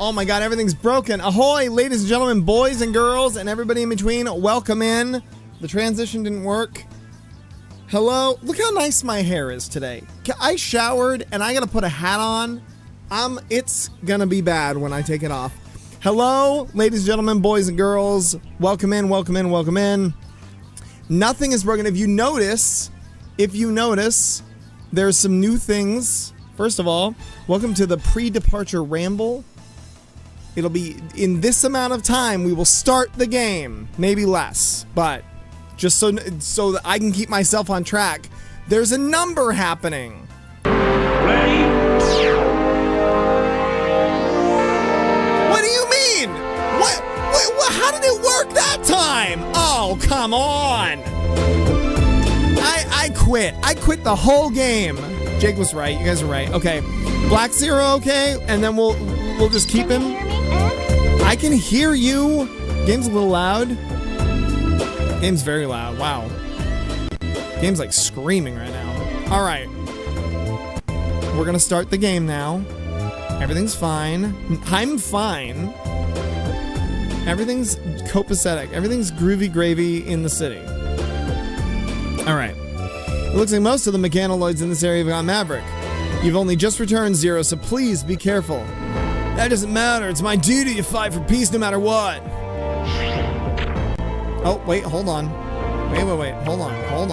Oh my god, everything's broken. Ahoy, ladies and gentlemen, boys and girls, and everybody in between. Welcome in. The transition didn't work. Hello. Look how nice my hair is today. I showered and I gotta put a hat on. It's gonna be bad when I take it off. Hello, ladies and gentlemen, boys and girls. Welcome in, welcome in, welcome in. Nothing is broken. If you notice, there's some new things. First of all, welcome to the pre-departure ramble. It'll be in this amount of time we will start the game, maybe less, but just so that I can keep myself on track. There's a number happening. Ready? What do you mean? What? How did it work that time? Oh, come on. I quit. I quit the whole game. Jake was right. You guys are right. Okay. Black Zero, okay? And then we'll just keep him. I can hear you. Game's a little loud. Game's very loud. Wow. Game's like screaming right now. All right. We're gonna start the game now. Everything's fine. I'm fine. Everything's copacetic. Everything's groovy gravy in the city. All right. It looks like most of the mechanoloids in this area have gone maverick. You've only just returned, Zero, so please be careful. That doesn't matter. It's my duty to fight for peace no matter what. Oh, wait, hold on. Wait. Hold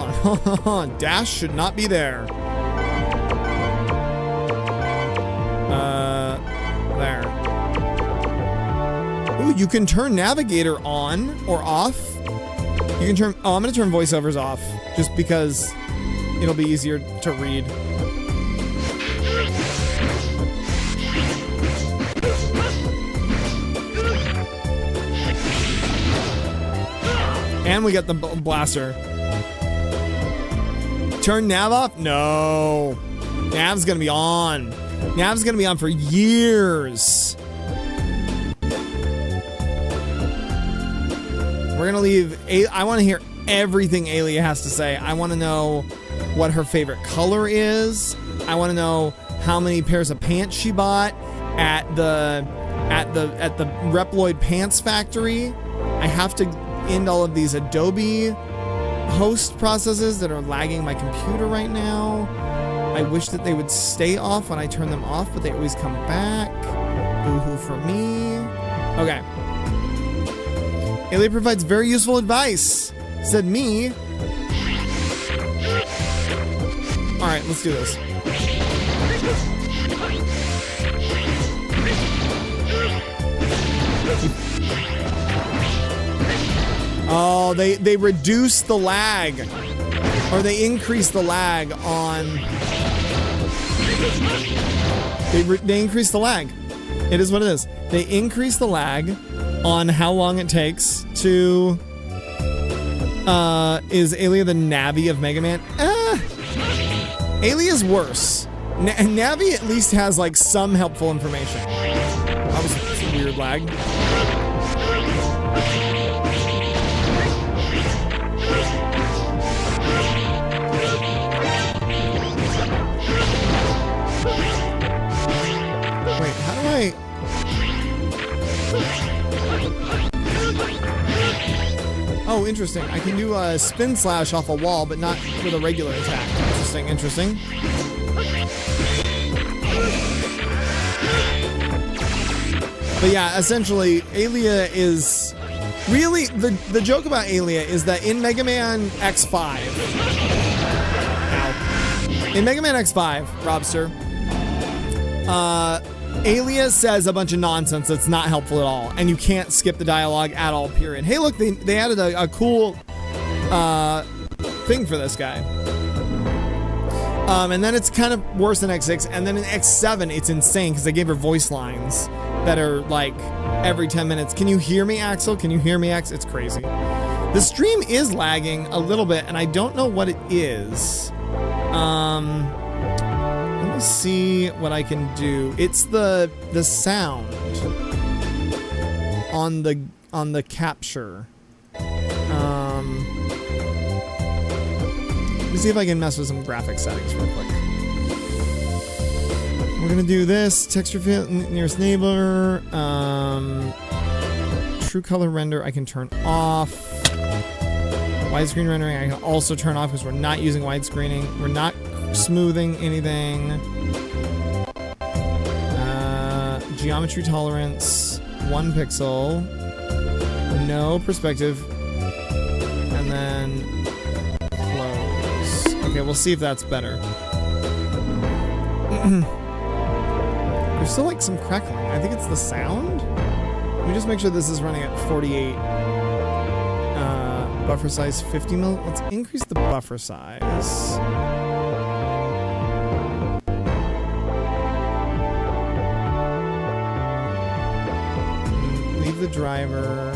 on. Dash should not be there. There. Ooh, you can turn Navigator on or off. You can turn... Oh, I'm going to turn voiceovers off just because it'll be easier to read. And we got the blaster. Turn nav off? No. Nav's gonna be on. Nav's gonna be on for years. We're gonna leave. I want to hear everything Aelia has to say. I want to know what her favorite color is. I want to know how many pairs of pants she bought at the Reploid pants factory. I have to end all of these Adobe host processes that are lagging my computer right now. I wish that they would stay off when I turn them off, but they always come back. Boo-hoo for me. Okay. Aelia provides very useful advice, said me. All right, let's do this. Oh, they reduce the lag, or they increase the lag on. They increase the lag. It is what it is. They increase the lag on how long it takes to. Is Aelia the Navi of Mega Man? Aelia's worse. Navi at least has like some helpful information. That was a weird lag. Oh, interesting. I can do a spin slash off a wall, but not with a regular attack. Interesting. But yeah, essentially, Aelia is... Really, the joke about Aelia is that in Mega Man X5... Ow. In Mega Man X5, Robster, Aelia says a bunch of nonsense that's not helpful at all, and you can't skip the dialogue at all, period. Hey, look, they added a cool thing for this guy. And then it's kind of worse than X6, and then in X7, it's insane, because they gave her voice lines that are, like, every 10 minutes. Can you hear me, Axel? Can you hear me, X? It's crazy. The stream is lagging a little bit, and I don't know what it is. Let me see what I can do. It's the sound on the capture. Let me see if I can mess with some graphic settings real quick. We're gonna do this. Texture field, nearest neighbor. True color render I can turn off. Widescreen rendering I can also turn off because we're not using widescreening. We're not smoothing anything. Geometry tolerance, 1 pixel. No perspective. And then close. Okay, we'll see if that's better. There's still like some crackling. I think it's the sound. Let me just make sure this is running at 48. Buffer size 50 mil. Let's increase the buffer size. Leave the driver.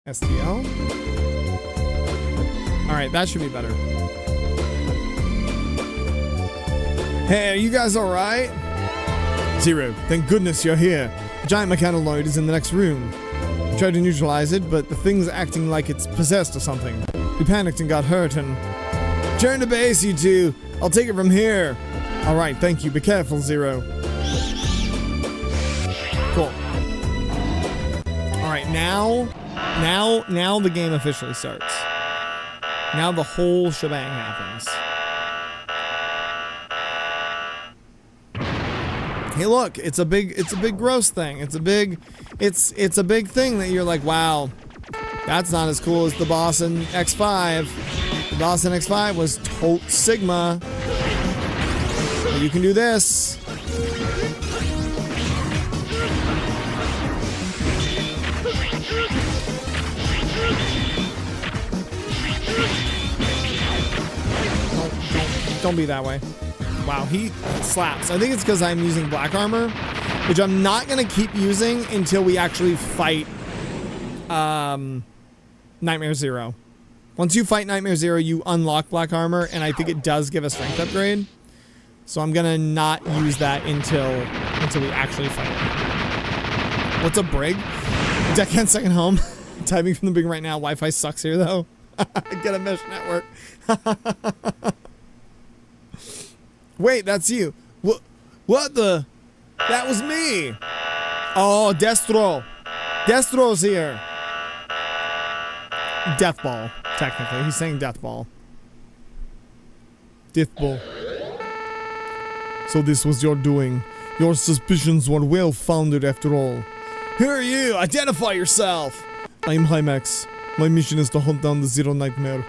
STL. All right, that should be better. Hey, are you guys all right? Zero, thank goodness you're here. The giant mechanoid is in the next room. I tried to neutralize it, but the thing's acting like it's possessed or something. We panicked and got hurt and... Turn to base, you two. I'll take it from here. All right, thank you. Be careful, Zero. Cool. All right, now the game officially starts. Now the whole shebang happens. Hey, look, it's a big gross thing. It's a big thing that you're like, wow, that's not as cool as the boss in X5. The boss in X5 was Tot Sigma. But you can do this. Don't be that way. Wow, he slaps. I think it's because I'm using black armor, which I'm not going to keep using until we actually fight Nightmare Zero. Once you fight Nightmare Zero, you unlock black armor, and I think it does give a strength upgrade. So I'm going to not use that until we actually fight it. What's up, Brig? Deckhand second home. Typing from the brig right now. Wi-Fi sucks here, though. Get a mesh network. Wait, that's you. What the? That was me. Oh, Destro. Destro's here. Death Ball, technically. He's saying Death Ball. Death Ball. So this was your doing. Your suspicions were well founded after all. Who are you? Identify yourself. I'm Hymax. My mission is to hunt down the Zero Nightmare.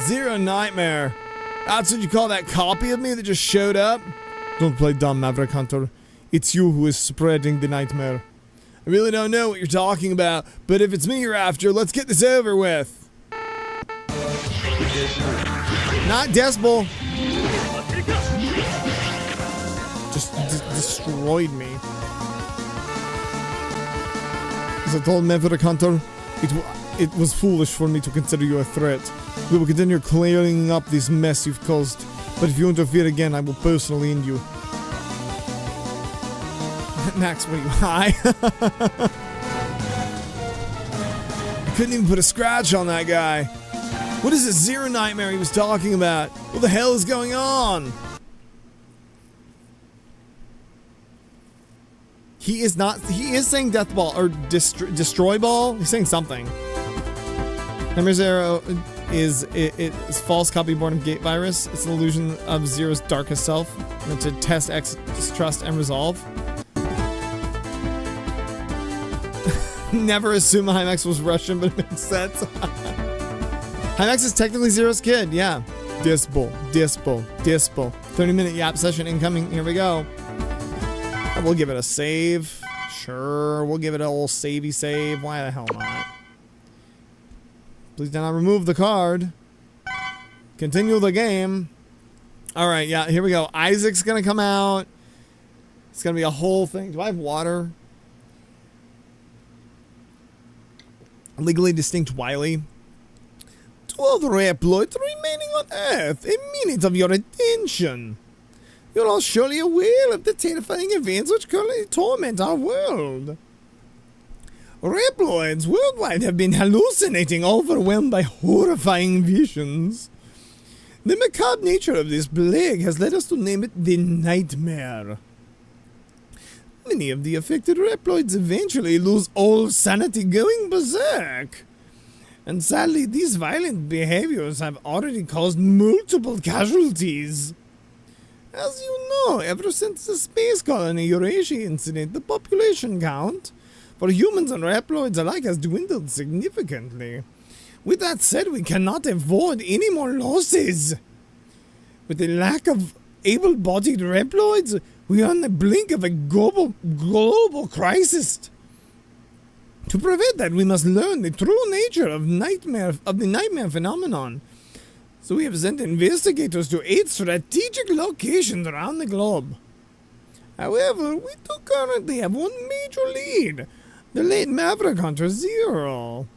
Zero Nightmare? That's what you call that copy of me that just showed up? Don't play dumb, Maverick Hunter. It's you who is spreading the nightmare. I really don't know what you're talking about, but if it's me you're after, let's get this over with. Not Decibel. Just destroyed me. As I told Maverick Hunter, it was foolish for me to consider you a threat. We will continue clearing up this mess you've caused, but if you interfere again, I will personally end you. Max, what are you, high? I couldn't even put a scratch on that guy. What is this Zero Nightmare he was talking about? What the hell is going on? He is saying Death Ball, or Destroy Ball? He's saying something. Nightmare Zero is false copy born of Gate Virus. It's an illusion of Zero's darkest self, meant to test X, distrust, and resolve. Never assume Hymax was Russian, but it makes sense. Hymax is technically Zero's kid, yeah. Dispo. 30-minute yap session incoming. Here we go. We'll give it a save. Sure, we'll give it a little savey save. Why the hell not? Please do not remove the card. Continue the game. Alright, yeah, here we go. Isaac's gonna come out. It's gonna be a whole thing. Do I have water? Legally distinct Wily. 12 Reploids remaining on Earth. A minute of your attention. You're all surely aware of the terrifying events which currently torment our world. Reploids worldwide have been hallucinating, overwhelmed by horrifying visions. The macabre nature of this plague has led us to name it the Nightmare. Many of the affected Reploids eventually lose all sanity going berserk. And sadly, these violent behaviors have already caused multiple casualties. As you know, ever since the space colony Eurasia incident, the population count for humans and Reploids alike has dwindled significantly. With that said, we cannot afford any more losses. With the lack of able-bodied Reploids, we are on the blink of a global crisis. To prevent that, we must learn the true nature of the nightmare phenomenon. So we have sent investigators to 8 strategic locations around the globe. However, we do currently have one major lead, the late Maverick Hunter Zero.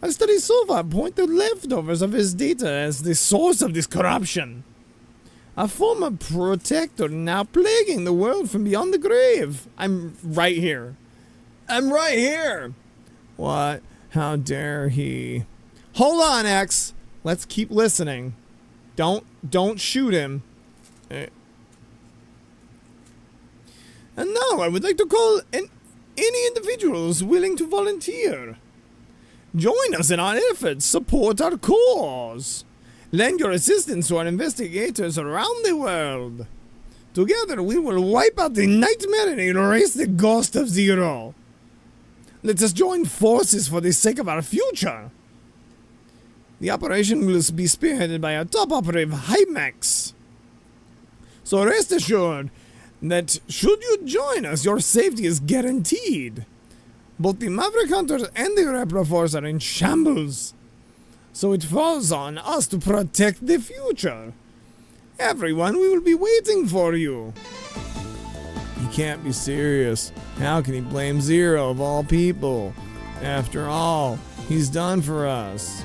Our studies so far point to leftovers of his data as the source of this corruption. A former protector now plaguing the world from beyond the grave. I'm right here. What? How dare he? Hold on, X. Let's keep listening. Don't shoot him. And now I would like to call any individuals willing to volunteer. Join us in our efforts, support our cause. Lend your assistance to our investigators around the world. Together we will wipe out the nightmare and erase the ghost of Zero. Let us join forces for the sake of our future. The operation will be spearheaded by our top operative, Hymax. So rest assured that should you join us, your safety is guaranteed. Both the Maverick Hunters and the Repro Force are in shambles. So it falls on us to protect the future. Everyone, we will be waiting for you. He can't be serious. How can he blame Zero of all people? After all, he's done for us.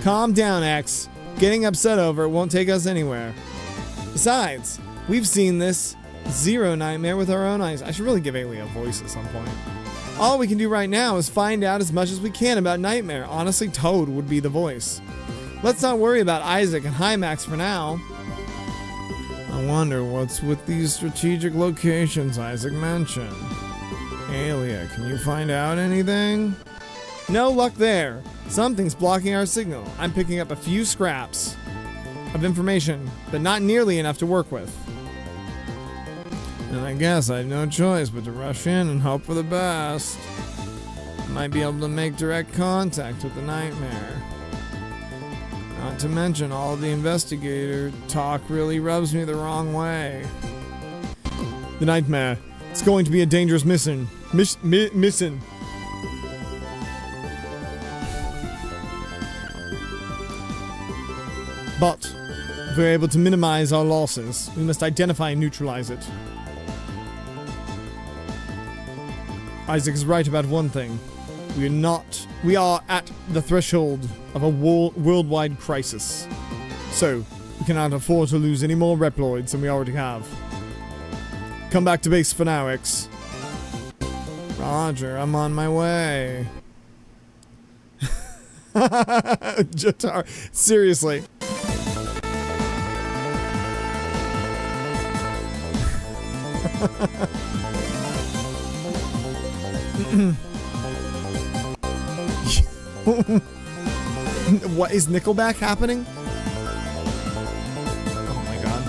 Calm down, X. Getting upset over it won't take us anywhere. Besides, we've seen this Zero nightmare with our own eyes. I should really give Ailey a voice at some point. All we can do right now is find out as much as we can about Nightmare. Honestly, Toad would be the voice. Let's not worry about Isaac and Hymax for now. I wonder what's with these strategic locations Isaac mentioned. Aelia, can you find out anything? No luck there. Something's blocking our signal. I'm picking up a few scraps of information, but not nearly enough to work with. And I guess I had no choice but to rush in and hope for the best. Might be able to make direct contact with the Nightmare. Not to mention all the investigator talk really rubs me the wrong way. The Nightmare. It's going to be a dangerous mission. Mission. But if we're able to minimize our losses, we must identify and neutralize it. Isaac is right about one thing. We are at the threshold of a worldwide crisis. So, we cannot afford to lose any more Reploids than we already have. Come back to base for now, X. Roger, I'm on my way. Jatar, seriously. What is Nickelback happening? Oh my god.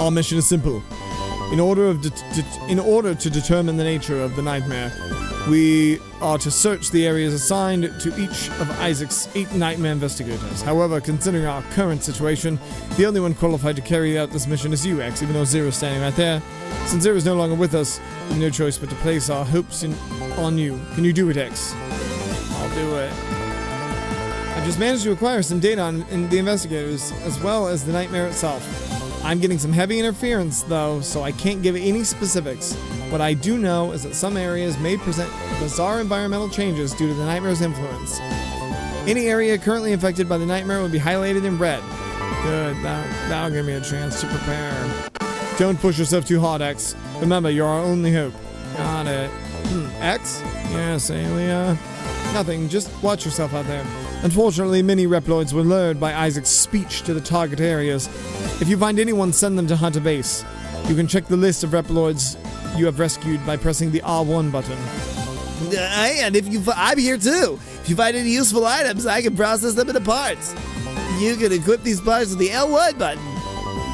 Our mission is simple. In order to determine the nature of the Nightmare, we are to search the areas assigned to each of Isaac's 8 Nightmare investigators. However, considering our current situation, the only one qualified to carry out this mission is you, X, even though Zero's standing right there. Since Zero's no longer with us, we have no choice but to place our hopes on you. Can you do it, X? I'll do it. I've just managed to acquire some data on the investigators, as well as the Nightmare itself. I'm getting some heavy interference, though, so I can't give any specifics. What I do know is that some areas may present bizarre environmental changes due to the Nightmare's influence. Any area currently infected by the Nightmare will be highlighted in red. Good, that'll give me a chance to prepare. Don't push yourself too hard, X. Remember, you're our only hope. Got it. X? Yes, Alia. Nothing, just watch yourself out there. Unfortunately, many Reploids were lured by Isaac's speech to the target areas. If you find anyone, send them to Hunter Base. You can check the list of Reploids you have rescued by pressing the R1 button. And I'm here too. If you find any useful items, I can process them into parts. You can equip these parts with the L1 button.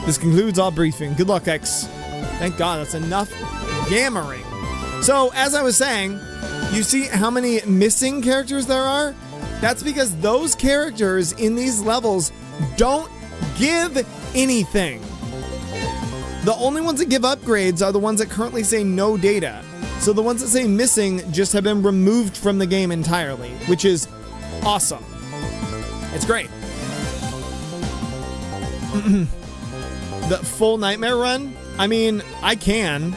This concludes our briefing. Good luck, X. Thank God, that's enough yammering. So, as I was saying, you see how many missing characters there are? That's because those characters in these levels don't give anything. The only ones that give upgrades are the ones that currently say no data. So the ones that say missing just have been removed from the game entirely, which is awesome. It's great. The full Nightmare run? I mean, I can.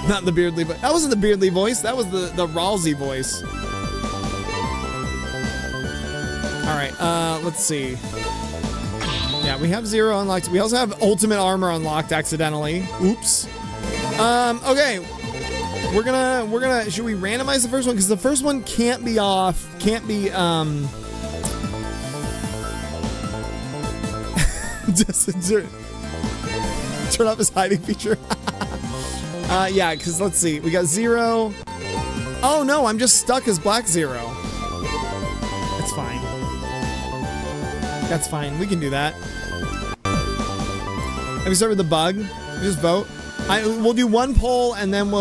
Not the Beardly voice. That wasn't the Beardly voice. That was the Ralsei voice. Alright, let's see. Yeah, we have Zero unlocked. We also have Ultimate Armor unlocked accidentally. Oops. Okay. We're gonna, should we randomize the first one? Because the first one can't be off, can't be, just turn off his hiding feature. Yeah, because let's see. We got Zero. Oh no, I'm just stuck as Black Zero. That's fine. That's fine. We can do that. Have we start with the bug? We just vote. We'll do one poll, and then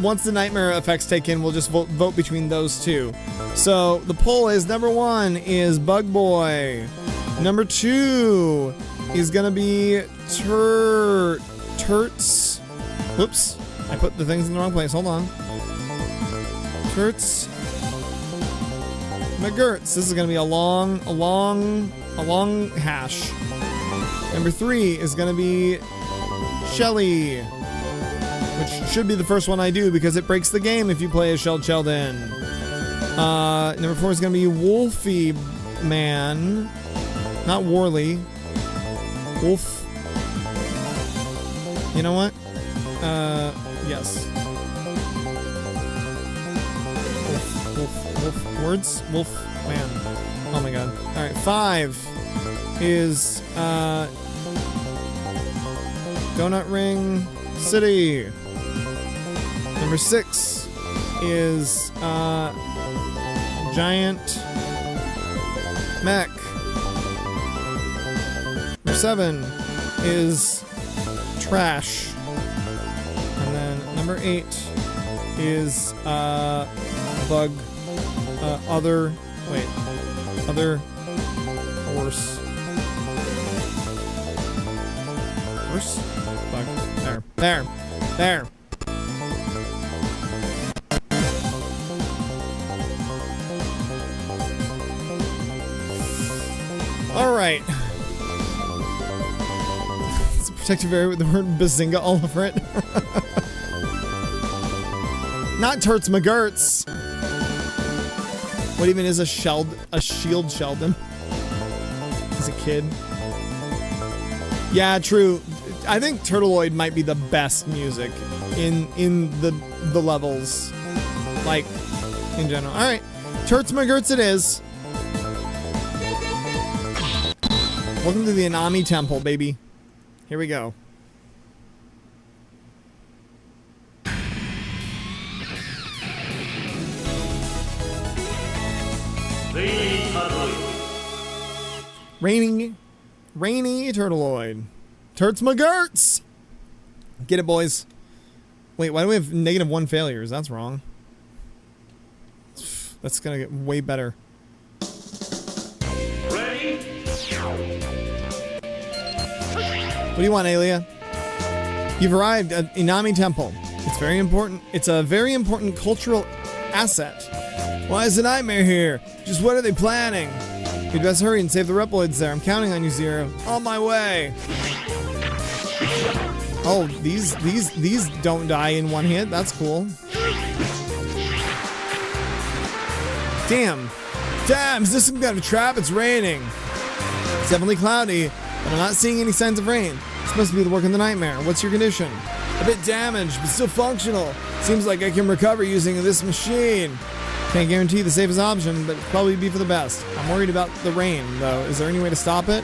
once the nightmare effects take in, we'll just vote between those two. So the poll is number 1 is Bug Boy. Number 2 is gonna be Turts. Whoops, I put the things in the wrong place. Hold on. Turts McGurts. This is gonna be a long hash. Number 3 is gonna be Shelly, which should be the first one I do because it breaks the game if you play as Shelled Sheldon. Number 4 is gonna be Wolfie Man, not Warley. Wolf. You know what? Yes. Wolf. Words? Wolf Man. Oh my god. Alright, 5 is, Donut Ring City. Number 6 is, Giant Mech. Number 7 is Trash. And then number 8 is, Bug, Other Horse. Horse? Bug. There. Alright. It's a protective area with the word Bazinga all over it. Not Turts McGurts. What even is a shield Sheldon? As a kid. Yeah, true. I think Turtleoid might be the best music in the levels. Like, in general. Alright. Turts McGurts it is. Welcome to the Inami Temple, baby. Here we go. Rainy Turtleoid. Turts McGurts! Get it, boys. Wait, why do we have -1 failures? That's wrong. That's gonna get way better. Ready? What do you want, Alia? You've arrived at Inami Temple. It's very important. It's a very important cultural asset. Why is the nightmare here? Just what are they planning? You'd best hurry and save the Reploids there. I'm counting on you, Zero. On my way. Oh, these don't die in one hit. That's cool. Damn, is this some kind of trap? It's raining. It's definitely cloudy, but I'm not seeing any signs of rain. It's supposed to be the work of the nightmare. What's your condition? A bit damaged, but still functional. Seems like I can recover using this machine. Can't guarantee the safest option, but probably be for the best. I'm worried about the rain, though. Is there any way to stop it?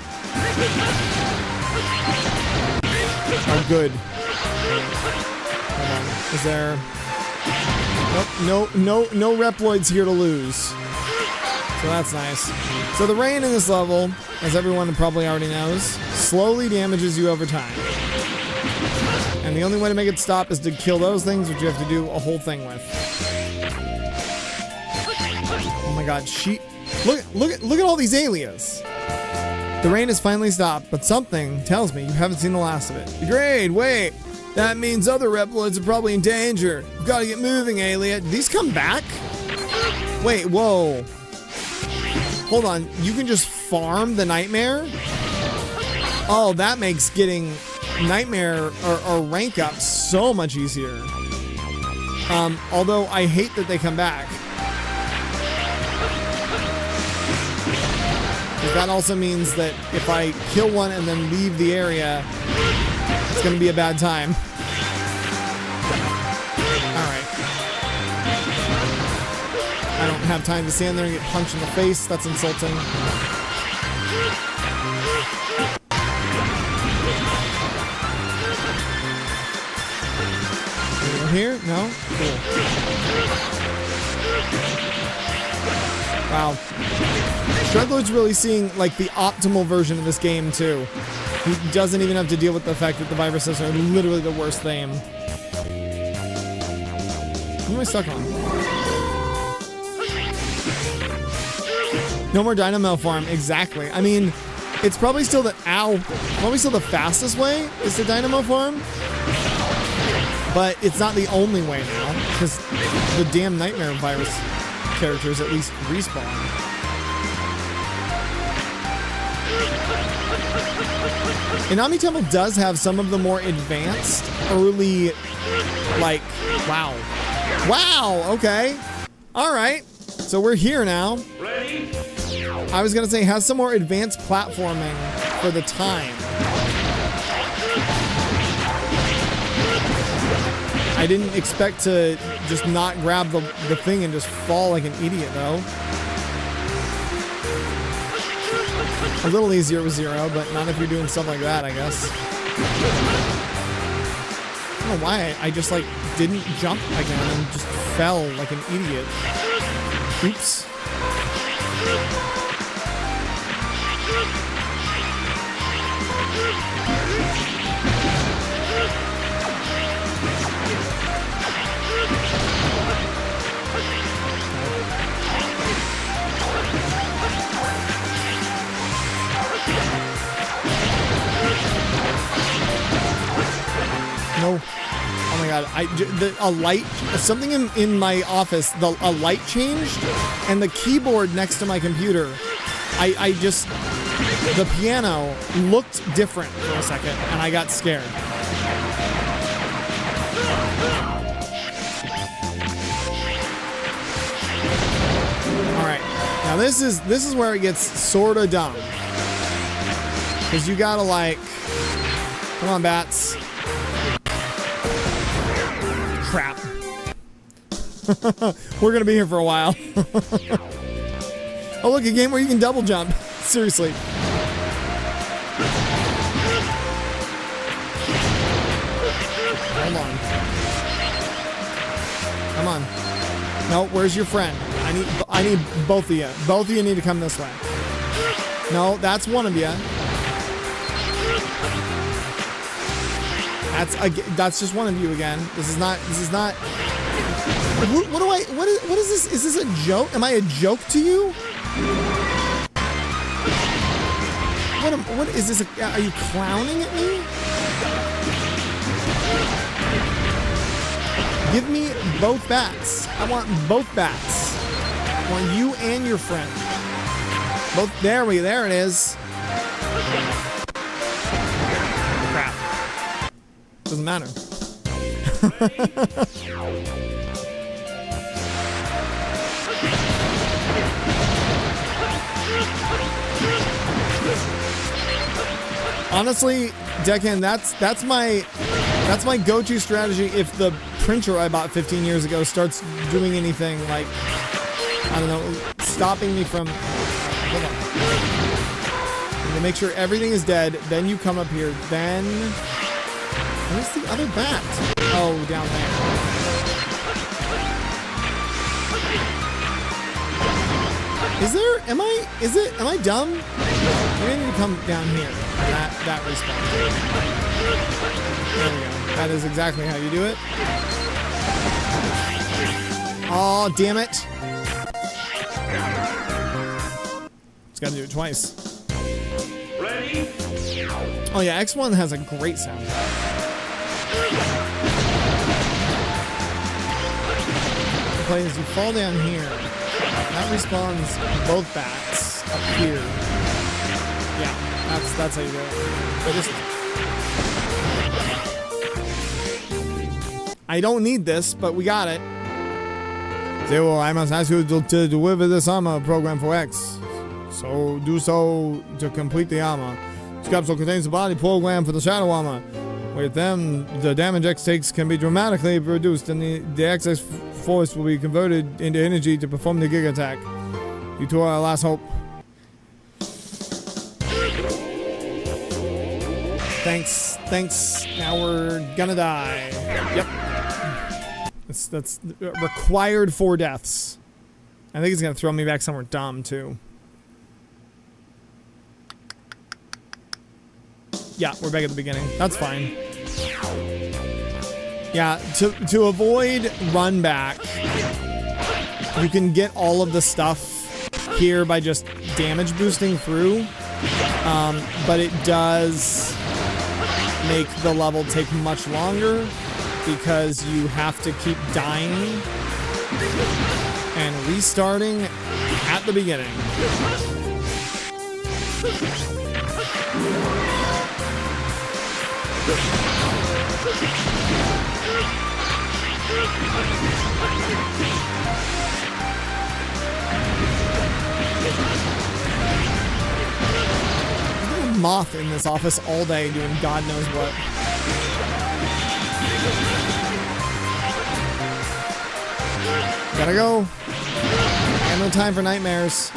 Oh, good. Hold on. Is there... Nope, no Reploids here to lose. So that's nice. So the rain in this level, as everyone probably already knows, slowly damages you over time. And the only way to make it stop is to kill those things, which you have to do a whole thing with. Oh my god, look at all these alias. The rain has finally stopped, but something tells me you haven't seen the last of it. Great, wait. That means other Reploids are probably in danger. We've got to get moving, Alia. Did these come back? Wait, whoa. Hold on, you can just farm the Nightmare? Oh, that makes getting Nightmare or rank up so much easier. Although I hate that they come back. Because that also means that if I kill one and then leave the area, it's going to be a bad time. Alright. I don't have time to stand there and get punched in the face. That's insulting. Anyone here? No? Cool. Wow. Shredlord's really seeing like the optimal version of this game too. He doesn't even have to deal with the fact that the viruses are literally the worst thing. What am I stuck on? No more Dynamo Farm, exactly. I mean, it's probably still the fastest way is the Dynamo Farm. But it's not the only way now, because the damn Nightmare virus characters at least respawn. Inami Temple does have some of the more advanced early, like, wow. Wow, okay. All right. So we're here now. Ready? I was going to say, has some more advanced platforming for the time. I didn't expect to just not grab the thing and just fall like an idiot, though. A little easier with Zero, but not if you're doing stuff like that, I guess. I don't know why I just, like, didn't jump again and just fell like an idiot. Oops. No. Oh my god. A light, something in my office, a light changed, and the keyboard next to my computer, the piano looked different for a second, and I got scared. Alright. Now this is where it gets sorta dumb. Because you gotta, like, come on, bats. Crap. We're gonna be here for a while. Oh look, a game where you can double jump. Seriously. Hold on. Come on. No, where's your friend? I need both of you. Both of you need to come this way. No, that's one of you. That's just one of you again. This is not. What is this? Is this a joke? Am I a joke to you? What is this? Are you clowning at me? Give me both bats. I want both bats. I want you and your friend. Both. There it is. Crap. Doesn't matter. Honestly, Deccan, that's my That's my go-to strategy if the printer I bought 15 years ago starts doing anything like, I don't know, stopping me from... Hold on. I'm gonna make sure everything is dead, then you come up here, then... Where's the other bat? Oh, down there. Am I dumb? Maybe I need to come down here. That respawn. There we go. That is exactly how you do it. Oh, damn it. Just gotta do it twice. Ready? Oh yeah, X1 has a great sound. The play is you fall down here. That respawns both bats up here. Yeah, that's how you do it. I don't need this, but we got it. Zero, I must ask you to deliver this armor program for X. So do so to complete the armor. This capsule contains the body program for the shadow armor. With them, the damage X takes can be dramatically reduced, and the excess force will be converted into energy to perform the gig attack. You two are our last hope. Thanks. Now we're gonna die. Yep. That's required 4 deaths. I think he's gonna throw me back somewhere dumb too. Yeah, we're back at the beginning. That's fine. Yeah, to avoid run back, you can get all of the stuff here by just damage boosting through. But it does make the level take much longer because you have to keep dying and restarting at the beginning. There's been a moth in this office all day doing God knows what. Gotta go. I have no time for nightmares.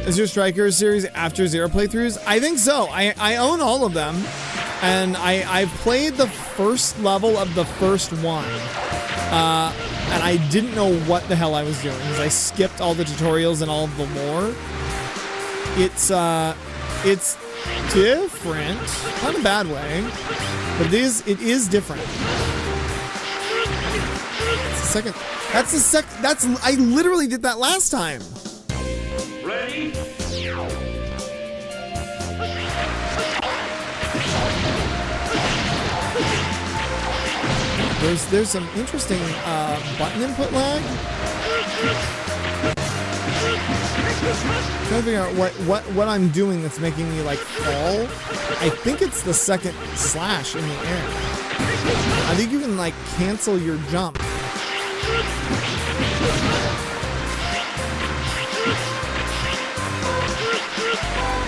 Is your Strikers series after 0 playthroughs? I think so. I own all of them. And I've played the first level of the first one. And I didn't know what the hell I was doing because I skipped all the tutorials and all of the lore. It's different. Not in a bad way. But it is different. I literally did that last time. Ready? There's some interesting button input lag. Trying to figure out what I'm doing that's making me like fall. I think it's the second slash in the air. I think you can like cancel your jump.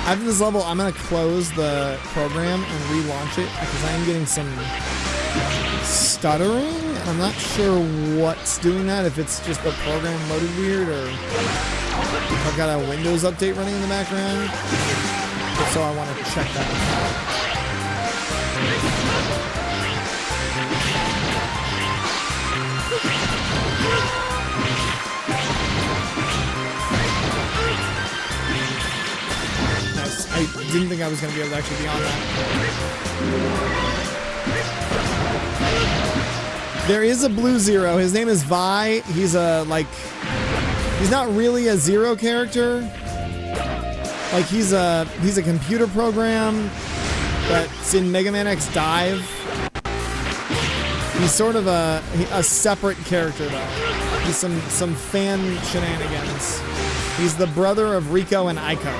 After this level, I'm gonna close the program and relaunch it because I am getting some stuttering. I'm not sure what's doing that, if it's just the program loaded weird or if I've got a Windows update running in the background. So I want to check that out. Nice. I didn't think I was going to be able to actually be on that. There is a blue Zero. His name is Vi. He's he's not really a Zero character. Like he's a computer program that's in Mega Man X Dive. He's sort of a separate character though. He's some fan shenanigans. He's the brother of Rico and Aiko,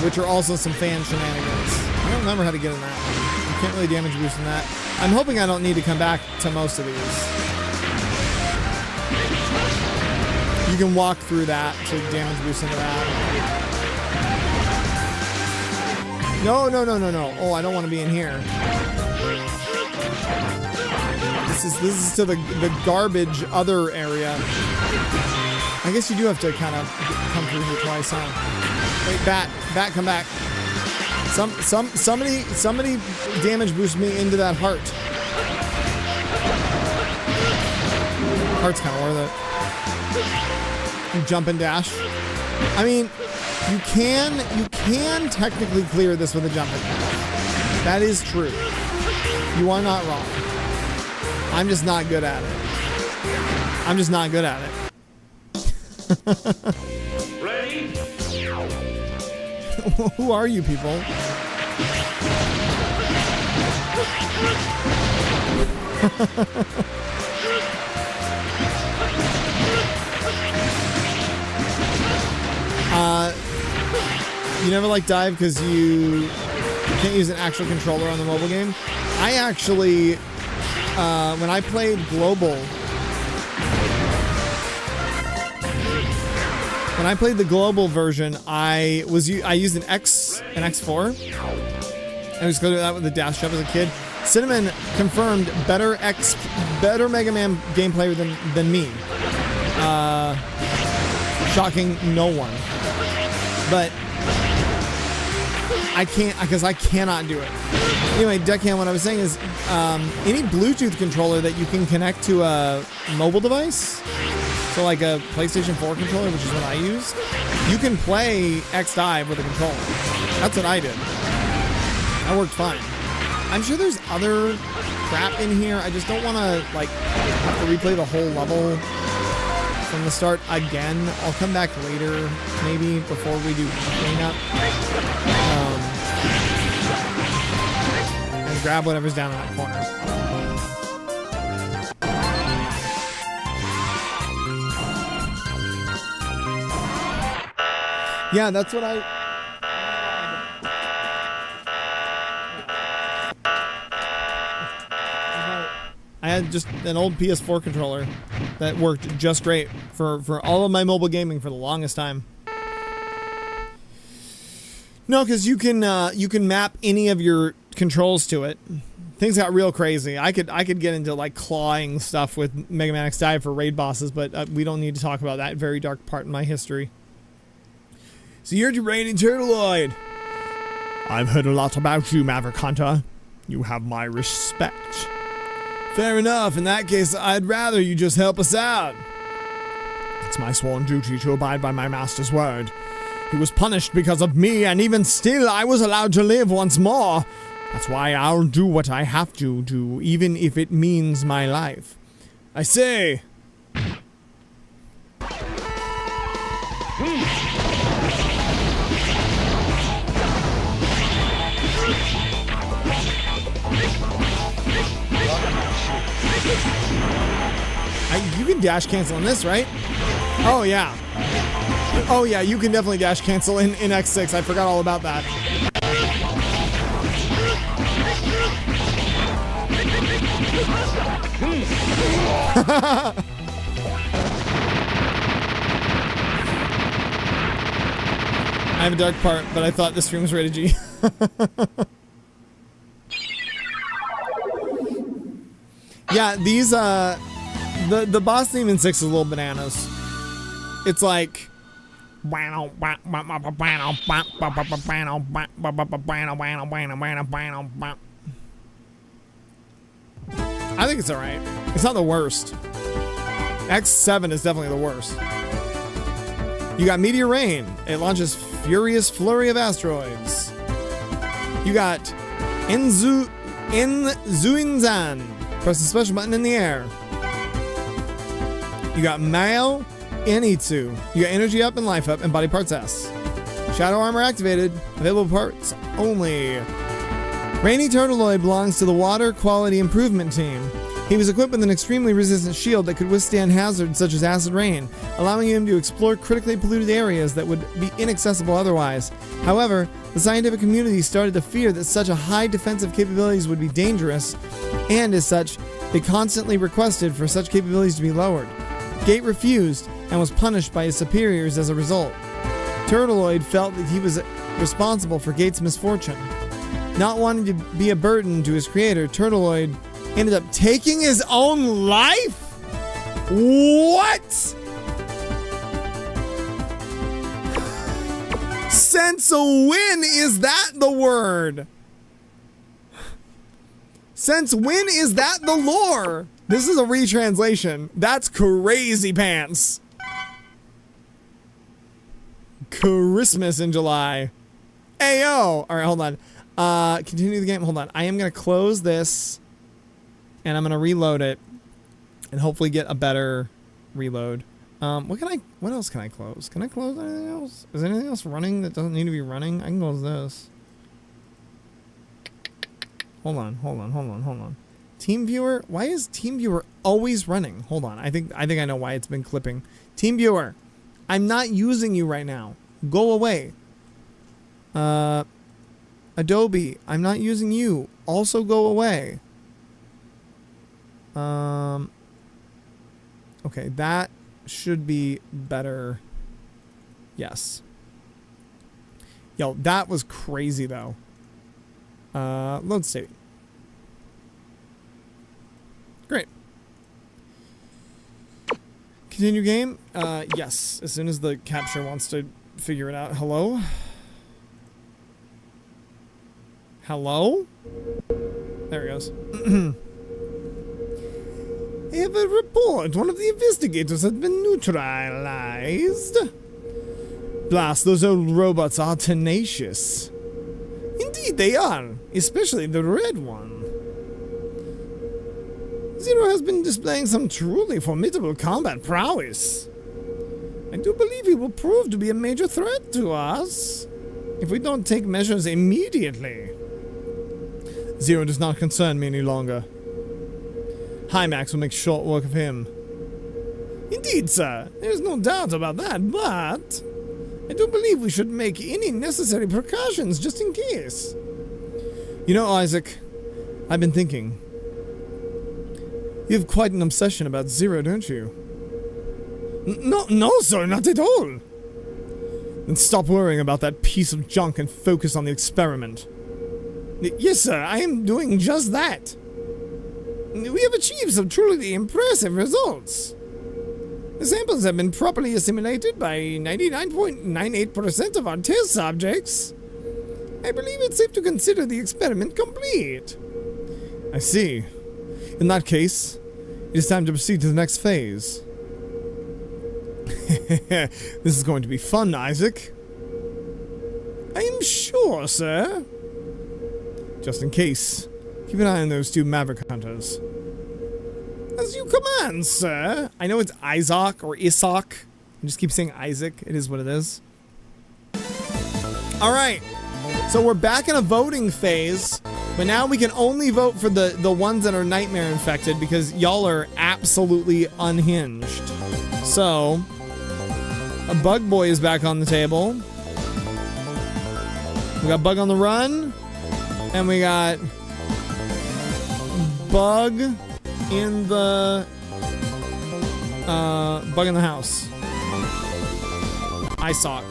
which are also some fan shenanigans. I don't remember how to get in that. I'm Can't really damage boost in that. I'm hoping I don't need to come back to most of these. You can walk through that to damage boost into that. No. Oh, I don't want to be in here. This is to the garbage other area. I guess you do have to kind of come through here twice, huh? Wait, bat, come back. Somebody damage boost me into that heart. Heart's kind of worth it. Jump and dash. I mean, you can technically clear this with a jump and dash. That is true. You are not wrong. I'm just not good at it. Ready? Who are you people? You never like dive because you can't use an actual controller on the mobile game. I actually, when I played Global, when I played the global version, I used an X4. I was going to do that with the dash jump as a kid. Cinnamon confirmed better Mega Man gameplay than me. Shocking no one. But I can't, because I cannot do it. Anyway, Deckhand, what I was saying is any Bluetooth controller that you can connect to a mobile device, so like a PlayStation 4 controller, which is what I use, you can play X-Dive with a controller. That's what I did. That worked fine. I'm sure there's other crap in here. I just don't want to like have to replay the whole level from the start again. I'll come back later, maybe before we do cleanup, and grab whatever's down in that corner. Yeah, that's what I had just an old PS4 controller that worked just great for all of my mobile gaming for the longest time. No, because you can map any of your controls to it. Things got real crazy. I could get into like clawing stuff with Mega Man X Dive for raid bosses, but we don't need to talk about that very dark part in my history. So you're Rainy Turtleoid. I've heard a lot about you, Maverick Hunter. You have my respect. Fair enough. In that case, I'd rather you just help us out. It's my sworn duty to abide by my master's word. He was punished because of me, and even still, I was allowed to live once more. That's why I'll do what I have to do, even if it means my life. I say... You can dash cancel in this, right? Oh, yeah. Oh, yeah, you can definitely dash cancel in X6. I forgot all about that. I have a dark part, but I thought the stream was rated G. Yeah, these, the boss theme in 6 is a little bananas. It's like... I think it's alright. It's not the worst. X7 is definitely the worst. You got Meteor Rain. It launches Furious Flurry of Asteroids. You got Zuinzan. Press the special button in the air. You got Mao Anitsu. You got Energy Up and Life Up and Body Parts S. Shadow Armor activated. Available parts only. Rainy Turtleoid belongs to the Water Quality Improvement Team. He He was equipped with an extremely resistant shield that could withstand hazards such as acid rain, allowing him to explore critically polluted areas that would be inaccessible otherwise. However, the scientific community started to fear that such a high defensive capabilities would be dangerous, and as such, they constantly requested for such capabilities to be lowered. Gate refused and was punished by his superiors as a result. Turtleoid felt that he was responsible for Gate's misfortune. Not wanting to be a burden to his creator, Turtleoid ended up taking his own life? What? Since when is that the word? Since when is that the lore? This is a retranslation. That's crazy pants. Christmas in July. Ayo. All right, hold on. Continue the game. Hold on. I am going to close this. And I'm gonna reload it, and hopefully get a better reload. What else can I close? Can I close anything else? Is there anything else running that doesn't need to be running? I can close this. Hold on. Team viewer? Why is team viewer always running? Hold on. I think I know why it's been clipping. Team viewer, I'm not using you right now. Go away. Adobe, I'm not using you. Also go away. Okay, that should be better. Yes. Yo, that was crazy though. Load state. Great. Continue game? Yes, as soon as the capture wants to figure it out. Hello? Hello? There it goes. I have a report. One of the investigators has been neutralized. Blast, those old robots are tenacious. Indeed they are, especially the red one. Zero has been displaying some truly formidable combat prowess. I do believe he will prove to be a major threat to us if we don't take measures immediately. Zero does not concern me any longer. Hymax will make short work of him. Indeed, sir. There's no doubt about that, but I do believe we should make any necessary precautions just in case. You know, Isaac, I've been thinking. You have quite an obsession about Zero, don't you? No, sir, not at all. Then stop worrying about that piece of junk and focus on the experiment. Yes, sir, I am doing just that. We have achieved some truly impressive results. The samples have been properly assimilated by 99.98% of our test subjects. I believe it's safe to consider the experiment complete. I see. In that case, it is time to proceed to the next phase. This is going to be fun, Isaac. I am sure, sir. Just in case, keep an eye on those two Maverick Hunters. As you command, sir. I know it's Isaac or Isaac. I just keep saying Isaac. It is what it is. Alright. So we're back in a voting phase. But now we can only vote for the ones that are nightmare infected because y'all are absolutely unhinged. So, a Bug Boy is back on the table. We got Bug on the Run. And we got Bug in the Bug in the House. Eye socket.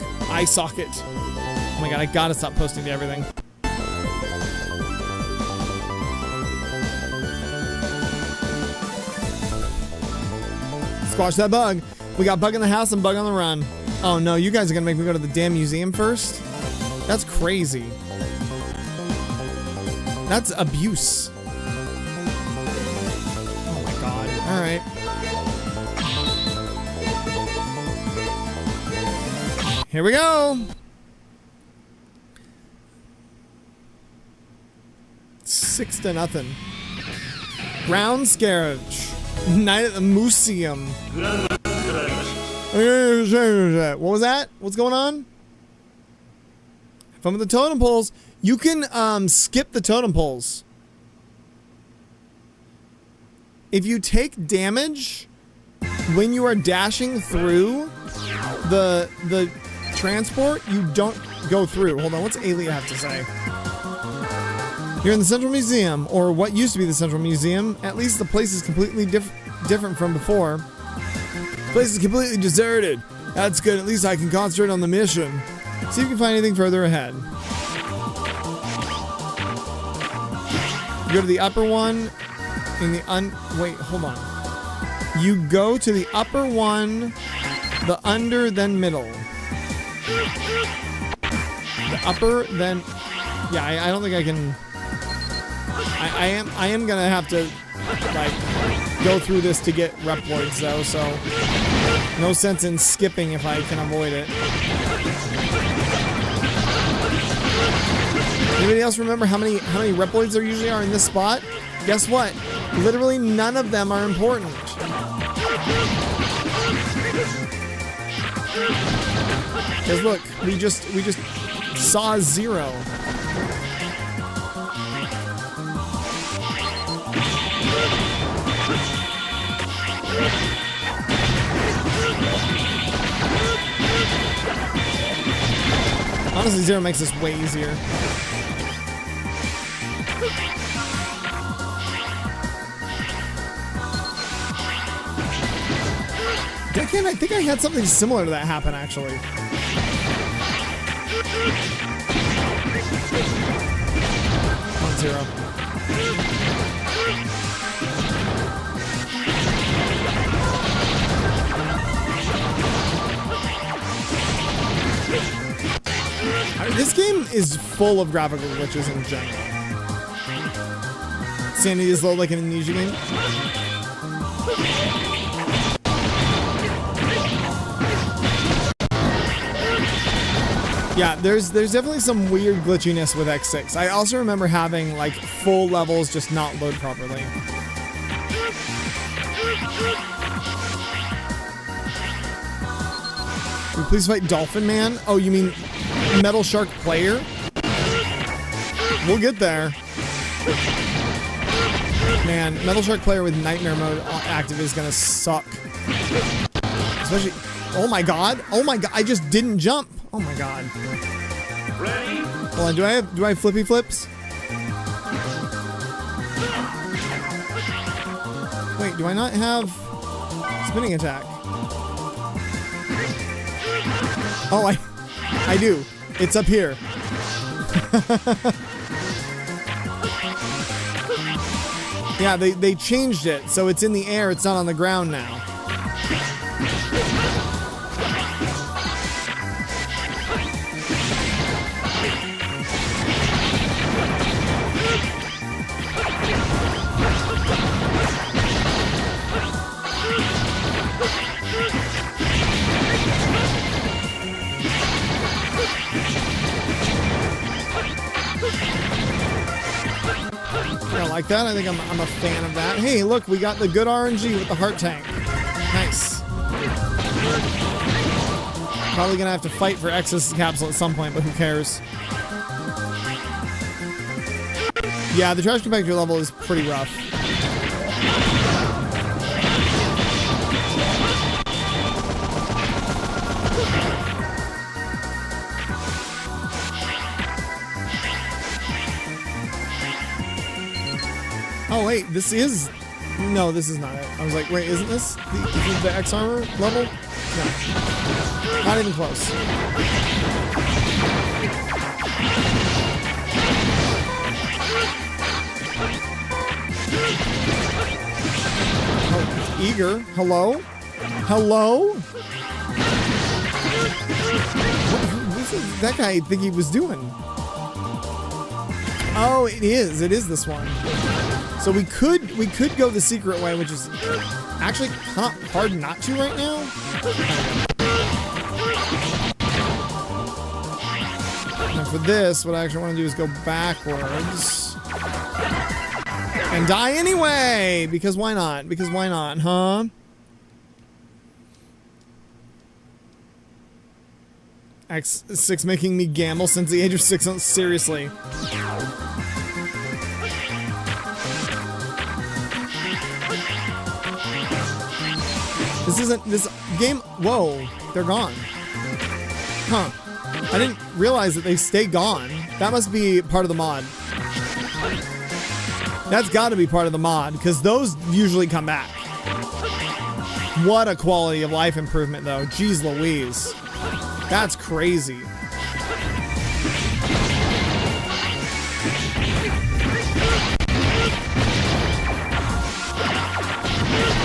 Oh my god, I gotta stop posting to everything. Squash that bug. We got Bug in the House and Bug on the Run. Oh no, you guys are gonna make me go to the damn museum first? That's crazy. That's abuse. Oh my god. Alright. Here we go. 6-0. Ground Scarage. Night at the Museum. What was that? What's going on? Fun with the totem poles. You can skip the totem poles. if you take damage when you are dashing through the transport, you don't go through. Hold on, what's Aelia have to say? You're in the Central Museum, or what used to be the Central Museum. At least the place is completely different from before. The place is completely deserted. That's good, at least I can concentrate on the mission. See if you can find anything further ahead. You go to the upper one in the wait, hold on. You go to the upper one, the under, then middle. The upper, then... Yeah, I don't think I can... I am gonna have to, like, go through this to get Reploids, though, so... No sense in skipping if I can avoid it. Anybody else remember how many Reploids there usually are in this spot? Guess what? Literally none of them are important. Because look, we just saw 0. Honestly, 0 makes this way easier. I think I had something similar to that happen, actually. Come on, 0. I mean, this game is full of graphical glitches in general. Sanity is low like an amnesia game. Yeah, there's definitely some weird glitchiness with X6. I also remember having, like, full levels just not load properly. Can we please fight Dolphin Man? Oh, you mean Metal Shark Player? We'll get there. Man, Metal Shark Player with Nightmare Mode active is gonna suck. Especially... Oh my god! Oh my god! I just didn't jump! Oh my god. Ready? Hold on, do I have flippy flips? Wait, do I not have spinning attack? Oh, I do. It's up here. Yeah, they changed it, so it's in the air, it's not on the ground now. I like that. I think I'm a fan of that. Hey, look, we got the good RNG with the heart tank. Nice. Probably gonna have to fight for X's capsule at some point, but who cares? Yeah, the trash compactor level is pretty rough. Oh wait, this is... No, this is not it. I was like, wait, isn't this the X armor level? No. Not even close. Oh, eager. Hello? Hello? What does that guy think he was doing? Oh, it is. It is this one. So we could go the secret way, which is actually kind of hard not to right now. And for this, what I actually want to do is go backwards and die anyway. Because why not? Because why not, huh? X6 making me gamble since the age of 6. Seriously. This isn't this game. Whoa, they're gone. Huh. I didn't realize that they stay gone. That must be part of the mod. That's got to be part of the mod because those usually come back. What a quality of life improvement, though. Jeez Louise. That's crazy.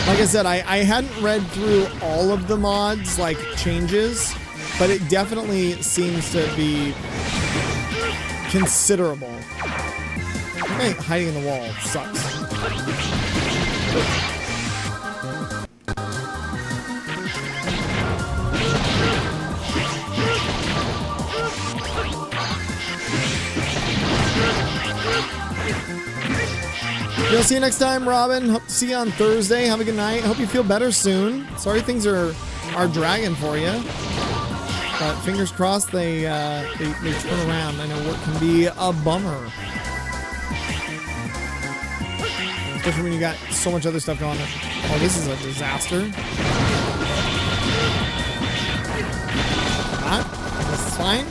Like I said, I hadn't read through all of the mods, like changes, but it definitely seems to be considerable. Okay, hiding in the wall sucks. We'll see you next time, Robin. Hope to see you on Thursday. Have a good night. Hope you feel better soon. Sorry things are dragging for you. But fingers crossed they turn around. I know work can be a bummer. Especially when you got so much other stuff going on. Oh, this is a disaster. Not. This is fine.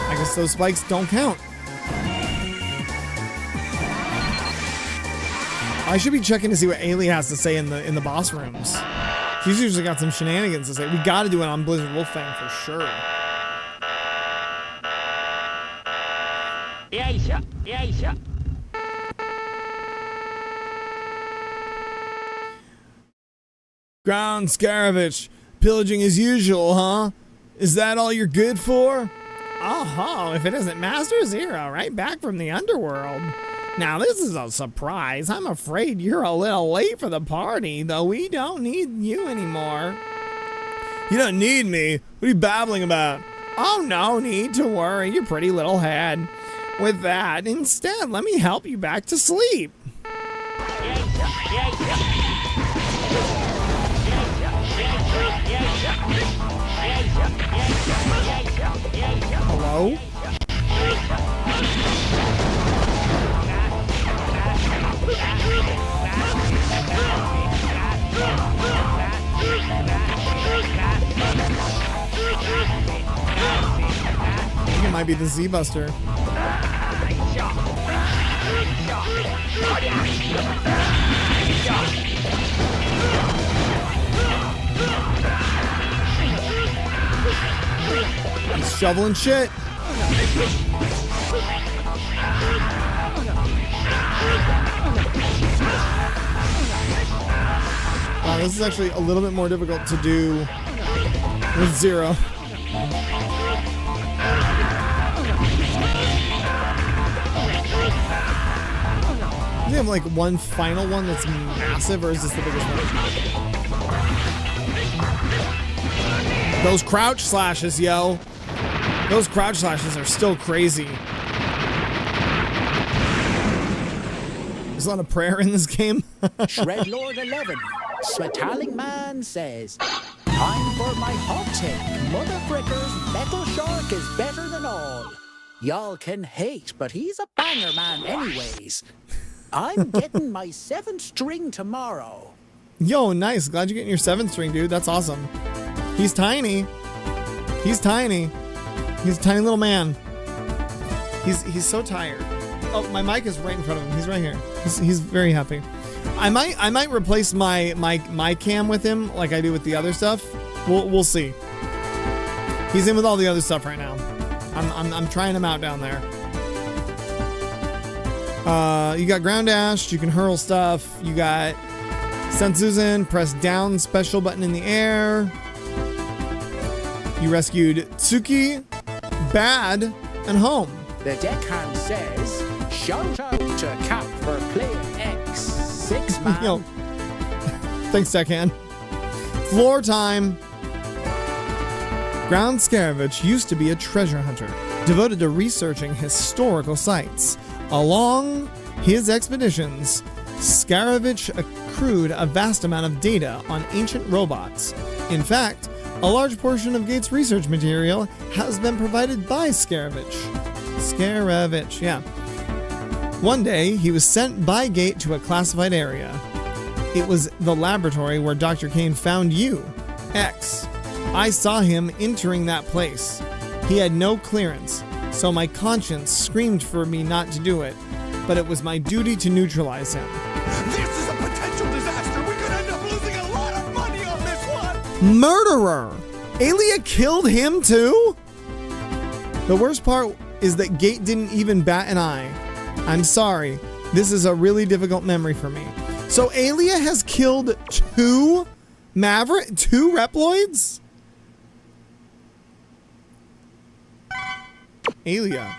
I guess those spikes don't count. I should be checking to see what Ailey has to say in the boss rooms. She's usually got some shenanigans to say. We got to do it on Blizzard Wolfang for sure. Yeah. Ground Scaravich, pillaging as usual, huh? Is that all you're good for? Oh, if it isn't Master Zero, right back from the underworld. Now, this is a surprise. I'm afraid you're a little late for the party, though we don't need you anymore. You don't need me? What are you babbling about? Oh, no need to worry, you pretty little head. With that, instead, let me help you back to sleep. Hello? I think it might be the Z-Buster. He's shoveling shit. Wow, this is actually a little bit more difficult to do with Zero. Do you have like one final one that's massive, or is this the biggest one? Those crouch slashes, yo. Those crouch slashes are still crazy. There's a lot of prayer in this game. Shred Lord 11, Sweataling Man says, time for my hot take. Mother Fricker's Metal Shark is better than all. Y'all can hate, but he's a banger man anyways. I'm getting my 7th string tomorrow. Yo, nice. Glad you're getting your 7th string, dude. That's awesome. He's tiny. He's tiny. He's a tiny little man. He's so tired. Oh, my mic is right in front of him. He's right here. He's very happy. I might replace my cam with him like I do with the other stuff. We'll see. He's in with all the other stuff right now. I'm trying him out down there. You got ground dash. You can hurl stuff. You got Sensuzen. Press down special button in the air. You rescued Tsuki, Bad, and Home. The deckhand says, shout out to Cap for playing X. 6 man. Yo. Thanks, deckhand. Floor time. Ground Scaravich used to be a treasure hunter, devoted to researching historical sites. Along his expeditions, Scaravich accrued a vast amount of data on ancient robots. In fact, a large portion of Gates' research material has been provided by Scaravich. Scaravich, yeah. One day, he was sent by Gate to a classified area. It was the laboratory where Dr. Kane found you. X. I saw him entering that place. He had no clearance, so my conscience screamed for me not to do it, but it was my duty to neutralize him. This is a potential disaster. We could end up losing a lot of money on this one. Murderer! Alia killed him too? The worst part is that Gate didn't even bat an eye. I'm sorry. This is a really difficult memory for me. So Alia has killed two Reploids? Alia.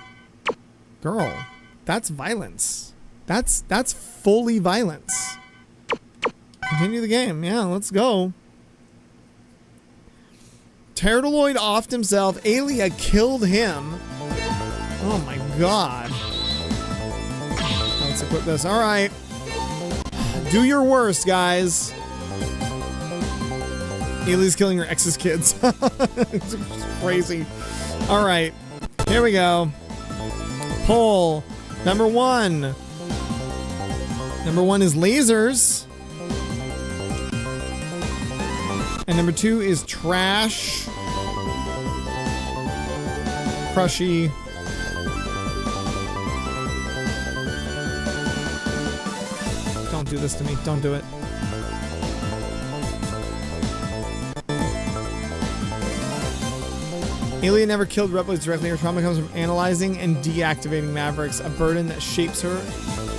Girl, that's violence. That's fully violence. Continue the game. Yeah, let's go. Pterodaloid offed himself. Alia killed him. Oh my god. Let's equip this. All right. Do your worst, guys. Alia's killing her ex's kids. It's crazy. All right. Here we go. Poll. Number 1. Number 1 is lasers. And number 2 is trash. Crushy. Don't do this to me. Don't do it. Alia never killed Reploids directly. Her trauma comes from analyzing and deactivating Mavericks, a burden that shapes her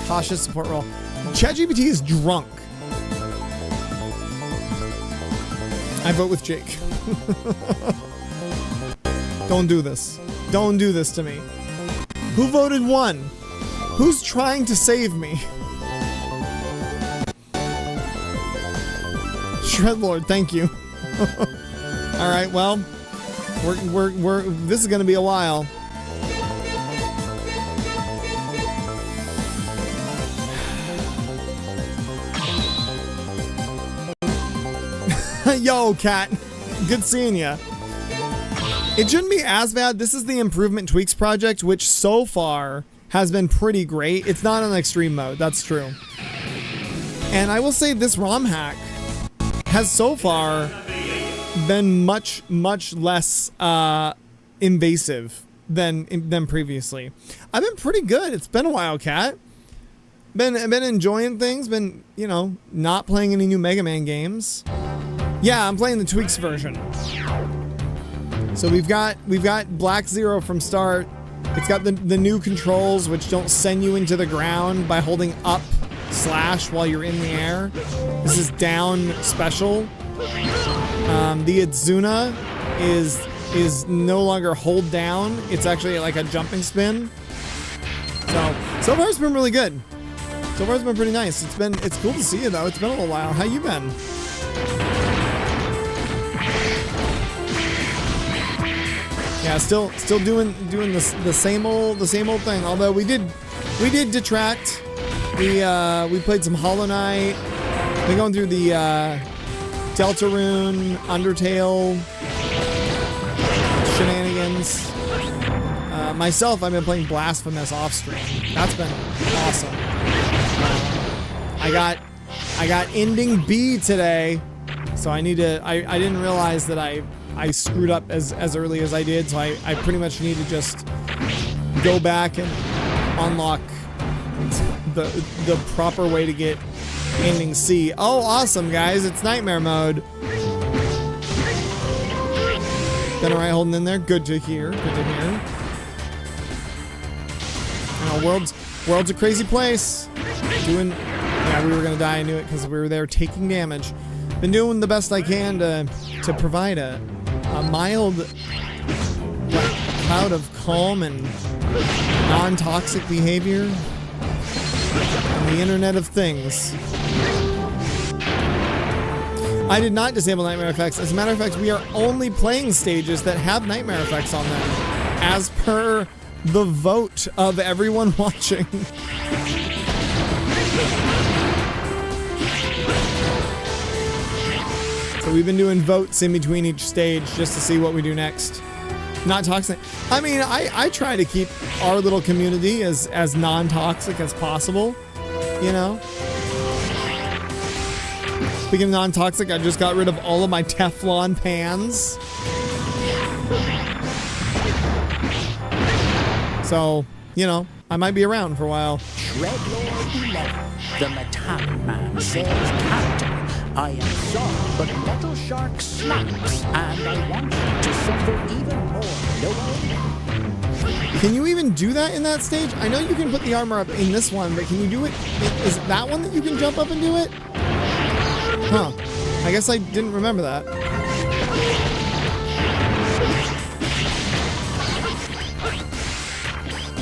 cautious support role. ChatGPT is drunk. I vote with Jake. Don't do this. Don't do this to me. Who voted 1? Who's trying to save me? Shredlord, thank you. All right, well, this is gonna be a while. Yo, Cat. Good seeing ya. It shouldn't be as bad. This is the Improvement Tweaks project, which so far has been pretty great. It's not on extreme mode, that's true. And I will say this ROM hack has so far been much less invasive than previously. I've been pretty good. It's been a while, Cat. Been enjoying things. Been, you know, not playing any new Mega Man games. Yeah, I'm playing the Tweaks version. So we've got Black Zero from start. It's got the new controls, which don't send you into the ground by holding up / while you're in the air. This is down special. The Itzuna is no longer hold down. It's actually like a jumping spin. So far it's been really good. So far it's been pretty nice. It's cool to see you though. It's been a little while. How you been? Yeah, still doing the same old thing. Although we did detract. We played some Hollow Knight. Been going through the Deltarune, Undertale shenanigans. Myself, I've been playing Blasphemous off stream. That's been awesome. I got ending B today, so I need to. I didn't realize that I screwed up as early as I did, so I pretty much need to just go back and unlock the proper way to get ending C. Oh, awesome, guys. It's nightmare mode. Been alright holding in there. Good to hear. Good to hear. I know, world's a crazy place. Yeah, we were gonna die. I knew it because we were there taking damage. Been doing the best I can to provide a mild cloud of calm and non-toxic behavior on the Internet of Things. I did not disable nightmare effects. As a matter of fact, we are only playing stages that have nightmare effects on them, as per the vote of everyone watching. So we've been doing votes in between each stage just to see what we do next. Not toxic. I mean, I try to keep our little community as non-toxic as possible, you know? Speaking of non-toxic, I just got rid of all of my Teflon pans. So, you know, I might be around for a while. Dreadlord 11, the metallic man says, Captain, I am sorry, but Metal Shark smacks, and I want you to suffer even more, no? Can you even do that in that stage? I know you can put the armor up in this one, but can you do it? Is it that one that you can jump up and do it? Huh. I guess I didn't remember that.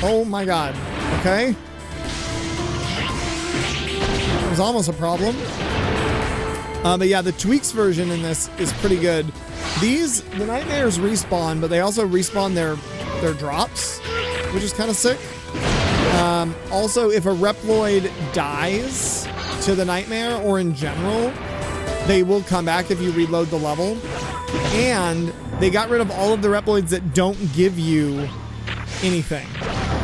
Oh my god. Okay. That was almost a problem. But yeah, the tweaks version in this is pretty good. The Nightmares respawn, but they also respawn their drops, which is kind of sick. Also, if a Reploid dies to the Nightmare or in general, they will come back if you reload the level. And they got rid of all of the Reploids that don't give you anything.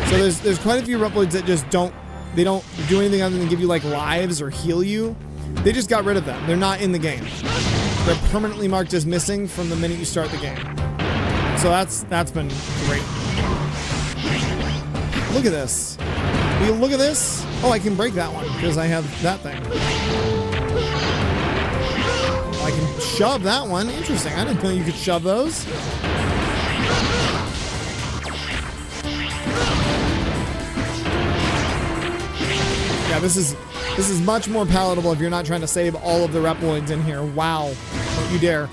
So there's quite a few Reploids that just don't do anything other than give you like lives or heal you. They just got rid of them. They're not in the game. They're permanently marked as missing from the minute you start the game. So that's been great. Look at this. Will you look at this? Oh, I can break that one because I have that thing. I can shove that one. Interesting. I didn't know you could shove those. Yeah, this is much more palatable if you're not trying to save all of the Reploids in here. Wow. Don't you dare.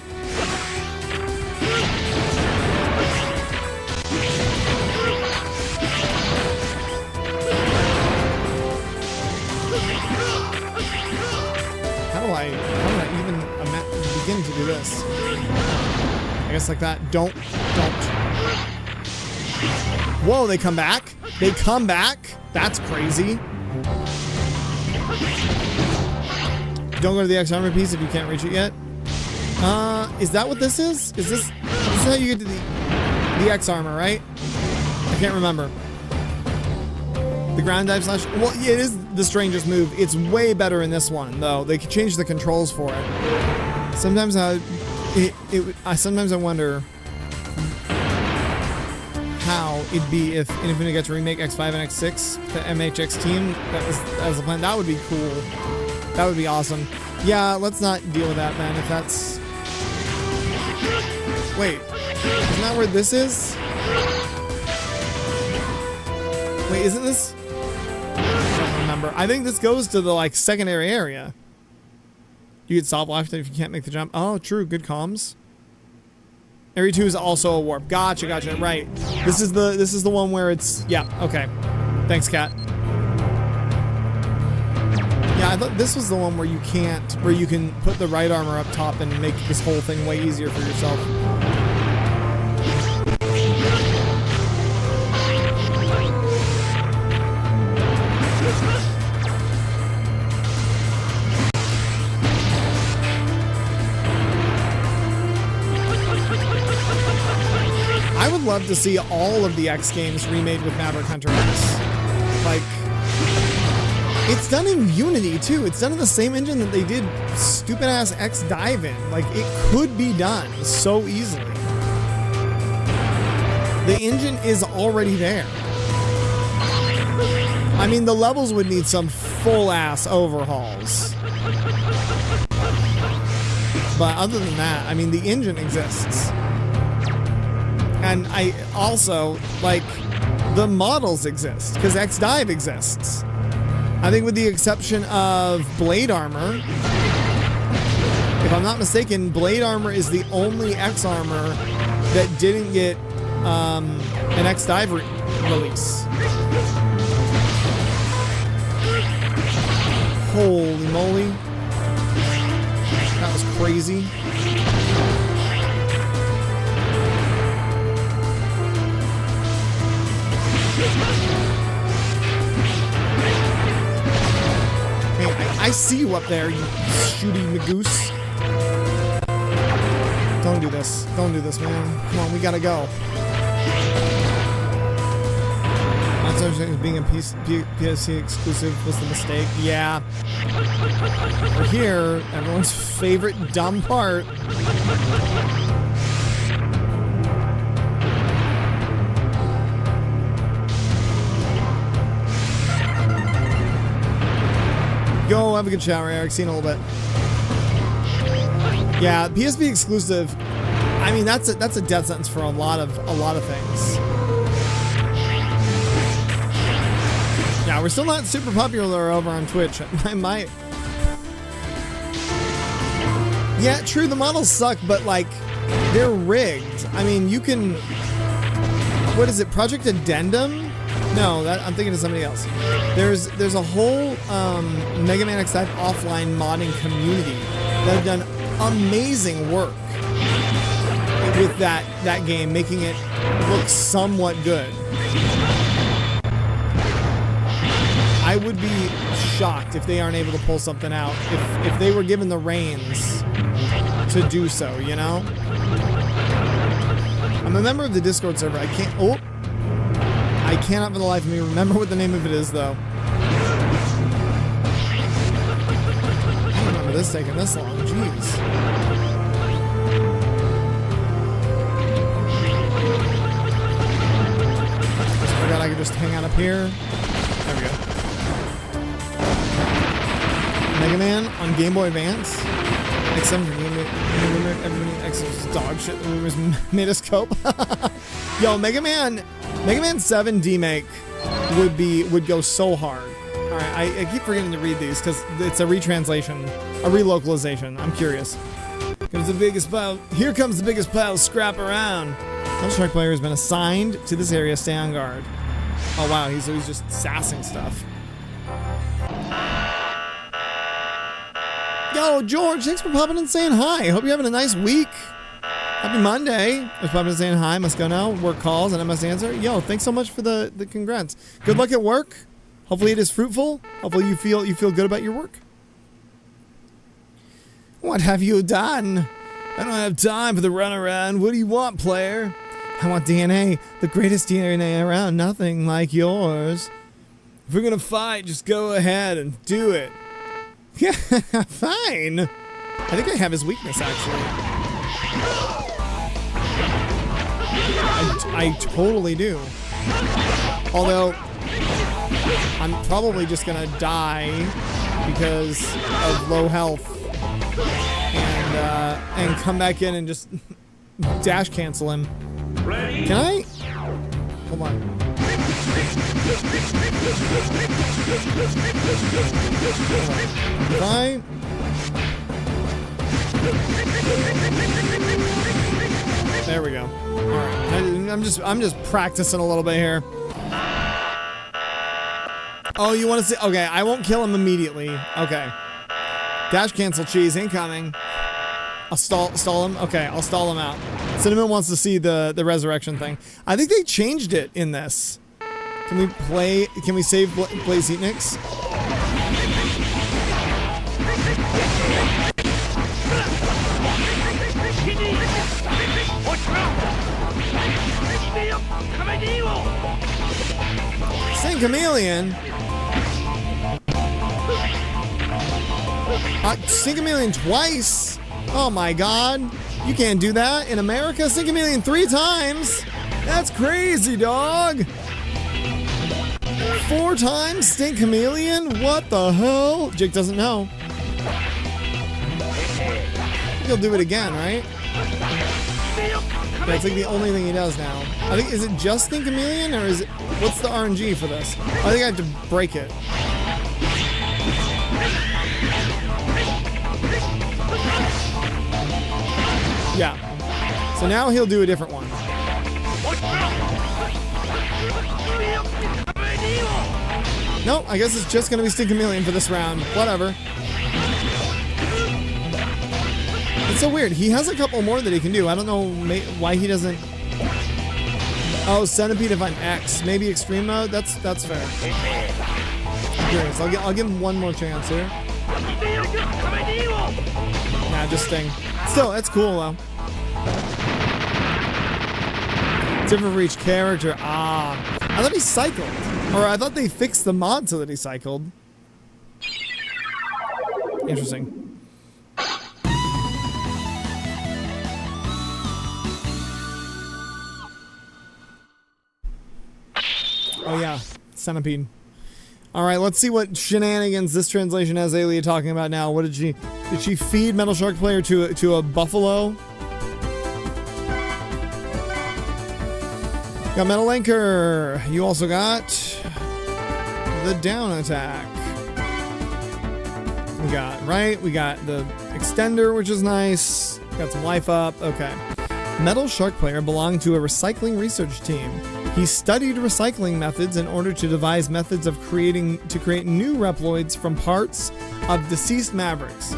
How do I even begin to do this? I guess like that. Don't. Whoa, they come back? They come back? That's crazy. Don't go to the X armor piece if you can't reach it yet. Is that what this is? This is how you get to the X armor, right? I can't remember. The ground dive slash. Well, yeah, it is the strangest move. It's way better in this one, though. They could change the controls for it. Sometimes sometimes I wonder how it'd be if Infinite got to remake X5 and X6, the MHX team. That was as a plan. That would be cool. That would be awesome. Yeah, let's not deal with that, man. If that's... Wait. Isn't that where this is? Wait, isn't this... I don't remember. I think this goes to the, like, secondary area. You get soft life if you can't make the jump. Oh, true. Good comms. Area 2 is also a warp. Gotcha. Right. This is the one where it's... Yeah, okay. Thanks, Kat. Yeah, I thought this was the one where you can put the right armor up top and make this whole thing way easier for yourself. I would love to see all of the X games remade with Maverick Hunter X. Like... It's done in Unity, too. It's done in the same engine that they did stupid-ass X Dive in. Like, it could be done so easily. The engine is already there. I mean, the levels would need some full-ass overhauls. But other than that, I mean, the engine exists. And I also, like, the models exist, because X Dive exists. I think with the exception of Blade Armor, if I'm not mistaken, Blade Armor is the only X Armor that didn't get an X Dive release. Holy moly. That was crazy. I see you up there, you shooty magoose. Don't do this. Don't do this, man. Come on, we gotta go. Monster Hunter being a PSC exclusive was the mistake. Yeah. We're here. Everyone's favorite dumb part. Go have a good shower, Eric. See you in a little bit. Yeah, PSP exclusive. I mean, that's a death sentence for a lot of things. Yeah, we're still not super popular over on Twitch. Yeah, true. The models suck, but like, they're rigged. I mean, you can. What is it? Project Addendum? No, I'm thinking of somebody else. There's a whole Mega Man X5 offline modding community that have done amazing work with that game, making it look somewhat good. I would be shocked if they aren't able to pull something out, if they were given the reins to do so, you know? I'm a member of the Discord server. I cannot for the life of me remember what the name of it is, though. I don't remember this taking this long. Jeez. I forgot I could just hang out up here. There we go. Mega Man on Game Boy Advance. X7 X is dog shit. The rumors made us cope. Yo, Mega Man 7 demake would go so hard. All right, I keep forgetting to read these because it's a retranslation, a relocalization. I'm curious. Here comes the biggest pile of scrap around. Counter-Strike player has been assigned to this area. Stay on guard. Oh wow, he's just sassing stuff. Yo, George, thanks for popping and saying hi. Hope you're having a nice week. Happy Monday. Just popping and saying hi. Must go now. Work calls and I must answer. Yo, thanks so much for the congrats. Good luck at work. Hopefully it is fruitful. Hopefully you feel good about your work. What have you done? I don't have time for the runaround. What do you want, player? I want DNA. The greatest DNA around. Nothing like yours. If we're gonna fight, just go ahead and do it. Yeah, fine. I think I have his weakness, actually. I totally do. Although, I'm probably just gonna die because of low health. And come back in and just dash cancel him. Ready? Can I? Hold on. If I? There we go. All right. I'm just practicing a little bit here. Oh, you want to see? Okay, I won't kill him immediately. Okay. Dash cancel cheese incoming. I'll stall him. Okay, I'll stall him out. Cinnamon wants to see the resurrection thing. I think they changed it in this. Can we play? Can we save Blaze Eatnix? Sing Chameleon. Sing Chameleon twice. Oh my god. You can't do that in America. Sing Chameleon 3 times. That's crazy, dog. 4 times Stink Chameleon? What the hell? Jake doesn't know. He'll do it again, right? That's like the only thing he does now. I think, is it just Stink Chameleon or is it, what's the RNG for this? I think I have to break it. Yeah. So now he'll do a different one. No, I guess it's just gonna be Stink Chameleon for this round. Whatever. It's so weird. He has a couple more that he can do. I don't know why he doesn't. Oh, Centipede if I'm X. Maybe Extreme Mode? That's fair. I'm curious. I'll give him one more chance here. Nah, just Sting. Still, that's cool though. Different for each character. Ah. I thought he cycled. Or I thought they fixed the mod so that he cycled. Interesting. Oh yeah, centipede. All right, let's see what shenanigans this translation has Aelia talking about now. What did she feed Metal Shark Player to a buffalo? Got Metal Anchor. You also got the down attack. We got the extender, which is nice. Got some life up. Okay. Metal Shark Player belonged to a recycling research team. He studied recycling methods in order to devise methods of create new Reploids from parts of deceased Mavericks.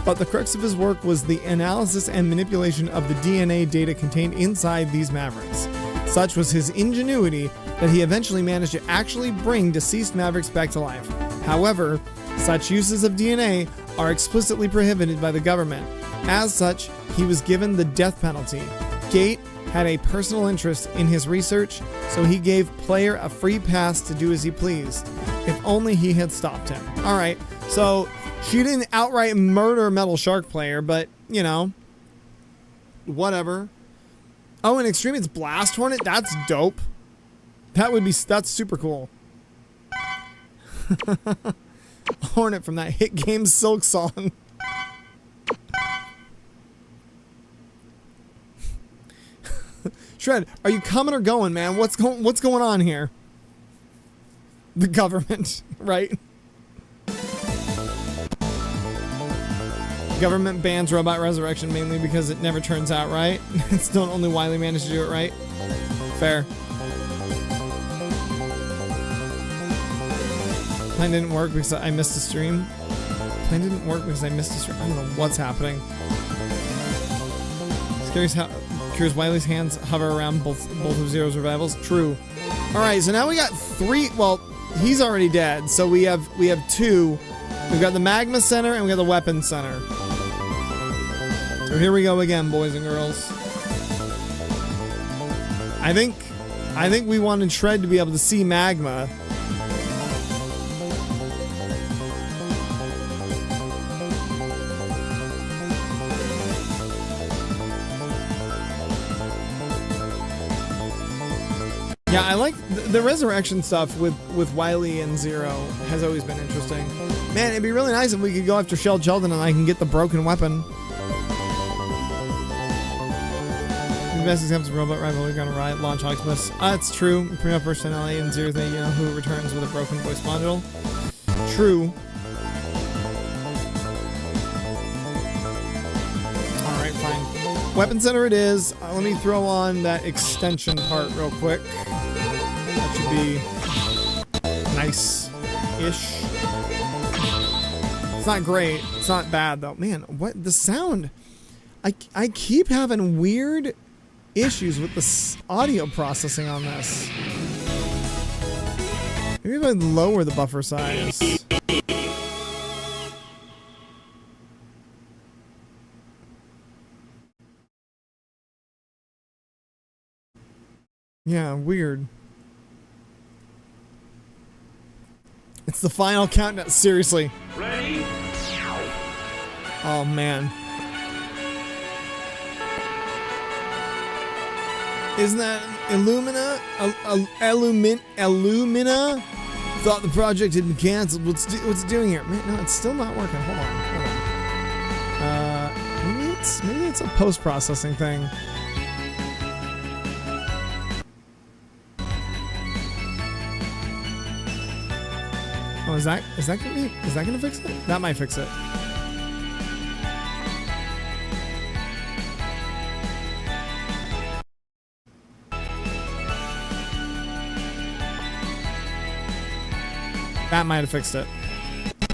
But the crux of his work was the analysis and manipulation of the DNA data contained inside these Mavericks. Such was his ingenuity that he eventually managed to actually bring deceased Mavericks back to life. However, such uses of DNA are explicitly prohibited by the government. As such, he was given the death penalty. Gate had a personal interest in his research, so he gave Player a free pass to do as he pleased. If only he had stopped him. Alright, so she didn't outright murder Metal Shark Player, but, you know, whatever. Oh, and Extreme, it's Blast Hornet? That's dope. That's super cool. Hornet from that hit game Silk Song. Shred, are you coming or going, man? What's going on here? The government, right? Government bans robot resurrection mainly because it never turns out right. It's not only Wily managed to do it right. Fair. Plan didn't work because I missed a stream. Plan didn't work because I missed a stream. I don't know what's happening. Curious Wily's hands hover around both of Zero's revivals. True. All right, so now we got 3. Well, he's already dead, so we have 2. We've got the Magma Center and we got the Weapon Center. So here we go again, boys and girls. I think we wanted Shred to be able to see Magma. Yeah, I like the resurrection stuff with Wily and Zero has always been interesting. Man, it'd be really nice if we could go after Shell Sheldon and I can get the broken weapon. The best examples of robot rival, we're gonna launch Octopus. That's true. Primo personality and Zero thing, you know, who returns with a broken voice module. True. Alright, fine. Weapon Center it is. Let me throw on that extension part real quick. That should be nice-ish. It's not great. It's not bad, though. Man, what? The sound. I keep having weird issues with the audio processing on this. Maybe if I lower the buffer size. Yeah, weird. It's the final countdown. Seriously. Ready? Oh, man. Isn't that Illumina? Illumina thought the project had been canceled. What's it doing here? Man, no, it's still not working. Hold on. Maybe it's a post-processing thing. Oh, is that gonna fix it? That might fix it. That might have fixed it.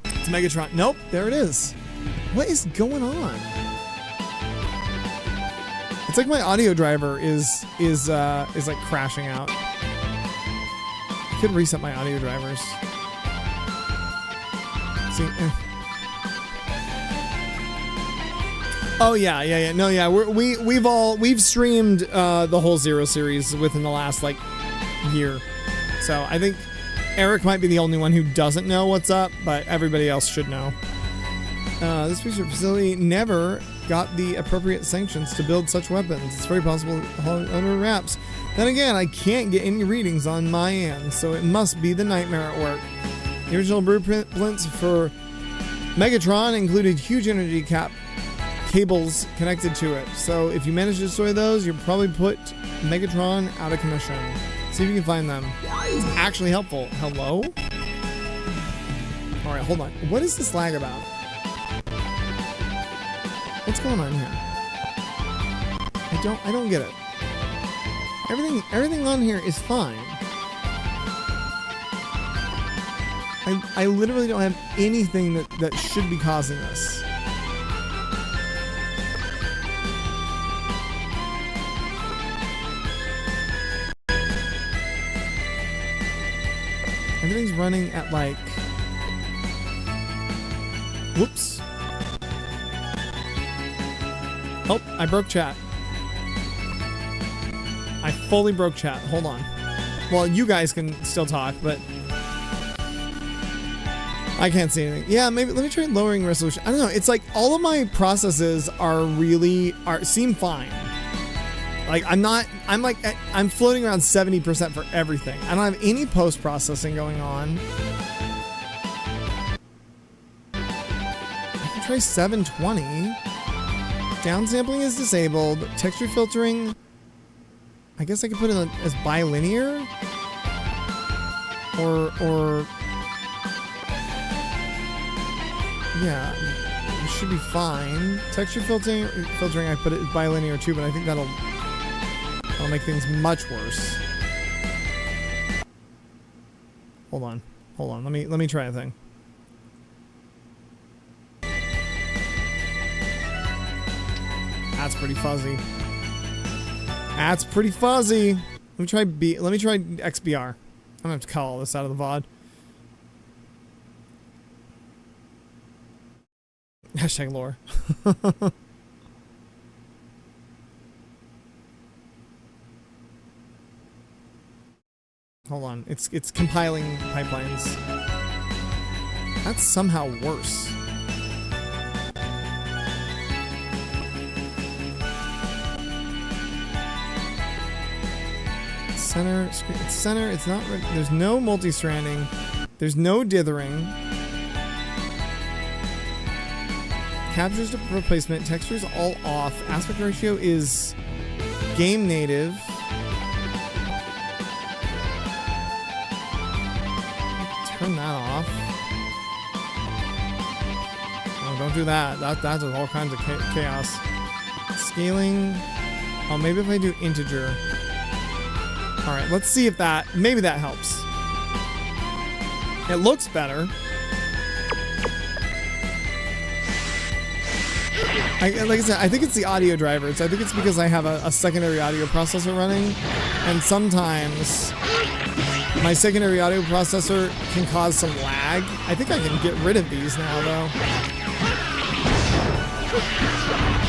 It's Megatron. Nope, there it is. What is going on? It's like my audio driver is like crashing out. I could reset my audio drivers. See, Oh yeah. No, yeah. We've streamed the whole Zero series within the last like year. So I think Eric might be the only one who doesn't know what's up, but everybody else should know. This research facility never got the appropriate sanctions to build such weapons. It's very possible under wraps. Then again, I can't get any readings on my end, so it must be the Nightmare at work. The original blueprints for Megatron included huge energy cables connected to it. So if you manage to destroy those, you'll probably put Megatron out of commission. See if you can find them. It's actually helpful. Hello? Alright, hold on. What is this lag about? What's going on here? I don't get it. Everything on here is fine. I literally don't have anything that should be causing this. Everything's running at like... Whoops. Oh, I broke chat. I fully broke chat. Hold on. Well, you guys can still talk, but I can't see anything. Yeah, maybe let me try lowering resolution. I don't know. It's like all of my processes seem fine. Like I'm floating around 70% for everything. I don't have any post-processing going on. I can try 720. Downsampling is disabled. Texture filtering, I guess I could put it as bilinear. Or yeah, it should be fine. Texture filtering I put it as bilinear too, but I think that'll make things much worse. Hold on. Let me try a thing. That's pretty fuzzy. Let me try XBR. I'm gonna have to call all this out of the VOD. Hashtag lore. Hold on. It's compiling pipelines. That's somehow worse. Center, it's not, there's no multi-stranding, there's no dithering, captures to replacement, textures all off, aspect ratio is game native, turn that off, oh don't do that, that's all kinds of chaos, scaling, oh maybe if I do integer. Alright, let's see if maybe that helps. It looks better. Like I said, I think it's the audio drivers. I think it's because I have a secondary audio processor running, and sometimes my secondary audio processor can cause some lag. I think I can get rid of these now, though.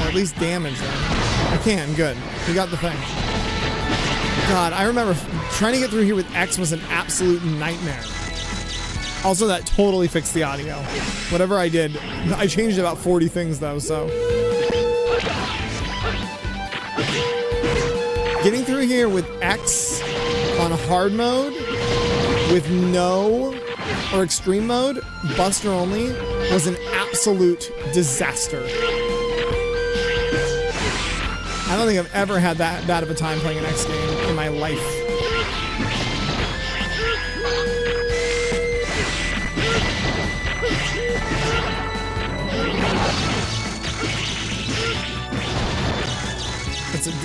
Or at least damage them. I can, good. We got the thing. God, I remember trying to get through here with X was an absolute nightmare. Also, that totally fixed the audio. Whatever I did, I changed about 40 things though, so. Getting through here with X on hard mode, with no, or extreme mode, Buster only, was an absolute disaster. I don't think I've ever had that bad of a time playing an X game in my life.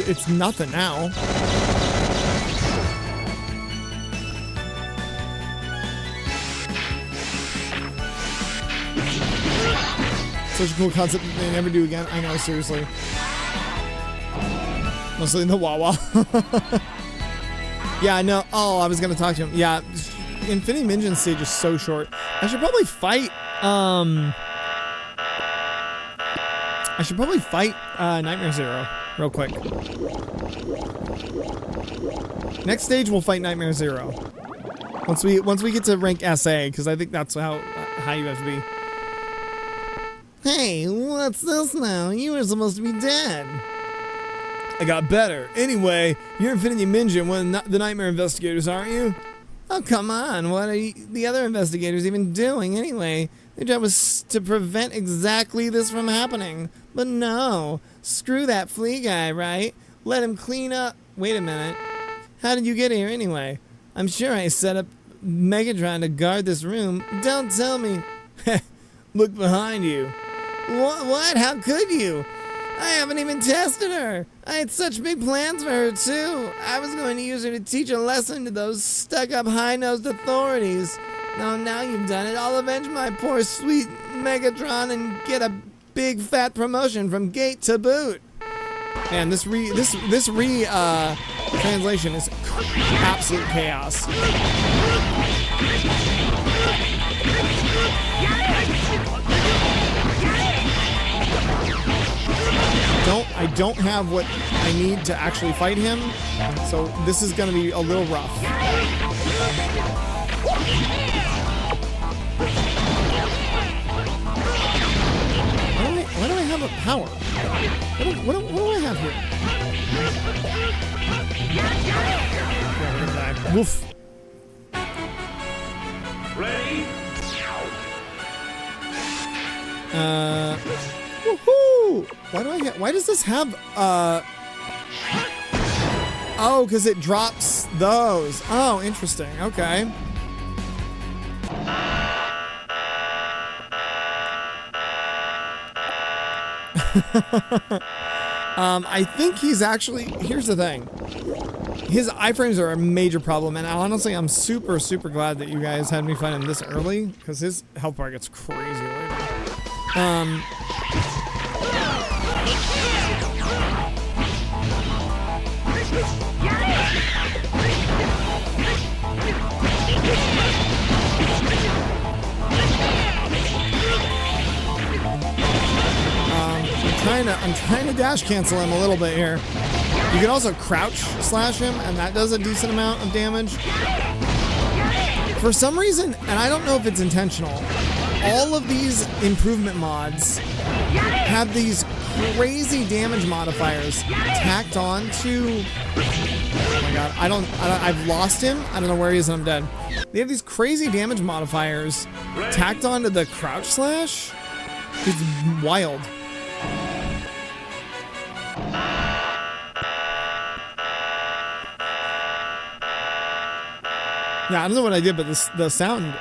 It's nothing now. Such a cool concept that they never do again. I know, seriously. Mostly in the Wawa. Yeah, no. Oh, I was gonna talk to him. Yeah, Infinity Minions stage is so short. I should probably fight. Nightmare Zero real quick. Next stage, we'll fight Nightmare Zero. Once we get to rank SA, because I think that's how you have to be. Hey, what's this now? You were supposed to be dead. I got better. Anyway, you're Infinity Ninja, one of the Nightmare investigators, aren't you? Oh, come on. What are the other investigators even doing anyway? Their job was to prevent exactly this from happening. But no. Screw that flea guy, right? Let him clean up. Wait a minute. How did you get here anyway? I'm sure I set up Megatron to guard this room. Don't tell me. Look behind you. What? How could you? I haven't even tested her. I had such big plans for her, too. I was going to use her to teach a lesson to those stuck-up, high-nosed authorities. No, now you've done it. I'll avenge my poor, sweet Megatron and get a big, fat promotion from gate to boot. Man, this translation is absolute chaos. I don't have what I need to actually fight him, so this is going to be a little rough. Why do I have a power? What do I have here? Woof. Ready? Woohoo! Why does this have, oh, because it drops those. Oh, interesting. Okay. I think he's actually, here's the thing. His iframes are a major problem, and honestly, I'm super, super glad that you guys had me find him this early, because his health bar gets crazy later. I'm trying to dash cancel him a little bit here. You can also crouch slash him, and that does a decent amount of damage. For some reason, and I don't know if it's intentional, all of these improvement mods have these crazy damage modifiers tacked on to. Oh my god, I've lost him. I don't know where he is, and I'm dead. They have these crazy damage modifiers tacked onto the crouch slash. It's wild. Yeah, I don't know what I did, but the sound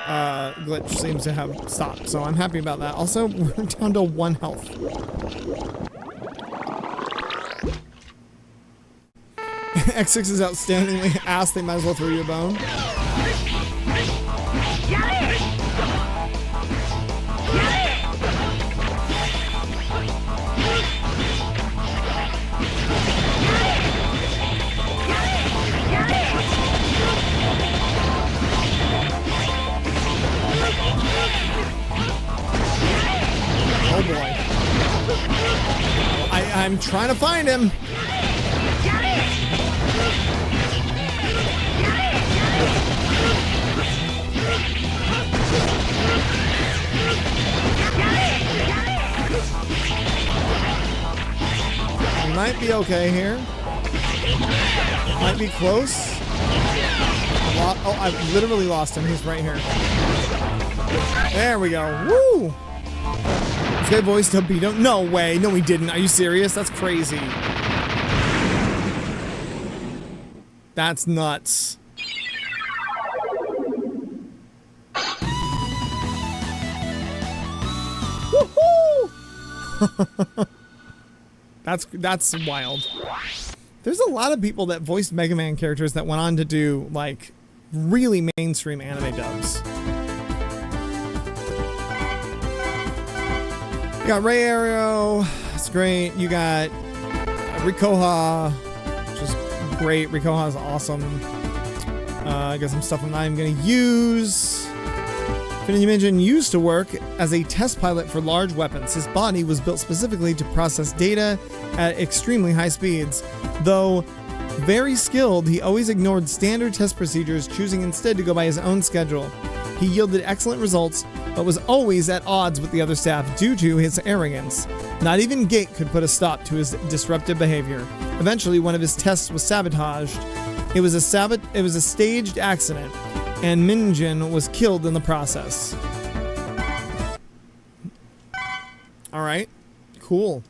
glitch seems to have stopped, so I'm happy about that. Also, we're down to 1 health. X6 is outstandingly ass, they might as well throw you a bone. Oh boy. I'm trying to find him. We might be okay here. Might be close. Oh, I've literally lost him. He's right here. There we go. Woo! This guy voiced Tobito. No way. No, he didn't. Are you serious? That's crazy. That's nuts. Woohoo! That's wild. There's a lot of people that voiced Mega Man characters that went on to do, like, really mainstream anime dubs. You got Ray Arrow, that's great. You got Rikoha, which is great. Rikoha is awesome. I got some stuff I'm not even going to use. Infinity Ninja used to work as a test pilot for large weapons. His body was built specifically to process data at extremely high speeds, though Very skilled, he always ignored standard test procedures, choosing instead to go by his own schedule. He yielded excellent results, but was always at odds with the other staff due to his arrogance. Not even Gate could put a stop to his disruptive behavior. Eventually, one of his tests was sabotaged. It was a staged accident, and Minjin was killed in the process. All right, cool.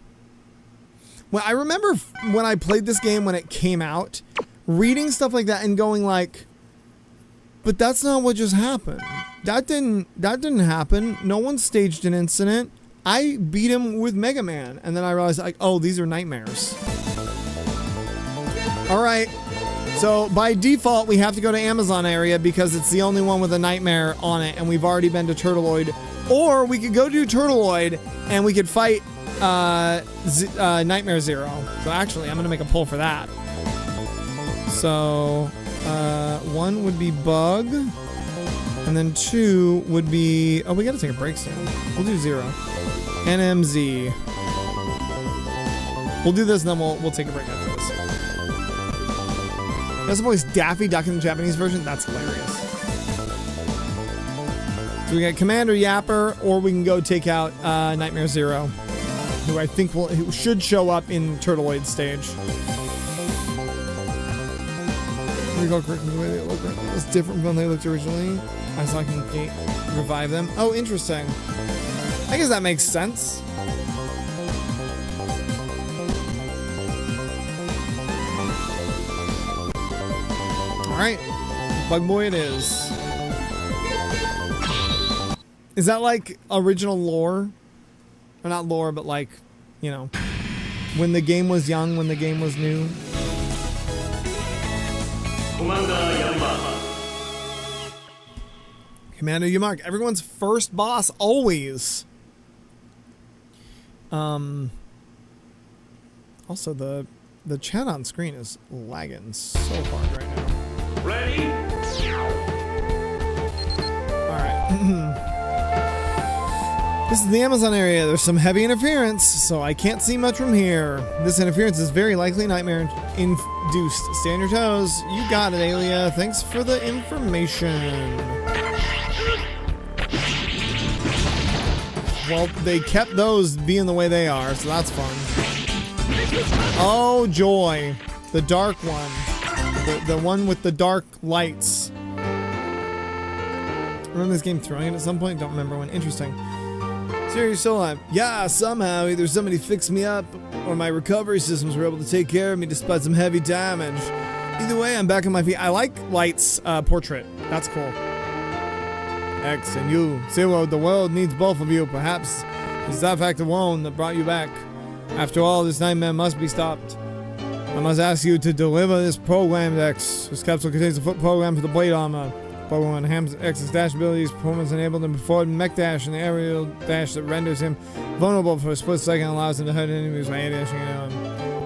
Well, I remember when I played this game when it came out, reading stuff like that and going like, but that's not what just happened. That didn't happen. No one staged an incident. I beat him with Mega Man, and then I realized like, oh, these are nightmares. All right. So by default, we have to go to Amazon area because it's the only one with a nightmare on it, and we've already been to Turtleoid. Or we could go to Turtleoid and we could fight Nightmare Zero. So actually, I'm gonna make a poll for that. So 1 would be Bug, and then 2 would be, oh, we gotta take a break soon. We'll do 0. NMZ. We'll do this and then we'll take a break after this. That's the voice Daffy Duck in the Japanese version. That's hilarious. So we got Commander Yapper, or we can go take out Nightmare Zero, who I think who should show up in Turtleoid stage. Here we go, correctly the way they look. It's different from when they looked originally. I saw I can revive them. Oh, interesting. I guess that makes sense. All right, Bug Boy it is. Is that like original lore? Or not lore, but like, you know, when the game was young, when the game was new? Commander Yamark, everyone's first boss, always. Also, the chat on screen is lagging so hard right now. Ready? Alright. This is the Amazon area. There's some heavy interference, so I can't see much from here. This interference is very likely nightmare-induced. Stay on your toes. You got it, Alia. Thanks for the information. Well, they kept those being the way they are, so that's fun. Oh, joy. The dark one. The one with the dark lights. Remember this game throwing it at some point? Don't remember when. Interesting. So you're still alive. Yeah, somehow. Either somebody fixed me up, or my recovery systems were able to take care of me despite some heavy damage. Either way, I'm back on my feet. I like Light's portrait. That's cool. X and you. Zero, the world needs both of you. Perhaps it's that fact alone that brought you back. After all, this nightmare must be stopped. I must ask you to deliver this program, X. This capsule contains a foot program for the blade armor. Program enhances X's dash abilities, performance enabled him before mech dash and the aerial dash that renders him vulnerable for a split second and allows him to hurt enemies by dashing into him.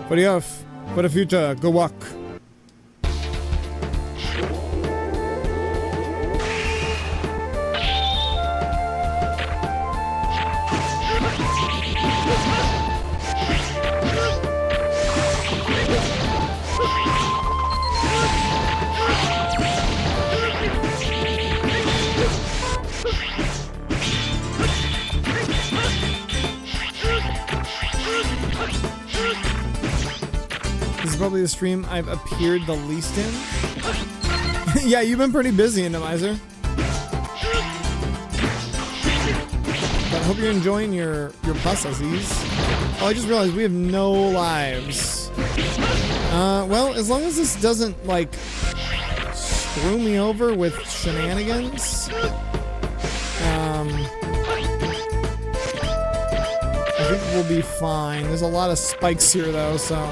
For the Earth, for the future, good luck. Probably the stream I've appeared the least in. Yeah, you've been pretty busy, Indomizer. But I hope you're enjoying your processes. Oh, I just realized we have no lives. Well, as long as this doesn't, like, screw me over with shenanigans. I think we'll be fine. There's a lot of spikes here, though, so...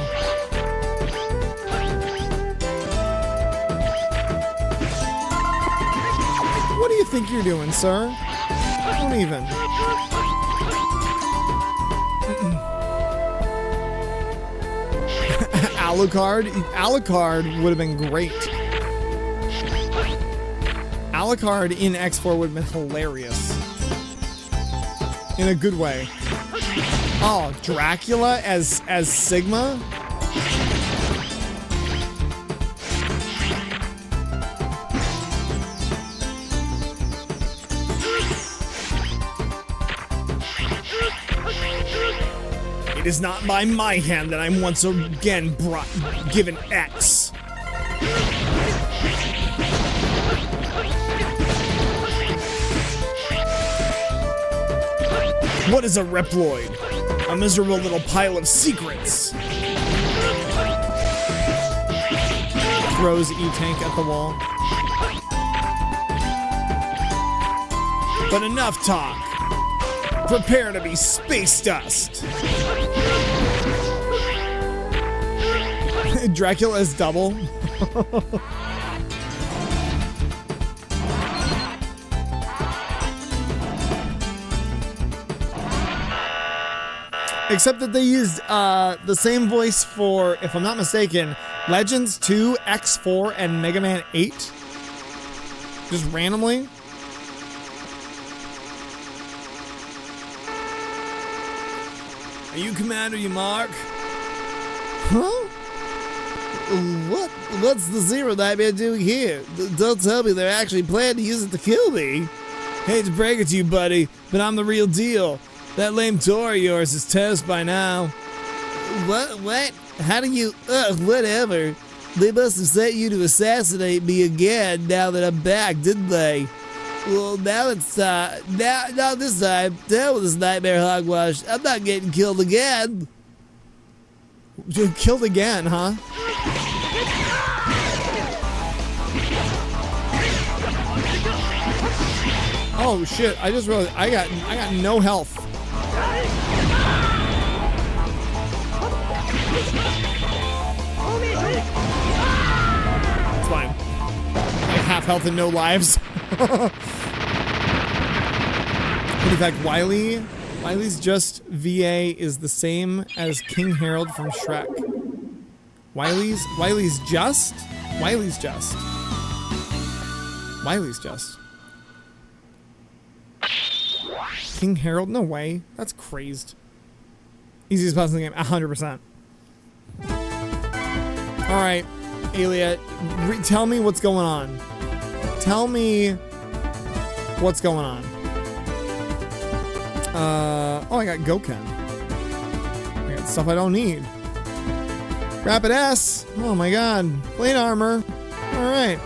What do you think you're doing, sir? Don't even. Alucard? Alucard would have been great. Alucard in X4 would have been hilarious. In a good way. Oh, Dracula as Sigma? It is not by my hand that I'm once again given X. What is a Reploid? A miserable little pile of secrets. Throws E-Tank at the wall. But enough talk. Prepare to be space dust. Dracula's double. Except that they used the same voice for, if I'm not mistaken, Legends 2, X4, and Mega Man 8. Just randomly. Are you Commander, you Mark? Huh? What's the Zero Nightmare doing here? Don't tell me they're actually planning to use it to kill me. Hate to break it to you, buddy, but I'm the real deal. That lame tour of yours is toast by now. What? How do you... whatever. They must have sent you to assassinate me again now that I'm back, didn't they? Well, now it's not this time. Hell with this nightmare hogwash. I'm not getting killed again. Killed again, huh? Oh shit! I just realized I got no health. It's fine. I have half health and no lives. In fact, Wily's just VA is the same as King Harold from Shrek. Wily's just. King Harold? No way. That's crazed. Easiest puzzle in the game, 100%. Alright, Alia, tell me what's going on. Tell me what's going on. Oh, I got Goken. I got stuff I don't need. Rapid S. Oh my god. Plate armor. Alright.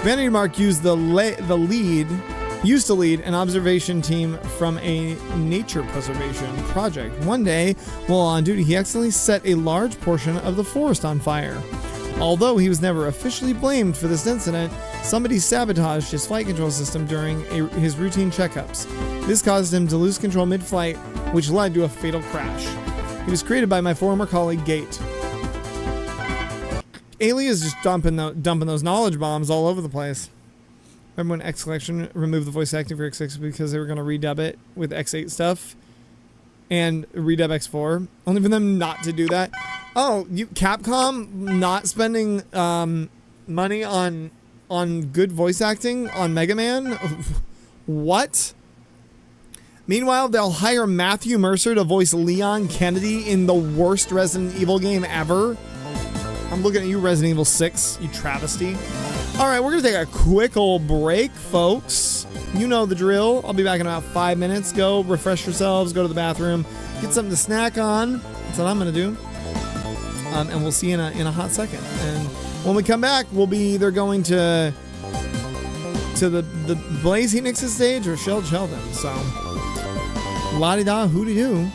Vanity Mark used to lead an observation team from a nature preservation project. One day, while on duty, he accidentally set a large portion of the forest on fire. Although he was never officially blamed for this incident, somebody sabotaged his flight control system during his routine checkups. This caused him to lose control mid-flight, which led to a fatal crash. He was created by my former colleague, Gate. Ailey is just dumping those knowledge bombs all over the place. Remember when X Collection removed the voice acting for X6 because they were going to redub it with X8 stuff and redub X4? Only for them not to do that. Oh, Capcom not spending money on good voice acting on Mega Man? What? Meanwhile, they'll hire Matthew Mercer to voice Leon Kennedy in the worst Resident Evil game ever. I'm looking at you, Resident Evil 6, you travesty. All right, we're gonna take a quick old break, folks. You know the drill. I'll be back in about 5 minutes. Go refresh yourselves, go to the bathroom, get something to snack on. That's what I'm gonna do. And we'll see you in a hot second. And when we come back, we'll be either going to the Blaze Nix's stage or Sheldon. So, la-di-da, hoo-de-doo.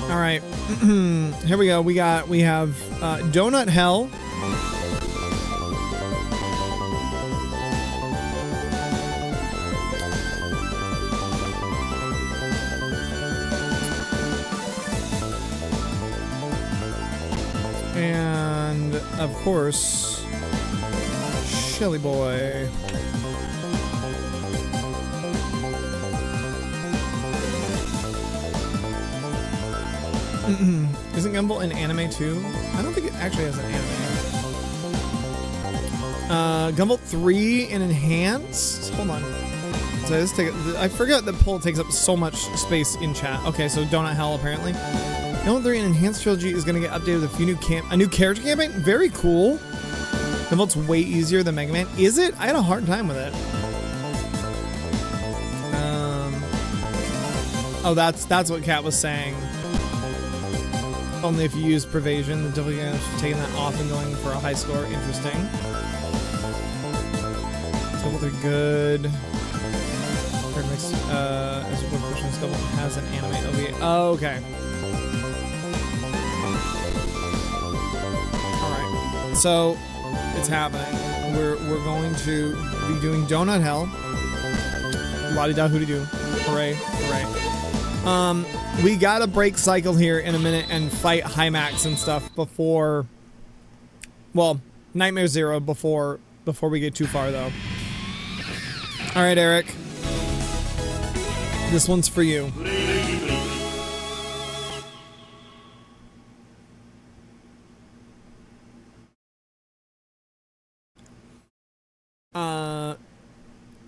All right, here we go. We have Donut Hell. And of course, Shelly Boy. Isn't Gumball an anime too? I don't think it actually has an anime. Gumball 3 in enhanced? Hold on. So I forgot that poll takes up so much space in chat. Okay, so Donut Hell apparently. Gumball 3 in enhanced trilogy is gonna get updated with a new character campaign? Very cool. Gumball's way easier than Mega Man. Is it? I had a hard time with it. Oh, that's what Kat was saying. Only if you use pervasion, the difficulty of taking that off and going for a high score. Interesting. Level 3 good. Third mix, as a portion scope has an animate OVA. Oh, okay. Alright. So it's happening. We're going to be doing Donut Hell. La-di-da hoo-di-doo. Hooray, hooray. We gotta break cycle here in a minute and fight Hymax and stuff before, well, Nightmare Zero before we get too far though. All right, Eric. This one's for you.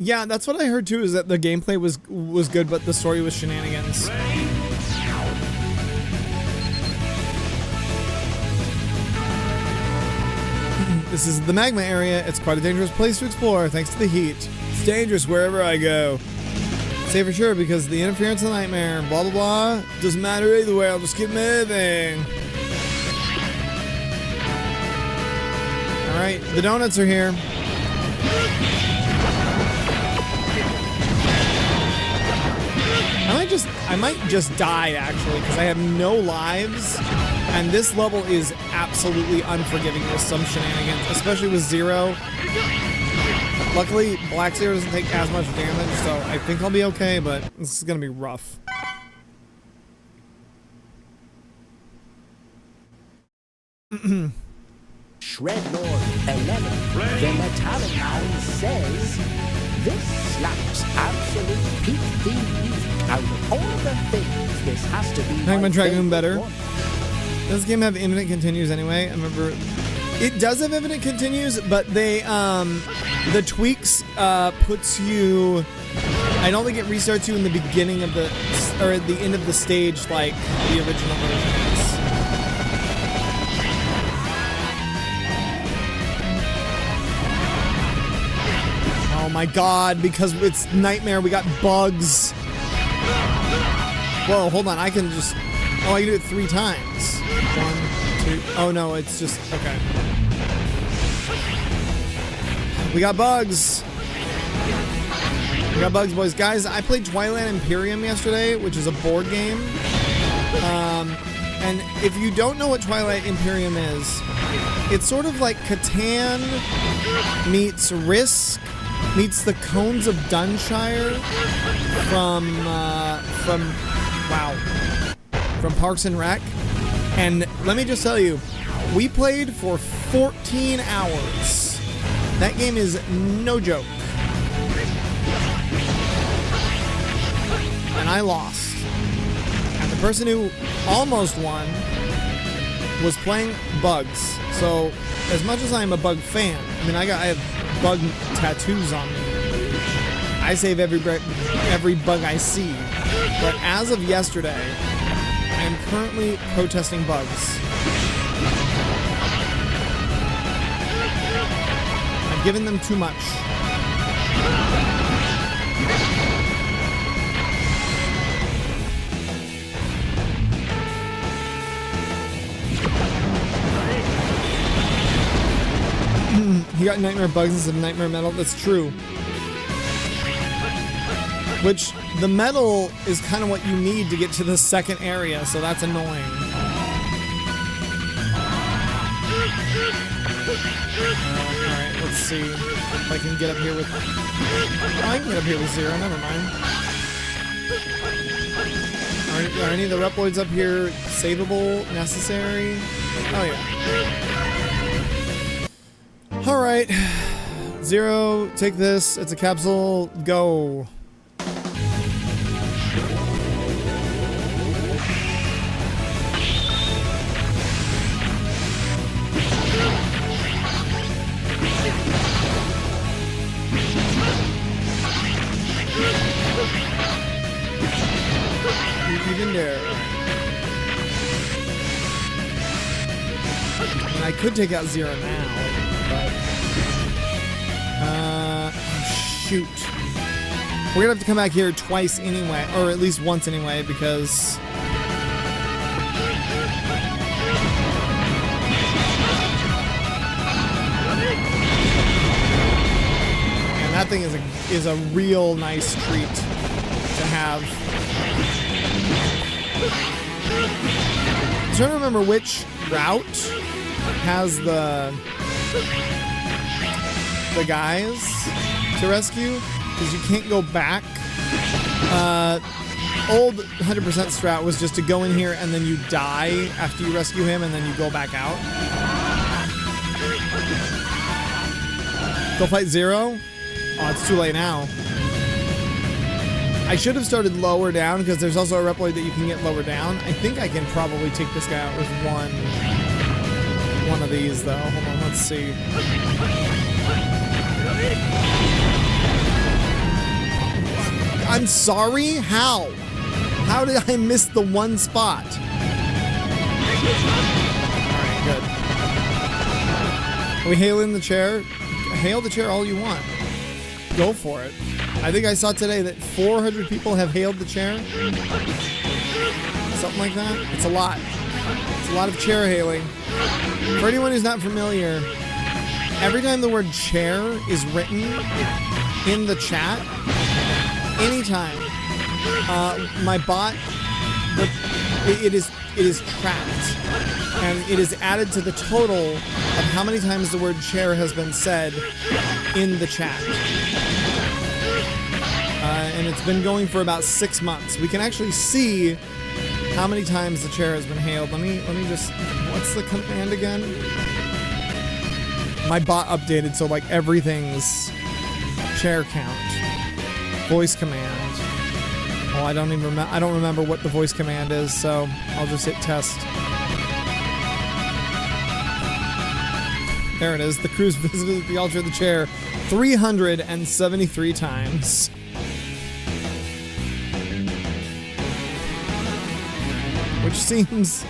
Yeah, that's what I heard too, is that the gameplay was good, but the story was shenanigans. This is the magma area. It's quite a dangerous place to explore thanks to the heat. It's dangerous wherever I go. Say for sure because the interference of the nightmare, blah blah blah, doesn't matter either way, I'll just keep moving. Alright, the donuts are here. I might just die actually, because I have no lives, and this level is absolutely unforgiving with some shenanigans, especially with Zero. Luckily, Black Zero doesn't take as much damage, so I think I'll be okay, but this is gonna be rough. Shredlord 11, the Metallic Man says, this slaps absolute peak theme music. Out of all the things, this has to be Hangman my Dragoon favorite better. one. Does this game have infinite continues anyway? I remember it does have infinite continues, but they the tweaks puts you. I don't think it restarts you in the beginning of the or at the end of the stage like the original version is. Oh my god, because it's Nightmare, we got bugs. Whoa, hold on, I can just... Oh, I can do it 3 times. 1, 2... Oh no, it's just... Okay. We got bugs. We got bugs, boys. Guys, I played Twilight Imperium yesterday, which is a board game. And if you don't know what Twilight Imperium is, it's sort of like Catan meets Risk meets the Cones of Dunshire from Parks and Rec. And let me just tell you, we played for 14 hours. That game is no joke. And I lost. And the person who almost won was playing bugs. So, as much as I'm a bug fan, I mean, I have bug tattoos on me. I save every bug I see. But as of yesterday, I am currently protesting bugs. I've given them too much. He got Nightmare Bugs instead of Nightmare Metal. That's true. Which, the metal is kind of what you need to get to the second area, so that's annoying. Alright, let's see if I can get up here with... Oh, I can get up here with Zero, never mind. Are any of the Reploids up here savable, necessary? Oh yeah. Alright. Zero, take this. It's a capsule. Go. Even there. And I could take out Zero now, but shoot. We're gonna have to come back here twice anyway, or at least once anyway, because and that thing is a real nice treat to have. I'm trying to remember which route has the guys to rescue, because you can't go back. Old 100% strat was just to go in here and then you die after you rescue him and then you go back out. Go fight Zero? Oh, it's too late now. I should have started lower down because there's also a Reploid that you can get lower down. I think I can probably take this guy out with one of these though. Hold on, let's see. I'm sorry? How? How did I miss the one spot? Alright, good. Are we hailing the chair? Hail the chair all you want. Go for it. I think I saw today that 400 people have hailed the chair. Something like that. It's a lot. It's a lot of chair hailing. For anyone who's not familiar, every time the word chair is written in the chat, anytime, my bot, it is tracked, and it is added to the total of how many times the word chair has been said in the chat. And it's been going for about 6 months. We can actually see how many times the chair has been hailed. Let me just, what's the command again? My bot updated, so like everything's chair count. Voice command. Oh, I don't remember what the voice command is, so I'll just hit test. There it is. The crew's visited the altar of the chair 373 times. Which seems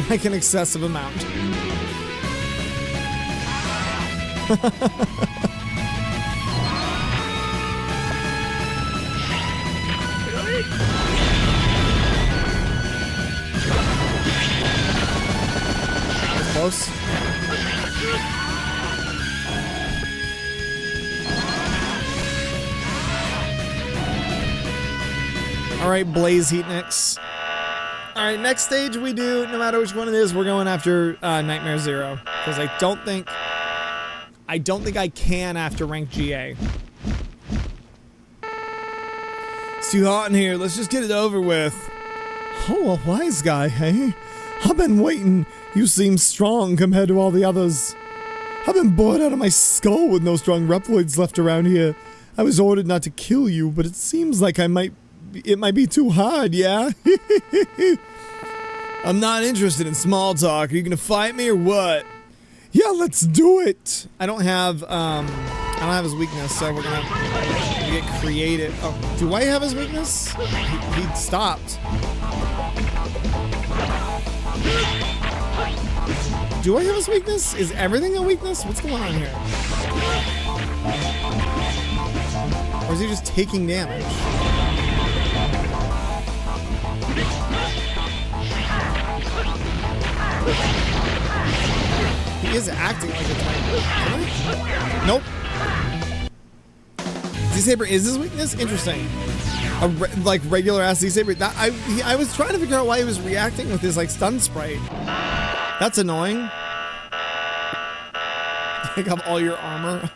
like an excessive amount. That's close. Alright, Blaze Heatniks. Alright, next stage we do, no matter which one it is, we're going after Nightmare Zero. Because I don't think I can after rank GA. It's too hot in here, let's just get it over with. Oh, a wise guy, hey? I've been waiting. You seem strong compared to all the others. I've been bored out of my skull with no strong Reploids left around here. I was ordered not to kill you, but it seems like it might be too hard, yeah? I'm not interested in small talk. Are you gonna fight me or what? Yeah, let's do it. I don't have his weakness, so we're gonna get creative. Oh, do I have his weakness? He stopped. Do I have his weakness? Is everything a weakness? What's going on here? Or is he just taking damage? He is acting like a Titan. Nope. Z-Saber is his weakness? Interesting. Like regular ass Z-Saber. I was trying to figure out why he was reacting with his like stun sprite. That's annoying. Take off all your armor.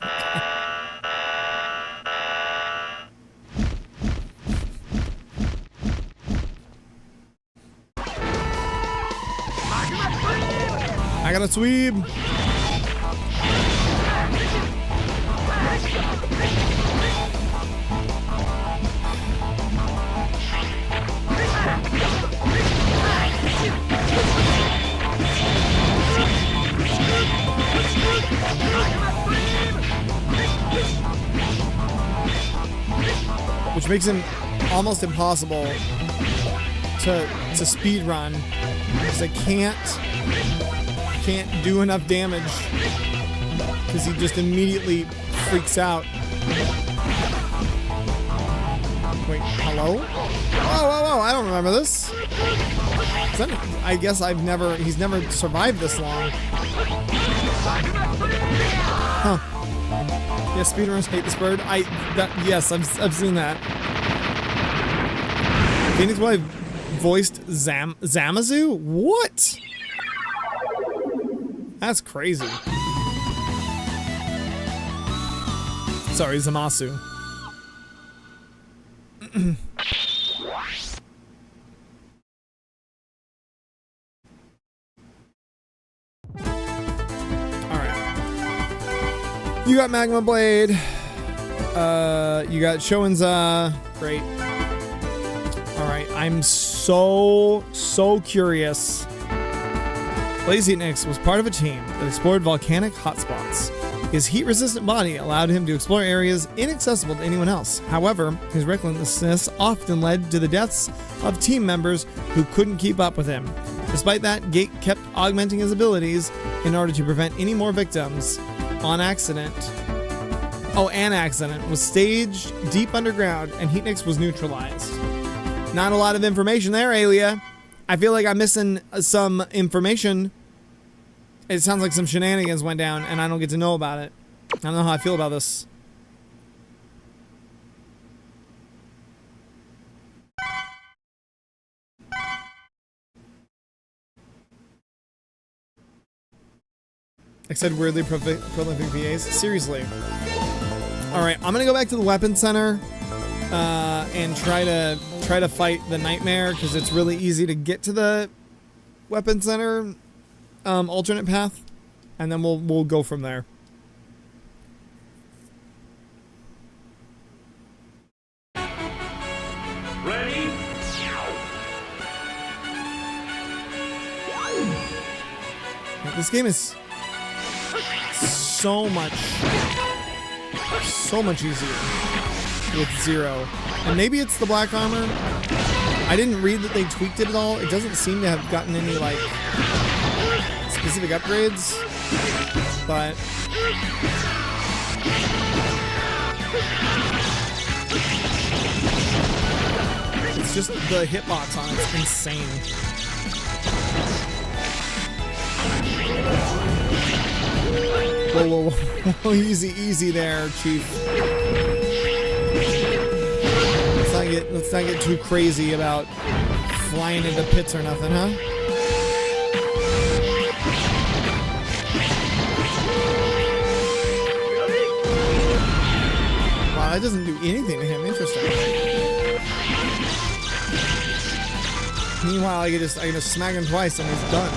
I got a sweep. Which makes him almost impossible to speed run because I can't do enough damage because he just immediately freaks out. Wait, hello? Whoa, I don't remember this. I guess he's never survived this long. Huh. Yeah, speedrunners hate this bird. Yes, I've seen that. Phoenix Boy voiced Zamazu? What? That's crazy. Sorry, Zamasu. You got Magma Blade. You got Shoenza. Great. Alright, I'm so curious. Blaze Heatnix was part of a team that explored volcanic hotspots. His heat-resistant body allowed him to explore areas inaccessible to anyone else. However, his recklessness often led to the deaths of team members who couldn't keep up with him. Despite that, Gate kept augmenting his abilities in order to prevent any more victims. An accident was staged deep underground, and Heatnix was neutralized. Not a lot of information there, Alia. I feel like I'm missing some information. It sounds like some shenanigans went down, and I don't get to know about it. I don't know how I feel about this. I said weirdly prolific VAs. Seriously. Alright, I'm gonna go back to the weapon center and try to fight the nightmare, because it's really easy to get to the weapon center alternate path, and then we'll go from there. Ready? This game is so much easier with Zero. And maybe it's the black armor. I didn't read that they tweaked it at all. It doesn't seem to have gotten any like specific upgrades, but it's just the hitbox on it's insane. Whoa, easy there, Chief. Let's not get too crazy about flying into pits or nothing, huh? Wow, that doesn't do anything to him. Interesting. Meanwhile, I can just smack him twice and he's done.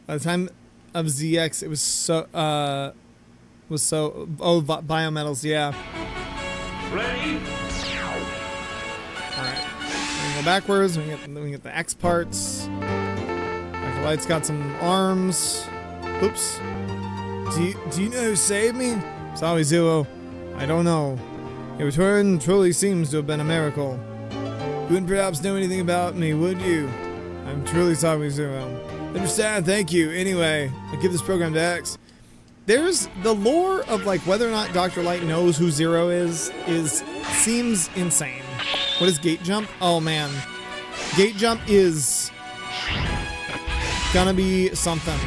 By the time of ZX, it was biometals, yeah. Ready? Alright. We go backwards, we get the X parts. Light's got some arms. Oops. Do you know who saved me? Sorry, Zero. I don't know. Your return truly seems to have been a miracle. You wouldn't perhaps know anything about me, would you? I'm truly sorry, Zero. Understand, thank you. Anyway, I give this program to X. There's the lore of like whether or not Dr. Light knows who Zero seems insane. What is gate jump? Oh man. Gate jump is gonna be something.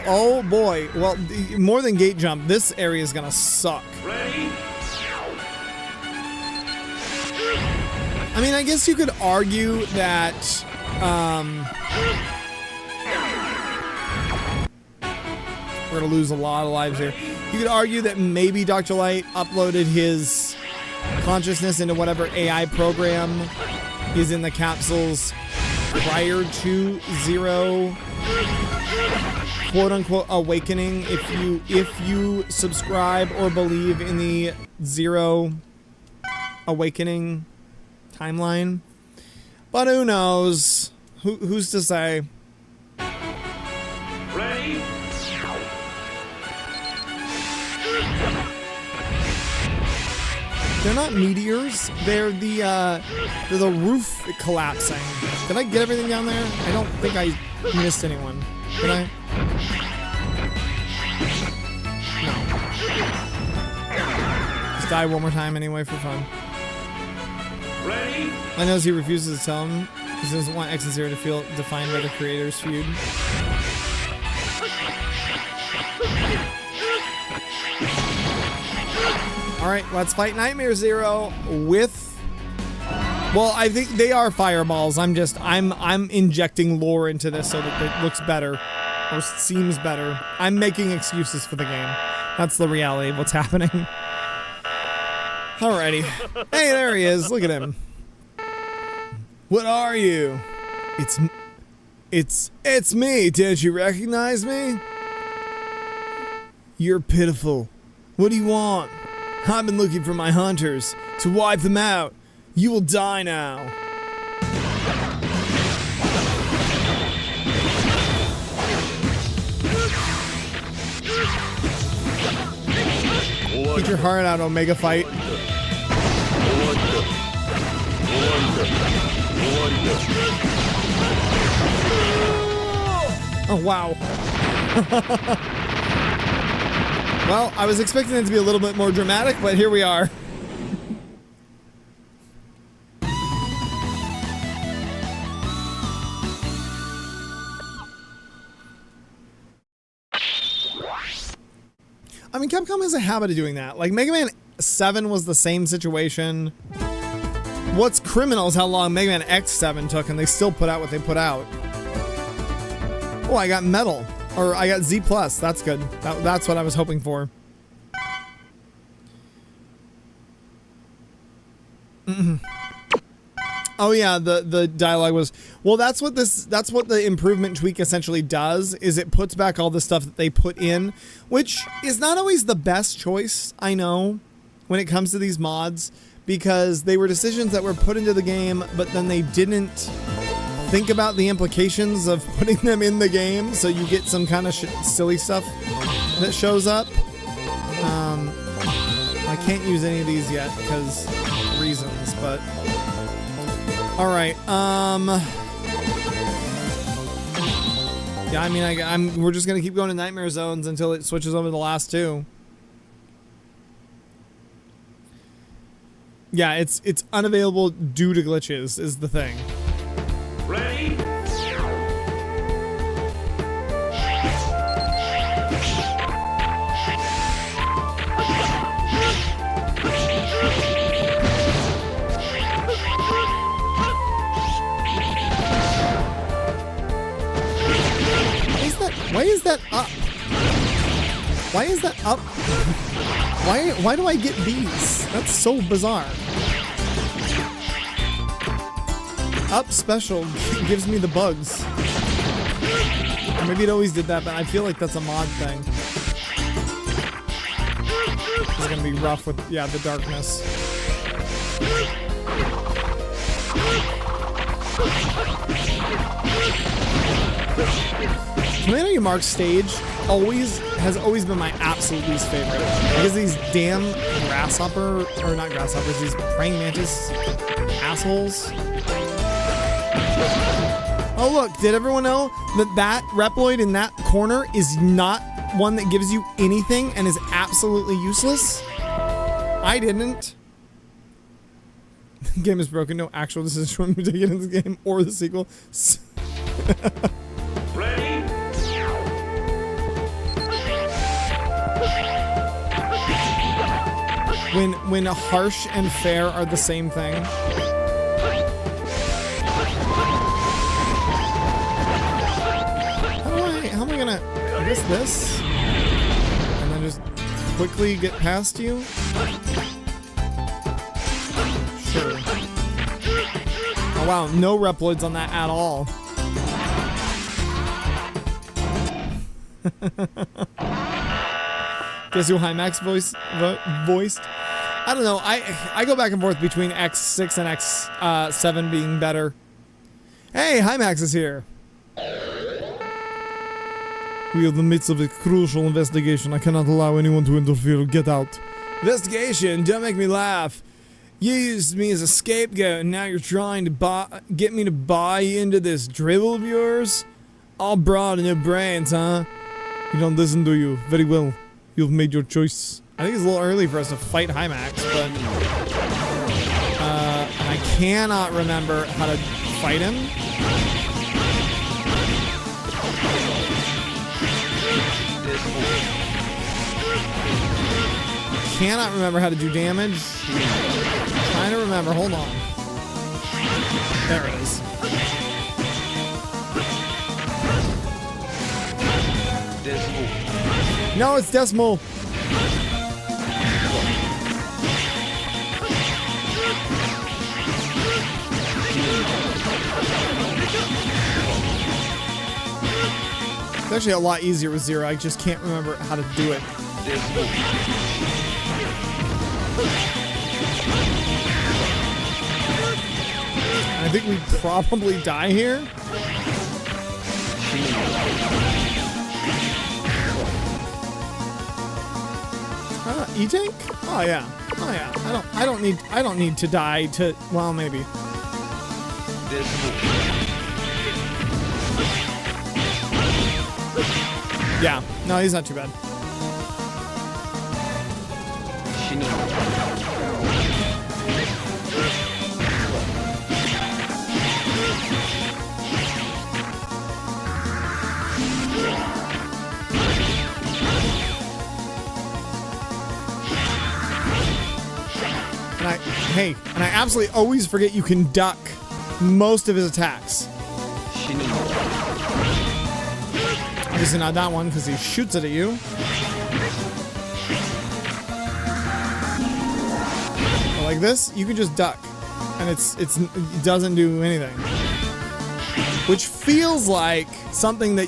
Oh boy. Well, more than gate jump, this area is gonna suck. Ready? I mean, I guess you could argue that, we're gonna lose a lot of lives here. You could argue that maybe Dr. Light uploaded his consciousness into whatever AI program is in the capsules prior to Zero, quote-unquote, awakening, if you subscribe or believe in the Zero awakening timeline. But who knows? Who's to say? Ready? They're not meteors. They're the roof collapsing. Did I get everything down there? I don't think I missed anyone. Did I? No. Just die one more time anyway for fun. Ready? I know he refuses to tell him because he doesn't want X and Zero to feel defined by the creator's feud. Alright, let's fight Nightmare Zero with... Well, I think they are fireballs. I'm injecting lore into this so that it looks better. Or seems better. I'm making excuses for the game. That's the reality of what's happening. Alrighty. Hey, there he is. Look at him. What are you? It's me. Didn't you recognize me? You're pitiful. What do you want? I've been looking for my hunters to wipe them out. You will die now. Get your heart out, Omega Fight. Oh, wow. Well, I was expecting it to be a little bit more dramatic, but here we are. I mean, Capcom has a habit of doing that. Like, Mega Man 7 was the same situation. What's criminal is how long Mega Man X7 took, and they still put out what they put out. Oh, I got metal. Or I got Z+. That's good. That's what I was hoping for. Oh yeah, the dialogue was, well, that's what the improvement tweak essentially does, is it puts back all the stuff that they put in, which is not always the best choice, I know, when it comes to these mods, because they were decisions that were put into the game, but then they didn't think about the implications of putting them in the game, so you get some kind of silly stuff that shows up. I can't use any of these yet because reasons, but all right. Yeah, I mean, we're just gonna keep going to Nightmare Zones until it switches over to the last two. Yeah, it's unavailable due to glitches is the thing. Ready? Why is that up? Why is that up? Why do I get these? That's so bizarre. Up special gives me the bugs. Or maybe it always did that, but I feel like that's a mod thing. It's gonna be rough with, yeah, the darkness. Commander Mark's stage has always been my absolute least favorite because these damn these praying mantis assholes. Oh look, did everyone know that Reploid in that corner is not one that gives you anything and is absolutely useless? I didn't. The game is broken. No actual decision when we take it in this game or the sequel. Ready? When harsh and fair are the same thing. How am I gonna, I guess this? And then just quickly get past you? Sure. Oh wow, no Reploids on that at all. Guess who Hymax voiced? I don't know. I go back and forth between X6 and X7 being better. Hey, Hymax is here. We are in the midst of a crucial investigation. I cannot allow anyone to interfere. Get out. Investigation? Don't make me laugh. You used me as a scapegoat, and now you're trying to get me to buy into this dribble of yours? All broad and no brains, huh? You don't listen, do you? Very well. You've made your choice. I think it's a little early for us to fight Hymax, but I cannot remember how to fight him. Cannot remember how to do damage. Trying to remember. Hold on. There it is. No, it's Decimal. It's actually a lot easier with Zero. I just can't remember how to do it. I think we probably die here. E-tank? Oh yeah. Oh yeah. I don't need to die to, well, maybe. Yeah. No, he's not too bad. And I absolutely always forget you can duck most of his attacks. Obviously not that one because he shoots it at you. But like this, you can just duck, and it doesn't do anything. Which feels like something that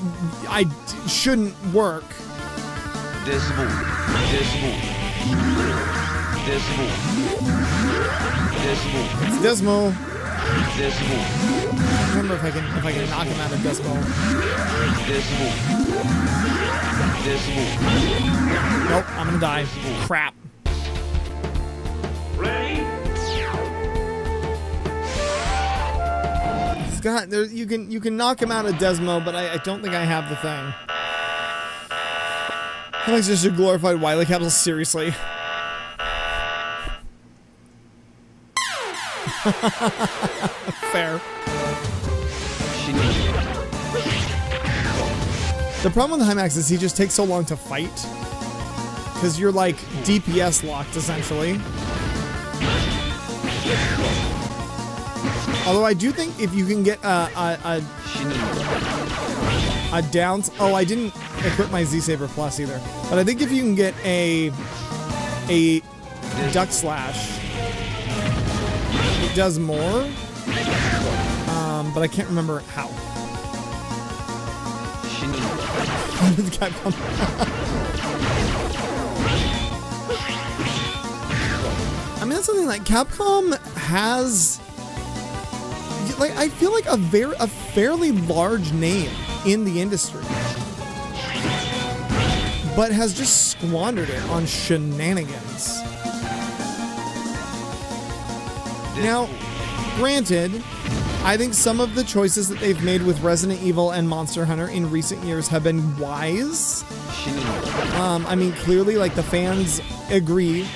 shouldn't work. Decimal. It's Decimal. I remember if I can knock him out of Decimal. Nope, I'm gonna die. Crap. Ready? Scott, you can knock him out of Desmo, but I don't think I have the thing. I think it's just a glorified Wily capsule. Seriously. Fair. The problem with Hymax is he just takes so long to fight. Because you're like DPS locked, essentially. Although I do think if you can get a down... Oh, I didn't equip my Z-Saber Plus either. But I think if you can get a Duck Slash... It does more, but I can't remember how. I mean, that's something like Capcom has, like, I feel like a fairly large name in the industry, but has just squandered it on shenanigans. Now, granted, I think some of the choices that they've made with Resident Evil and Monster Hunter in recent years have been wise. I mean, clearly, like, the fans agree.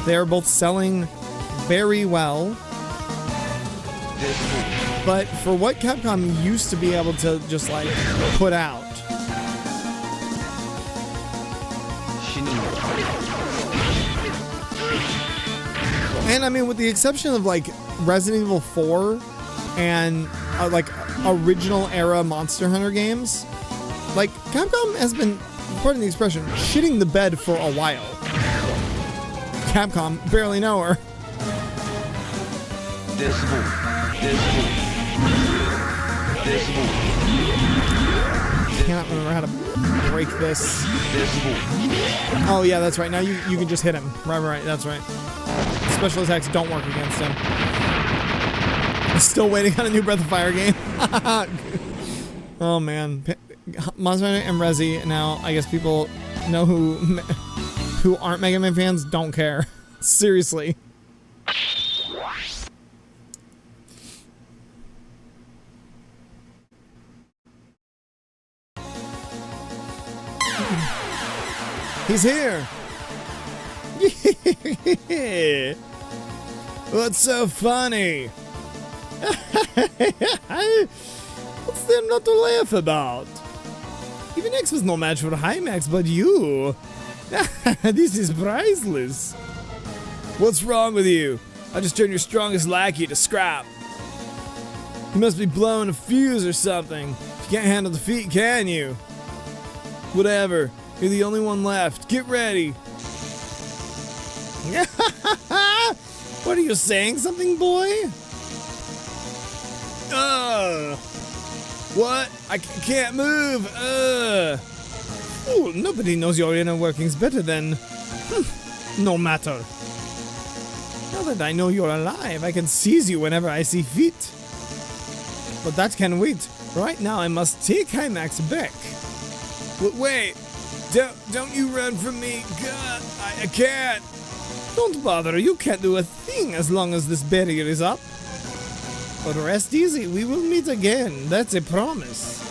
They're both selling very well. But for what Capcom used to be able to just, like, put out, and I mean, with the exception of like Resident Evil 4 and like original era Monster Hunter games, like Capcom has been, pardon the expression, shitting the bed for a while. Capcom barely know her. Cannot remember how to break this. Oh yeah, that's right. Now you can just hit him. Right. That's right. Special attacks don't work against him. I'm still waiting on a new Breath of Fire game. Oh man, Monster Hunter and Resi. Now I guess people know who aren't Mega Man fans don't care. Seriously. He's here. What's so funny? What's there not to laugh about? Even X was no match for Hymax, but you. This is priceless. What's wrong with you? I just turned your strongest lackey to scrap. You must be blowing a fuse or something. You can't handle defeat, can you? Whatever. You're the only one left. Get ready. What are you saying? Something, boy? What? I can't move. Oh, nobody knows your inner workings better than... No matter. Now that I know you're alive, I can seize you whenever I see fit. But that can wait. Right now, I must take Hymax back. Wait. Don't you run from me. God, I can't. Don't bother. You can't do a thing as long as this barrier is up. But rest easy. We will meet again. That's a promise.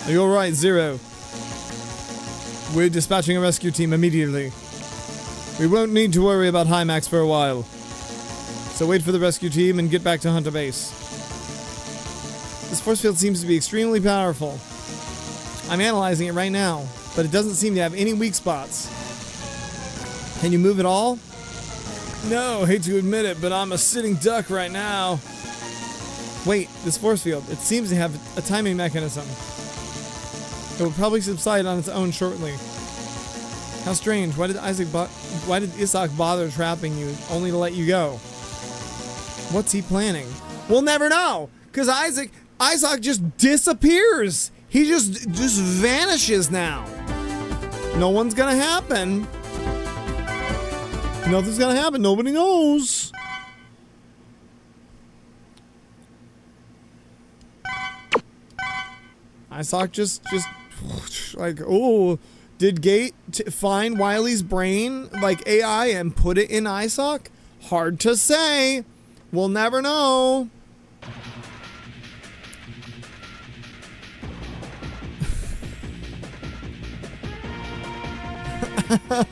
Are you alright, Zero? We're dispatching a rescue team immediately. We won't need to worry about Hymax for a while. So wait for the rescue team and get back to Hunter Base. This force field seems to be extremely powerful. I'm analyzing it right now, but it doesn't seem to have any weak spots. Can you move at all? No, hate to admit it, but I'm a sitting duck right now. Wait, this force field, it seems to have a timing mechanism. It will probably subside on its own shortly. How strange. Why did Isaac bother trapping you only to let you go? What's he planning? We'll never know, because Isaac just disappears. He just vanishes now. No one's gonna happen. Nothing's gonna happen. Nobody knows. Isaac just like, oh, did Gate find Wiley's brain like AI and put it in Isaac? Hard to say. We'll never know.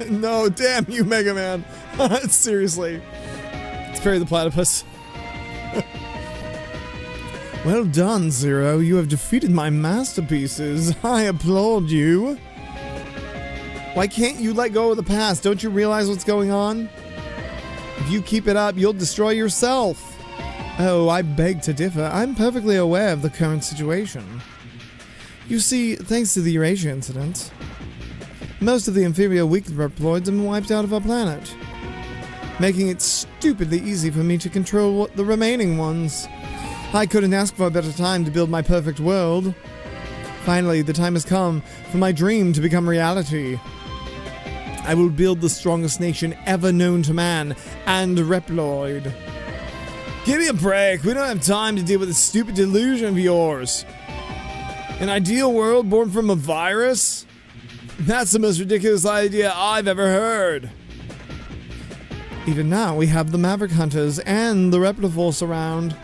No, damn you, Mega Man. Seriously. It's Perry the Platypus. Well done, Zero. You have defeated my masterpieces. I applaud you. Why can't you let go of the past? Don't you realize what's going on? If you keep it up, you'll destroy yourself. Oh, I beg to differ. I'm perfectly aware of the current situation. You see, thanks to the Eurasia incident, most of the inferior weak Reploids have been wiped out of our planet, making it stupidly easy for me to control the remaining ones. I couldn't ask for a better time to build my perfect world. Finally, the time has come for my dream to become reality. I will build the strongest nation ever known to man, and Reploid. Give me a break. We don't have time to deal with this stupid delusion of yours. An ideal world born from a virus? That's the most ridiculous idea I've ever heard. Even now, we have the Maverick Hunters and the Repliforce around.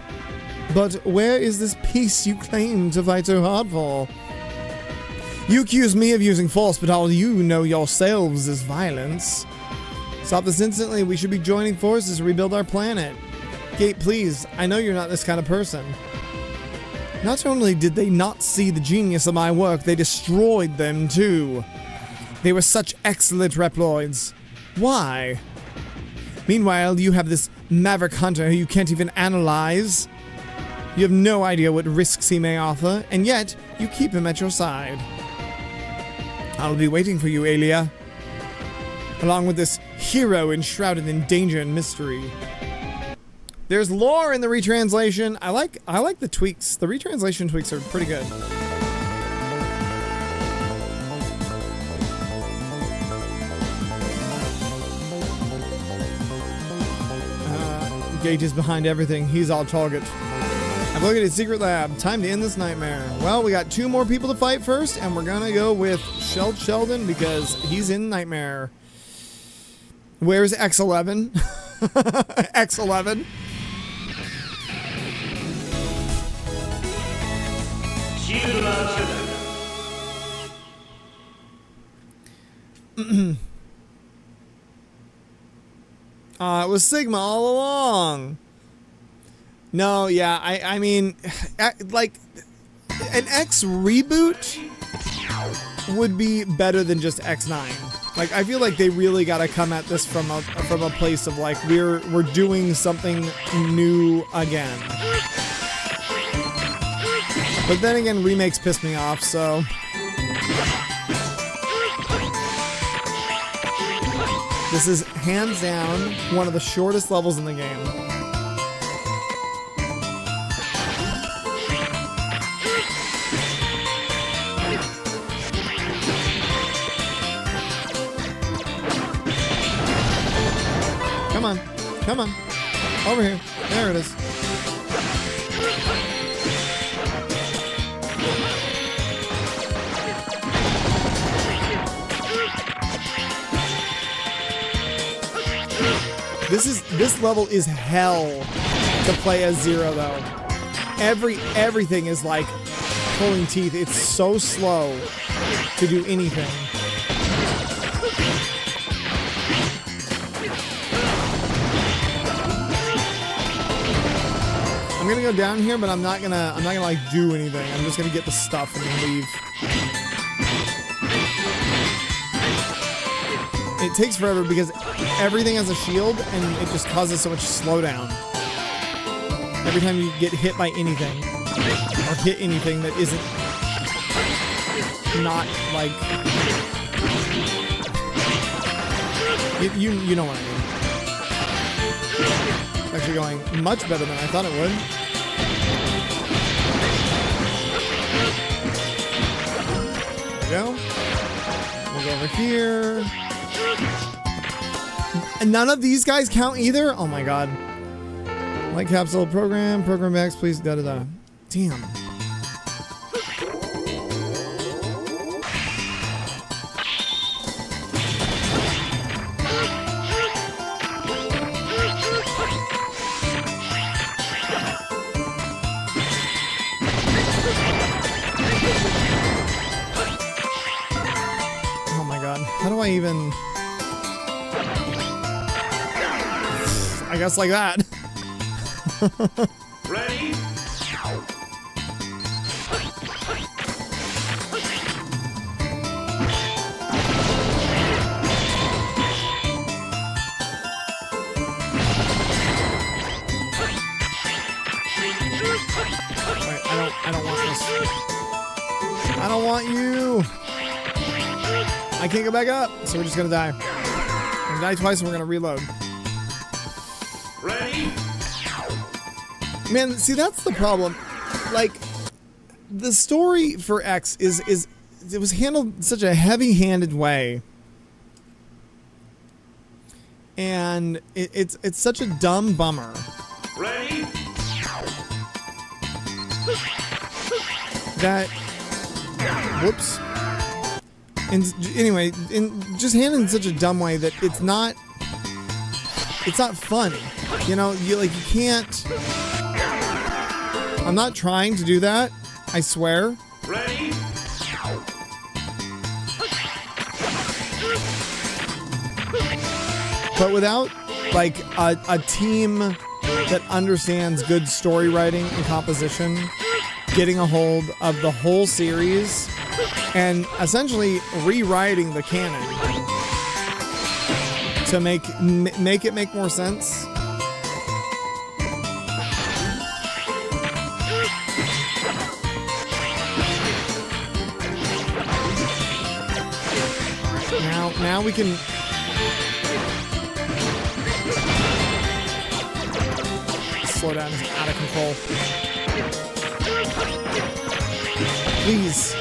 But where is this peace you claim to fight so hard for? You accuse me of using force, but all you know yourselves is violence. Stop this instantly. We should be joining forces to rebuild our planet. Gate, please. I know you're not this kind of person. Not only did they not see the genius of my work, they destroyed them too. They were such excellent Reploids. Why? Meanwhile, you have this Maverick Hunter who you can't even analyze. You have no idea what risks he may offer, and yet you keep him at your side. I'll be waiting for you, Alia. Along with this hero enshrouded in danger and mystery. There's lore in the retranslation. I like the tweaks. The retranslation tweaks are pretty good. Gage is behind everything. He's our target. I've located a secret lab. Time to end this nightmare. Well, we got 2 more people to fight first, and we're gonna go with Sheldon because he's in Nightmare. Where's X11? X11. It was Sigma all along. No, yeah, I mean, like, an X reboot would be better than just X9. Like, I feel like they really got to come at this from a place of like we're doing something new again. But then again, remakes piss me off, so. This is hands down one of the shortest levels in the game. Come on, come on, over here. There it is. This level is hell to play as Zero though. Everything is like pulling teeth. It's so slow to do anything. I'm gonna go down here, but I'm not gonna like do anything. I'm just gonna get the stuff and then leave. It takes forever because everything has a shield and it just causes so much slowdown. Every time you get hit by anything or hit anything that isn't not like you know what I mean. It's actually going much better than I thought it would. There we go. We'll go over here. And none of these guys count either? Oh my god. Light capsule program X, please, da da da. Damn. Oh my god. How do I even... I guess like that. Ready? Wait, I don't want this. I don't want you. I can't go back up, so we're just gonna die. We're gonna die twice and we're gonna reload. Ready? Man, see, that's the problem. Like, the story for X is it was handled in such a heavy-handed way. And it's such a dumb bummer. Ready? That, whoops. And anyway, just handled in such a dumb way that it's not funny. You know, you can't. I'm not trying to do that. I swear. Ready? But without like a team that understands good story writing and composition, getting a hold of the whole series, and essentially rewriting the canon to make it make more sense. Now we can. Slow down, it's out of control. Please.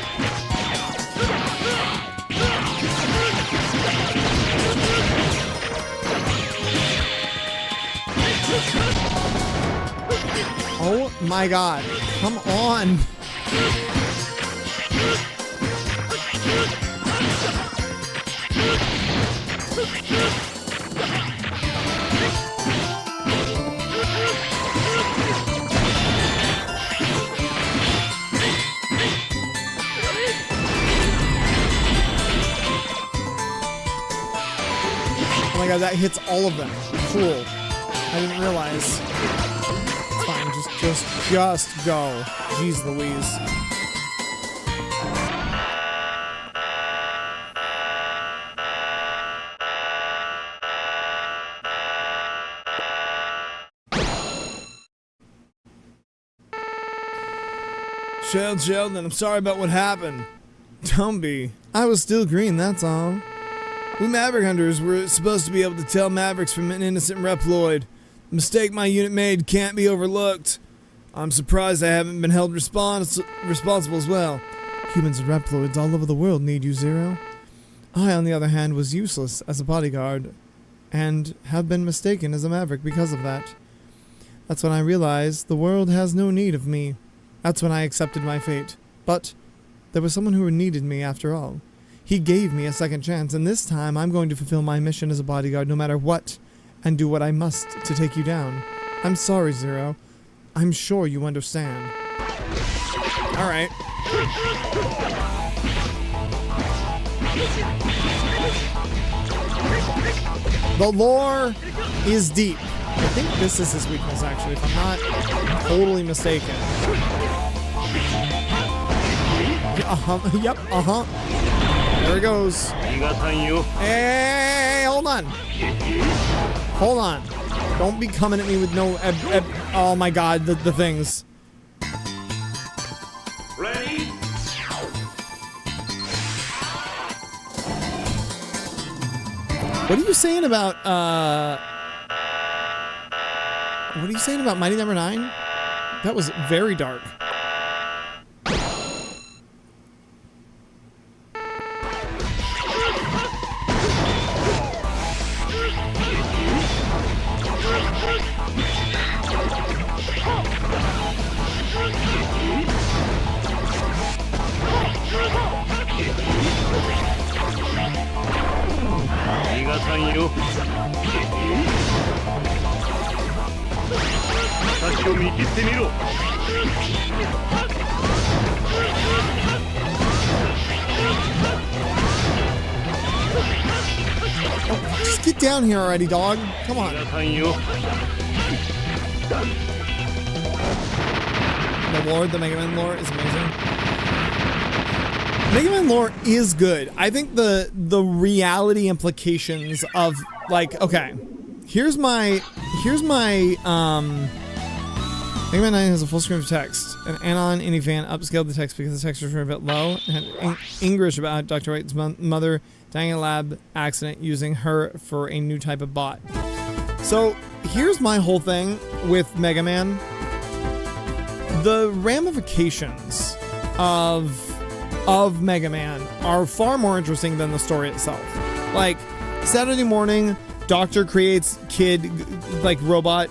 Oh my god. Come on. my god, that hits all of them. Cool. I didn't realize. It's fine, just go. Jeez Louise. Sheldon, I'm sorry about what happened. Don't be. I was still green, that's all. We Maverick Hunters were supposed to be able to tell Mavericks from an innocent Reploid. The mistake my unit made can't be overlooked. I'm surprised I haven't been held responsible as well. Humans and Reploids all over the world need you, Zero. I, on the other hand, was useless as a bodyguard, and have been mistaken as a Maverick because of that. That's when I realized the world has no need of me. That's when I accepted my fate. But there was someone who needed me after all. He gave me a second chance, and this time I'm going to fulfill my mission as a bodyguard no matter what, and do what I must to take you down. I'm sorry, Zero. I'm sure you understand. Alright. The lore is deep. I think this is his weakness, actually, if I'm not totally mistaken. Yep, There it goes. Hey, hold on. Hold on. Don't be coming at me with no oh my god, the things. Ready? What are you saying about what are you saying about Mighty Number 9? That was very dark. Just get down here already, dog. Come on. The lore, the Mega Man lore is amazing. Mega Man lore is good. I think the reality implications of, like, okay, here's my Mega Man 9 has a full screen of text. An Anon Indie fan upscaled the text because the textures were a bit low and had English about Dr. White's mother dying in a lab accident using her for a new type of bot. So here's my whole thing with Mega Man. The ramifications of Mega Man are far more interesting than the story itself. Like, Saturday morning, Doctor creates kid, like, robot,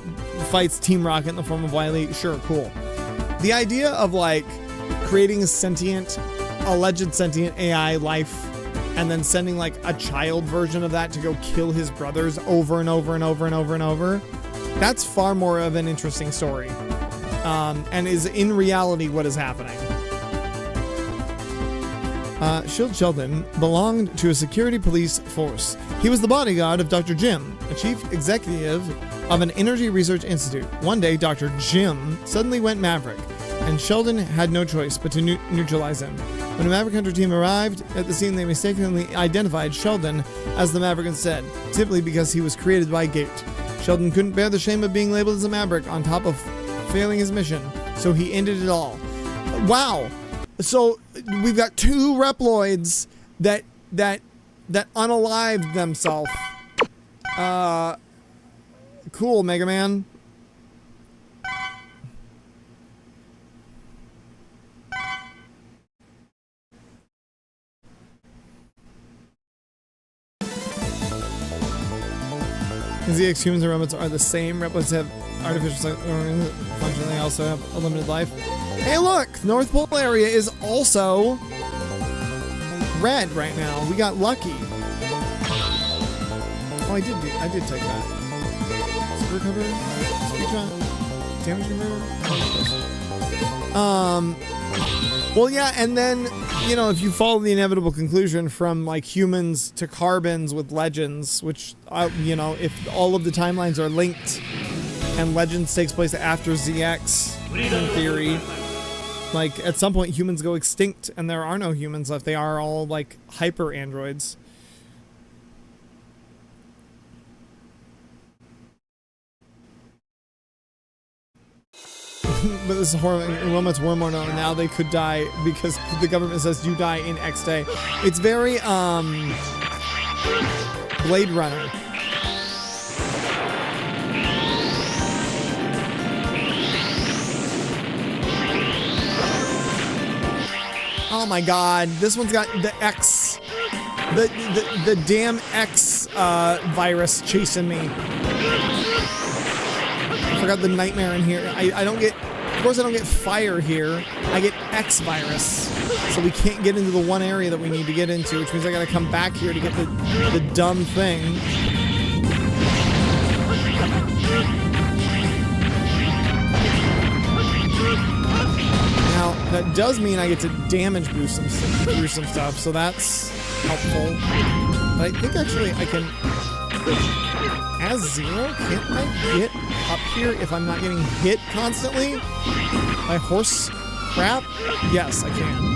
fights Team Rocket in the form of Wily. Sure, cool. The idea of, like, creating a alleged sentient AI life and then sending, like, a child version of that to go kill his brothers over and over and over and over and over, that's far more of an interesting story. And is in reality what is happening. Shield Sheldon belonged to a security police force. He was the bodyguard of Dr. Jim, a chief executive of an energy research institute. One day, Dr. Jim suddenly went Maverick, and Sheldon had no choice but to neutralize him. When the Maverick Hunter team arrived at the scene, they mistakenly identified Sheldon as the Maverick instead, simply because he was created by Gate. Sheldon couldn't bear the shame of being labeled as a Maverick on top of failing his mission, so he ended it all. Wow. So we've got two Reploids that unalived themselves. Cool, Mega Man. ZX humans and robots are the same. Reploids have artificial function. They also have a limited life. Hey, look! North Pole area is also red right now. We got lucky. Oh, I did take that. Super cover, speed shot, damage converter. Well, yeah, and then, you know, if you follow the inevitable conclusion from, like, humans to carbons with Legends, which, you know, if all of the timelines are linked and Legends takes place after ZX, in theory, like, at some point humans go extinct and there are no humans left. They are all, like, hyper androids. But this is horrible. Wilmot's Wormhorn, now they could die because the government says you die in X day. It's very, Blade Runner. Oh my god, this one's got the X, the damn X virus chasing me. I forgot the nightmare in here. I don't get, of course I don't get fire here. I get X virus. So we can't get into the one area that we need to get into, which means I gotta come back here to get the dumb thing. Now, that does mean I get to damage boost through some stuff, so that's helpful. But I think actually I can, as Zero, can't I get up here if I'm not getting hit constantly by horse crap? Yes, I can.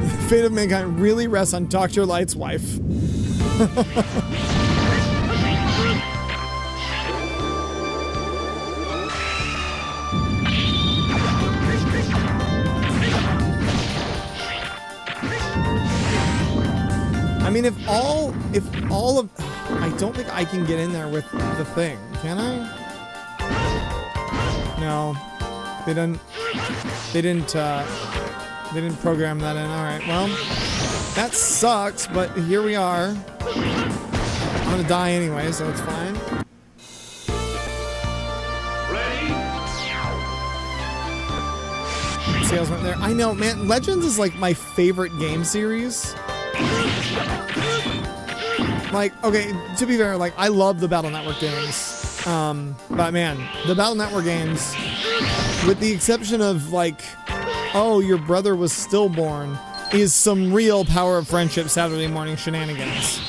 The fate of mankind really rests on Dr. Light's wife. I mean, if all of, I don't think I can get in there with the thing, can I? No, they didn't program that in. All right, well, that sucks, but here we are. I'm gonna die anyway, so it's fine. Sales went there. I know, man. Legends is like my favorite game series. Like, okay, to be fair, like, I love the Battle Network games. But man, the Battle Network games, with the exception of, like, oh, your brother was stillborn, is some real Power of Friendship Saturday morning shenanigans.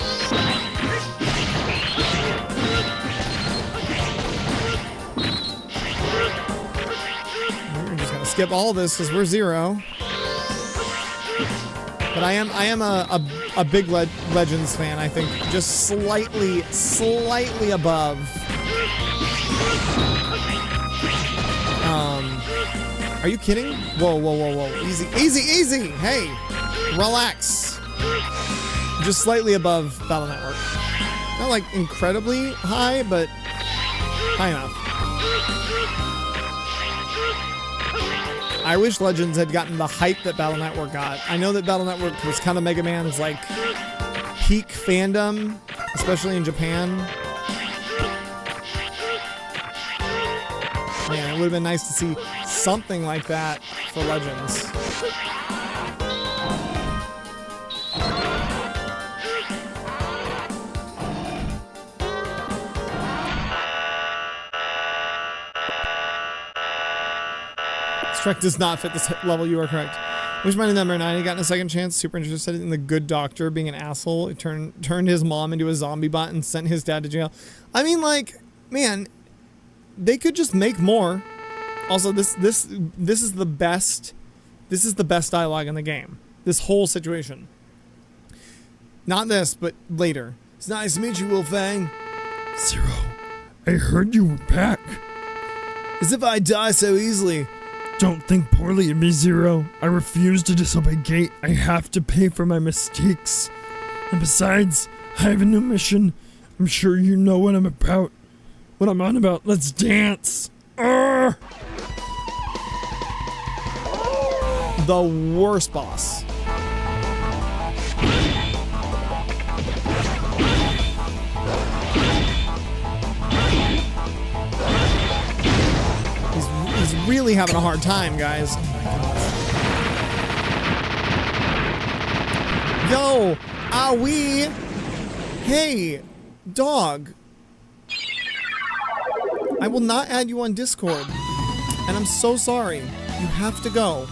We're just gonna skip all this because we're Zero. But I am a big Legends fan, I think. Just slightly above. Are you kidding? Whoa, whoa, whoa, whoa. Easy, easy, easy! Hey! Relax. Just slightly above Battle Network. Not like incredibly high, but high enough. I wish Legends had gotten the hype that Battle Network got. I know that Battle Network was kind of Mega Man's, like, peak fandom, especially in Japan. Man, it would have been nice to see something like that for Legends. Trek does not fit this level, you are correct. Wish mine number 9 had gotten a second chance. Super interested in the good doctor being an asshole. It turned his mom into a zombie bot and sent his dad to jail. I mean, like, man, they could just make more. Also, this is the best. This is the best dialogue in the game. This whole situation. Not this, but later. It's nice to meet you, Wolfang. Zero, I heard you were back. As if I die so easily. Don't think poorly of me, Zero. I refuse to disobey Gate. I have to pay for my mistakes. And besides, I have a new mission. I'm sure you know what I'm about. What I'm on about. Let's dance. Arrgh! The worst boss. He's really having a hard time, guys. Oh my gosh. Yo, we. Hey, Dog. I will not add you on Discord. And I'm so sorry. You have to go.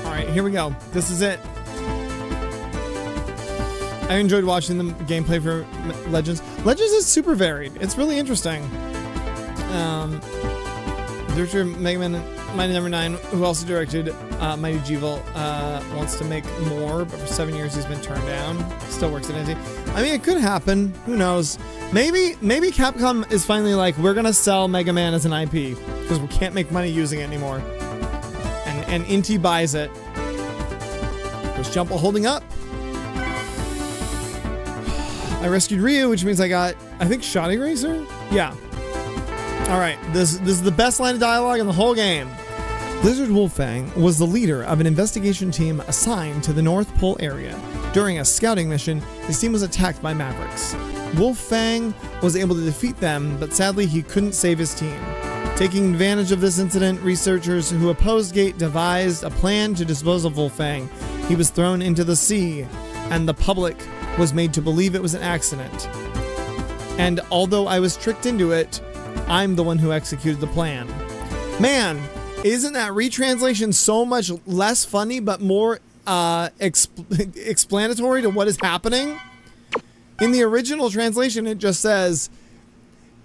Alright, here we go. This is it. I enjoyed watching the gameplay for Legends. Legends is super varied. It's really interesting. Director of Mega Man Mighty Number 9, who also directed Mighty Evil, wants to make more, but for 7 years he's been turned down. Still works at NT. I mean, it could happen. Who knows? Maybe Capcom is finally like, we're gonna sell Mega Man as an IP because we can't make money using it anymore. And Inti buys it. There's Jumble holding up. I rescued Ryu, which means I got, I think, Shotty Racer? Yeah. Alright, this is the best line of dialogue in the whole game. Blizzard Wolfang was the leader of an investigation team assigned to the North Pole area. During a scouting mission, his team was attacked by Mavericks. Wolfang was able to defeat them, but sadly he couldn't save his team. Taking advantage of this incident, researchers who opposed Gate devised a plan to dispose of Wolfang. He was thrown into the sea, and the public was made to believe it was an accident. And although I was tricked into it, I'm the one who executed the plan. Man, isn't that retranslation so much less funny but more explanatory to what is happening? In the original translation, it just says,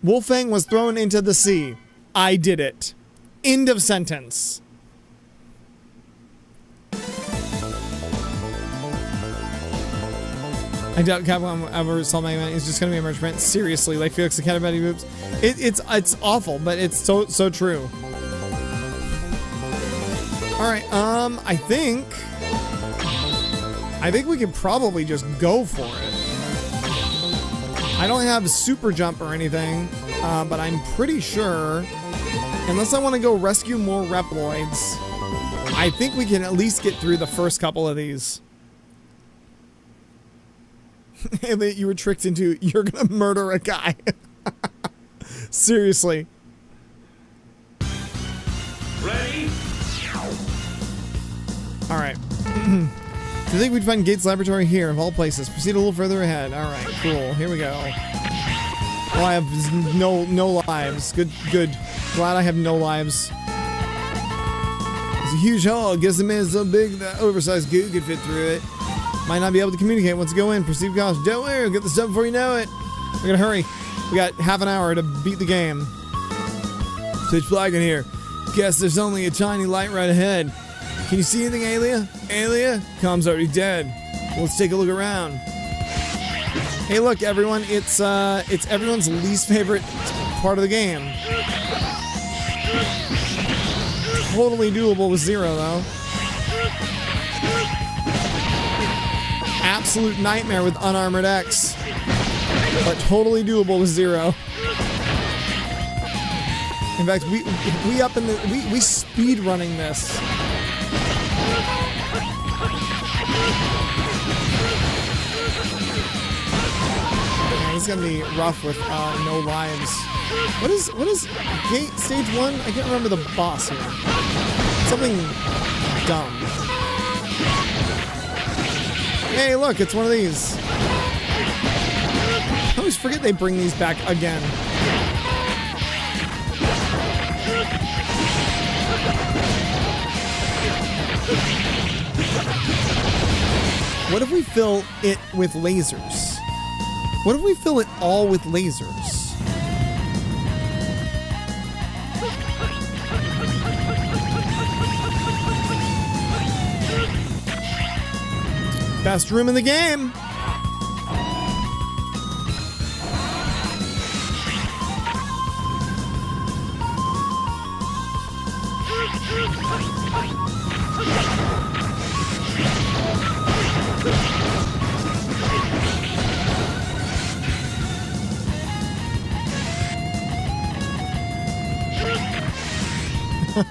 Wolfang was thrown into the sea. I did it. End of sentence. I doubt Capcom ever saw Mega Man. It's just gonna be a merch print. Seriously, like Felix the Cat Betty Boops. It's awful, but it's so true. All right, I think we could probably just go for it. I don't have super jump or anything, but I'm pretty sure, unless I want to go rescue more Reploids, I think we can at least get through the first couple of these. And that you were tricked into, you're gonna murder a guy. Seriously. Ready? Alright. Do you think we'd find Gates Laboratory here, of all places? Proceed a little further ahead. Alright, cool. Here we go. Oh, I have no lives. Good. Glad I have no lives. It's a huge hall. Guess the man's so big that oversized goo could fit through it. Might not be able to communicate once you go in. Perceived cost. Don't worry, we'll get this done before you know it. We're gonna hurry. We got half an hour to beat the game. Pitch black in here. Guess there's only a tiny light right ahead. Can you see anything, Alia? Alia? Com's already dead. Let's take a look around. Hey, look, everyone. It's everyone's least favorite part of the game. Totally doable with Zero, though. Absolute nightmare with Unarmored X, but totally doable with Zero. In fact, we speed running this. Man, this is gonna be rough with no lives. What is Gate Stage 1? I can't remember the boss here. Something dumb. Hey, look, it's one of these. I always forget they bring these back again. What if we fill it with lasers? What if we fill it all with lasers? Best room in the game. I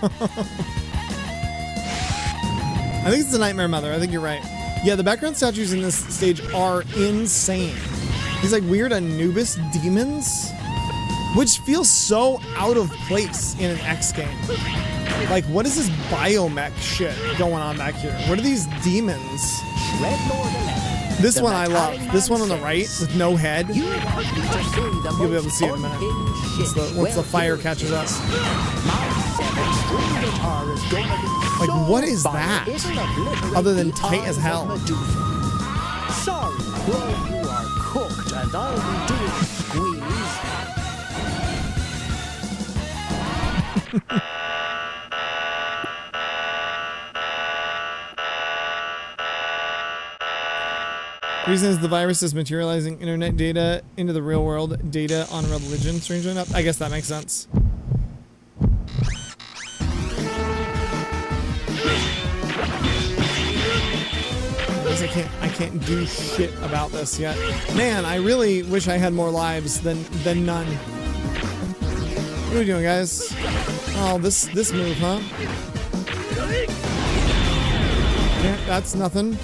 think it's the Nightmare Mother. I think you're right. Yeah, the background statues in this stage are insane. These like weird Anubis demons, which feels so out of place in an X game. Like, what is this biomech shit going on back here? What are these demons? This one I love. This one on the right with no head. You'll be able to see it in a minute. Once the fire catches us. Like, what is that? Other than tight as hell. Sorry, bro, you are cooked, and all we do is squeeze. The reason is the virus is materializing internet data into the real world data on religion. Strangely enough, I guess that makes sense. I can't do shit about this yet. Man, I really wish I had more lives than none. What are we doing, guys? Oh, this move, huh? Yeah, that's nothing.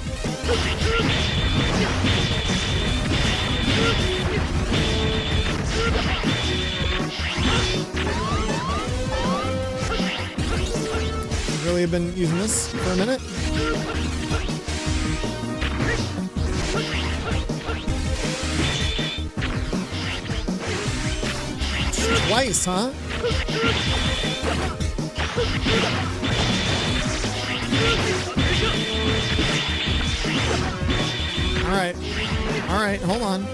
Really have been using this for a minute. Twice, huh? All right, hold on.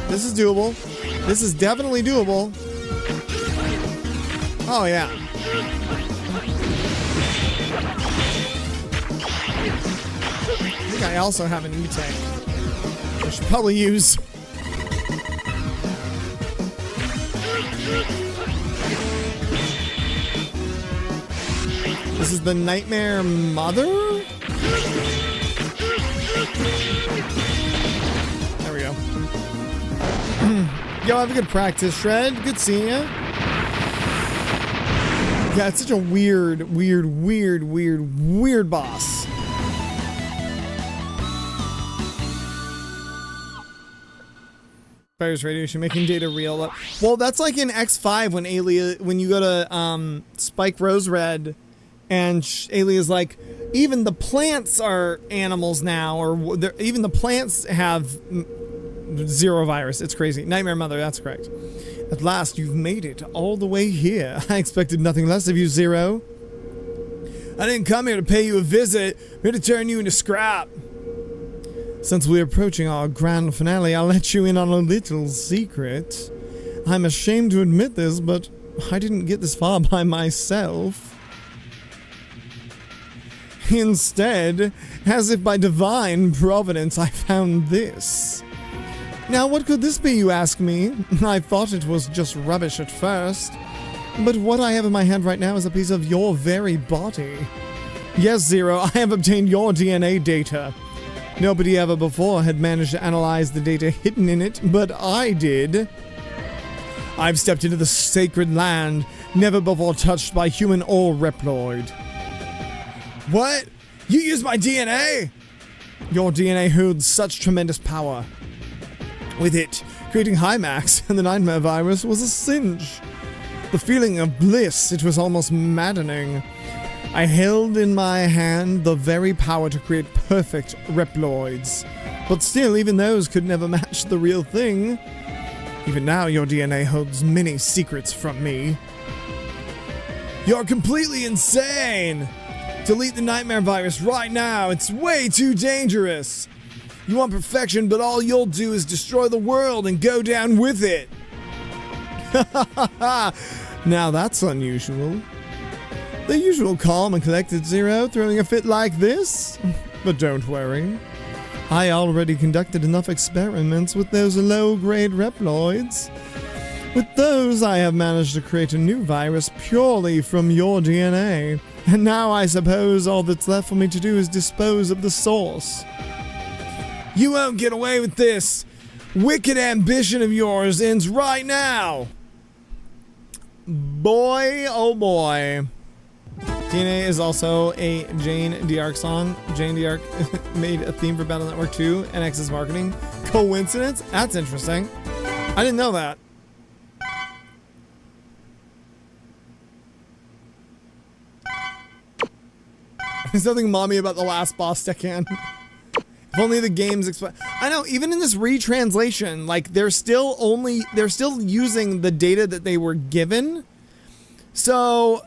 This is doable. This is definitely doable. Oh, yeah. I think I also have an E-tank. I should probably use. This is the Nightmare Mother? There we go. Yo, have a good practice, Shred. Good seeing ya. Yeah, it's such a weird boss. Virus radiation making data real. Well, that's like in X5 when you go to Spike Rose Red, and Alia's like, even the plants are animals now, or even the plants have zero virus. It's crazy. Nightmare Mother, that's correct. At last, you've made it all the way here. I expected nothing less of you, Zero. I didn't come here to pay you a visit. I'm here to turn you into scrap. Since we're approaching our grand finale, I'll let you in on a little secret. I'm ashamed to admit this, but I didn't get this far by myself. Instead, as if by divine providence, I found this. Now, what could this be, you ask me? I thought it was just rubbish at first. But what I have in my hand right now is a piece of your very body. Yes, Zero, I have obtained your DNA data. Nobody ever before had managed to analyze the data hidden in it, but I did. I've stepped into the sacred land, never before touched by human or Reploid. What? You used my DNA? Your DNA holds such tremendous power. With it, creating Hymax and the Nightmare virus was a cinch. The feeling of bliss, it was almost maddening. I held in my hand the very power to create perfect Reploids. But still, even those could never match the real thing. Even now, your DNA holds many secrets from me. You're completely insane! Delete the Nightmare virus right now, it's way too dangerous! You want perfection, but all you'll do is destroy the world and go down with it! Now that's unusual. The usual calm and collected Zero throwing a fit like this? But don't worry. I already conducted enough experiments with those low-grade Reploids. With those, I have managed to create a new virus purely from your DNA. And now I suppose all that's left for me to do is dispose of the source. You won't get away with this! Wicked ambition of yours ends right now! Boy, oh boy. DNA is also a Jane D'Arc song. Jane D'Arc made a theme for Battle Network 2 and X's marketing. Coincidence? That's interesting. I didn't know that. There's nothing mommy about the last boss Deccan. If only the games I know, even in this retranslation, like they're still using the data that they were given. So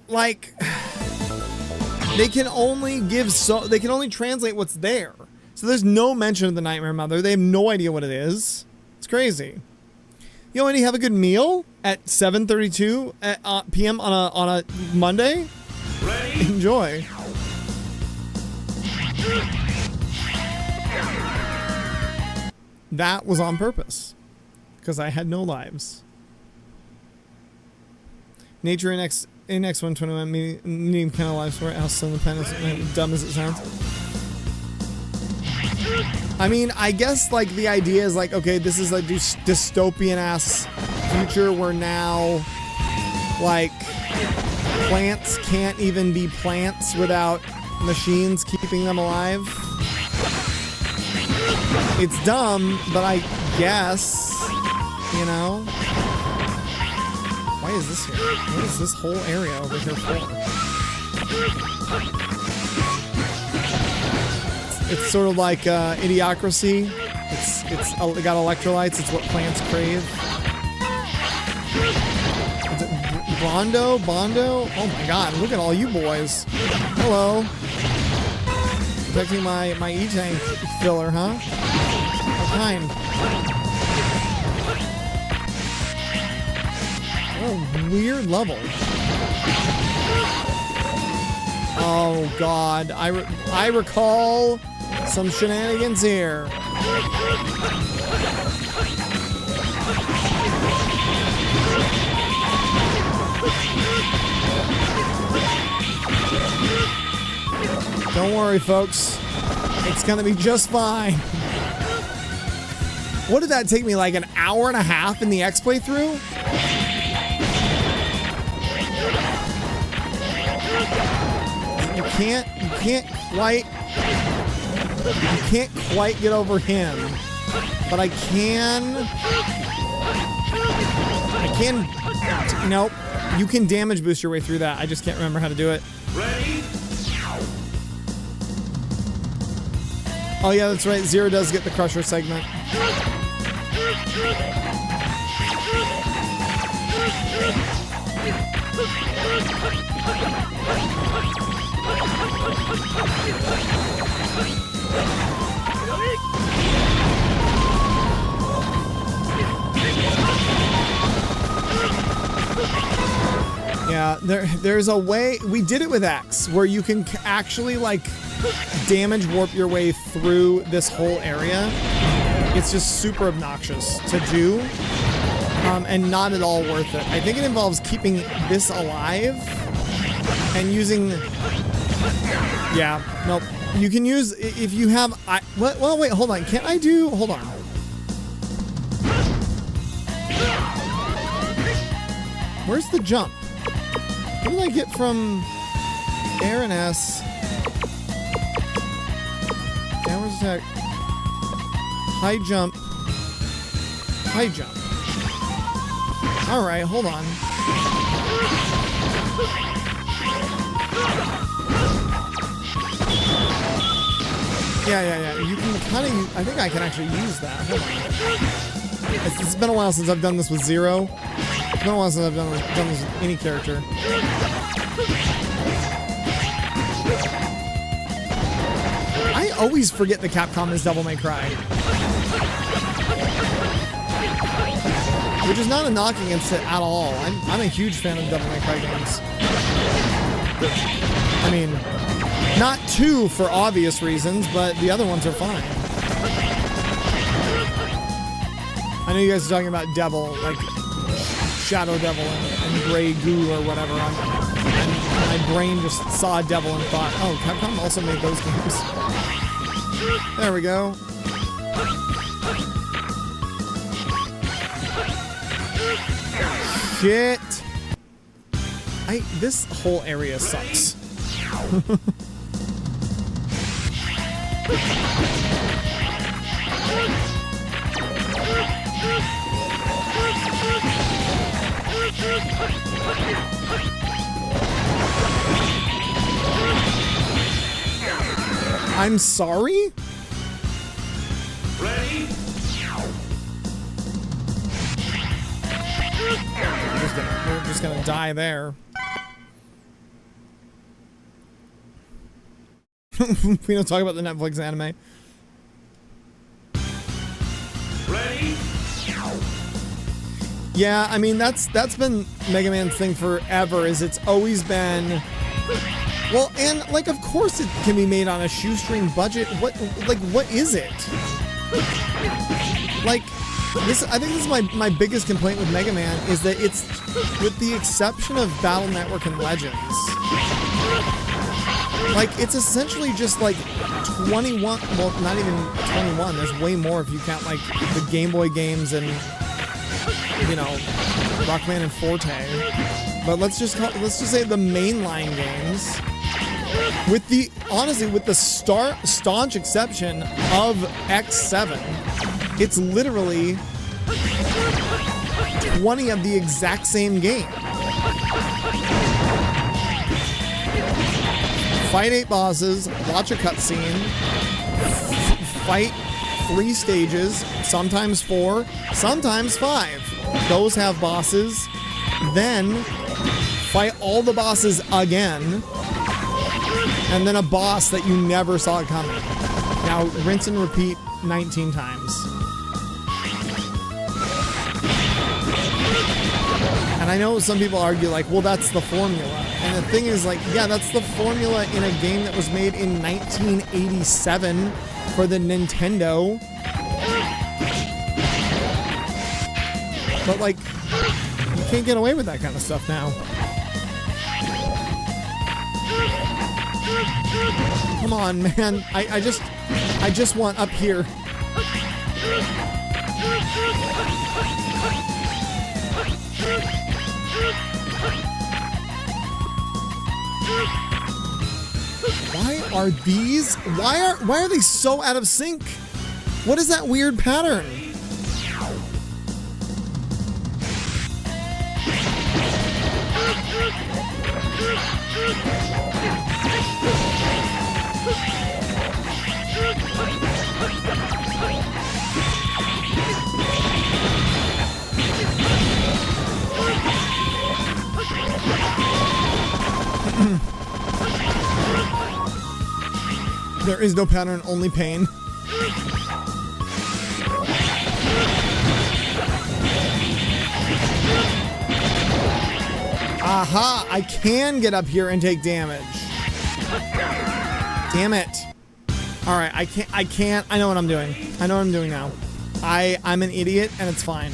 like they can only translate what's there. So there's no mention of the Nightmare Mother. They have no idea what it is. It's crazy. Yo, Andy, have a good meal at 7:32 p.m. on a Monday. Ready? Enjoy. That was on purpose, because I had no lives. Nature in X121 needing kind of lives for it. How still independent, dumb as it sounds. I mean, I guess like the idea is like, okay, this is a dystopian ass future where now like plants can't even be plants without machines keeping them alive. It's dumb, but I guess, you know. Why is this here? What is this whole area over here for? It's sort of like Idiocracy. It's got electrolytes. It's what plants crave. Is it Bondo? Oh my God! Look at all you boys. Hello. Protecting my E-tank filler, huh? What kind? Oh, weird level. Oh God, I recall some shenanigans here. Don't worry, folks. It's gonna be just fine. What did that take me, like an hour and a half in the X playthrough? You can't quite get over him, but I can, nope. You can damage boost your way through that. I just can't remember how to do it. Ready? Oh yeah, that's right. Zero does get the Crusher segment. Yeah, there's a way. We did it with X, where you can actually like damage warp your way through this whole area. It's just super obnoxious to do, and not at all worth it. I think it involves keeping this alive and using. Yeah, nope. You can use if you have. Well, wait, hold on. Can't I do? Hold on. Where's the jump? What did I get from Air and S? Downwards attack. High jump. High jump. Alright, hold on. Yeah. You can kind of. I think I can actually use that. Hold on. It's been a while since I've done this with Zero. It's been a while since I've done this with any character. I always forget the Capcom is Devil May Cry. Which is not a knock against it at all. I'm a huge fan of Devil May Cry games. I mean, not 2 for obvious reasons, but the other ones are fine. I know you guys are talking about Devil, like Shadow Devil and Grey Goo or whatever. And my brain just saw Devil and thought, oh, Capcom also made those games. There we go. Shit. This whole area sucks. I'm sorry? Ready? We're just gonna die there. We don't talk about the Netflix anime. Ready? Yeah, I mean that's been Mega Man's thing forever. Is it's always been, well, and like of course it can be made on a shoestring budget. What is it? Like this, I think this is my biggest complaint with Mega Man is that it's, with the exception of Battle Network and Legends, like it's essentially just like 21. Well, not even 21. There's way more if you count like the Game Boy games and, you know, Rockman and Forte. But let's just say the mainline games, with the staunch exception of X7, it's literally 20 of the exact same game. Fight 8 bosses, watch a cutscene, fight 3 stages, sometimes 4, sometimes 5. Those have bosses. Then fight all the bosses again, and then a boss that you never saw coming. Now rinse and repeat 19 times. And I know some people argue like, well, that's the formula. And the thing is like, yeah, that's the formula in a game that was made in 1987 for the Nintendo. But like, you can't get away with that kind of stuff now. Come on, man. I just want up here. Why are they so out of sync? What is that weird pattern? There is no pattern, only pain. Aha! I can get up here and take damage. Damn it. Alright, I can't. I know what I'm doing. I know what I'm doing now. I'm an idiot, and it's fine.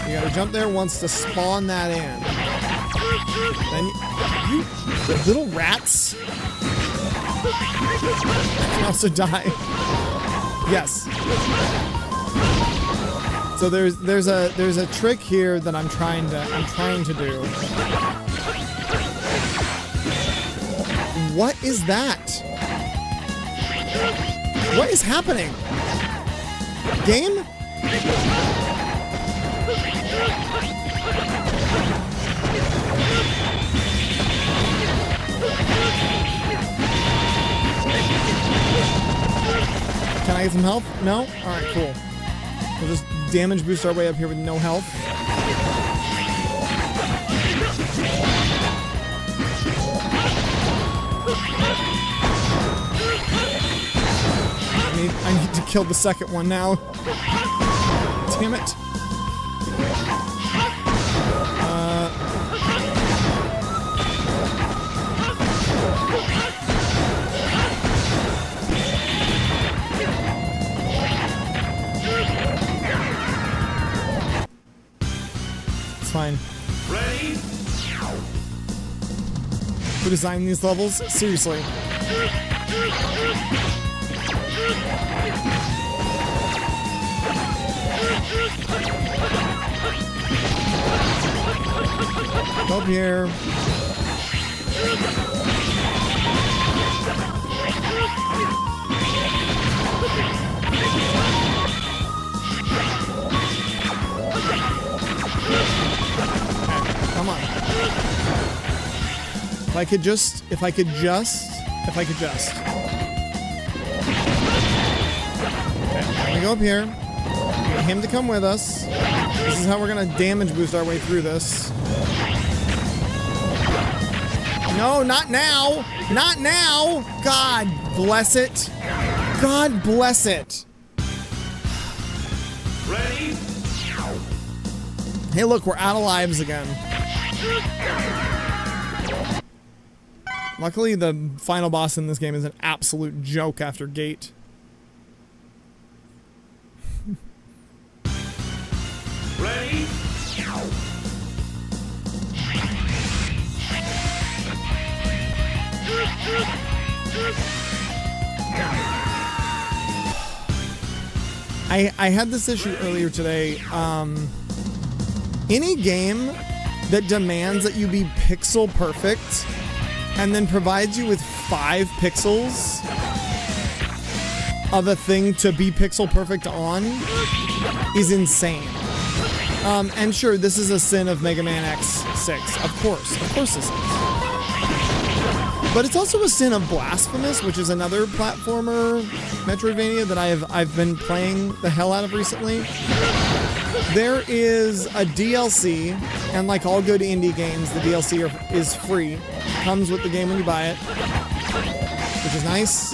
You gotta jump there once to spawn that in. Then you little rats. I can also die. Yes. So there's a trick here that I'm trying to do. What is that? What is happening? Game? Can I get some health? No? Alright, cool. We'll just damage boost our way up here with no health. I need to kill the second one now. Damn it. It's fine. Ready? Who designed these levels? Seriously. Go up here. Come on. If I could just. Okay, we go up here. Get him to come with us. This is how we're gonna damage boost our way through this. No, not now! Not now! God bless it. God bless it. Ready? Hey, look, we're out of lives again. Luckily, the final boss in this game is an absolute joke after Gate. Ready? I had this issue earlier today. Any game that demands that you be pixel perfect and then provides you with 5 pixels of a thing to be pixel perfect on is insane. And sure, this is a sin of Mega Man X6. Of course this is. But it's also a sin of Blasphemous, which is another platformer Metroidvania that I've been playing the hell out of recently. There is a DLC, and like all good indie games, the DLC is free. Comes with the game when you buy it, which is nice.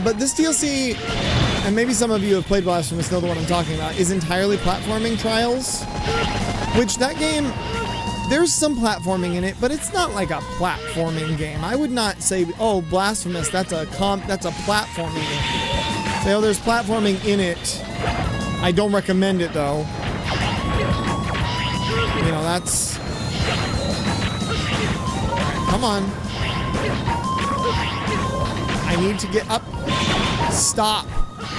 But this DLC, and maybe some of you have played Blasphemous know the one I'm talking about, is entirely platforming Trials, which that game, there's some platforming in it, but it's not like a platforming game. I would not say, oh, Blasphemous, that's a platforming game. Say, oh, there's platforming in it. I don't recommend it, though. You know, that's... Come on. I need to get up. Stop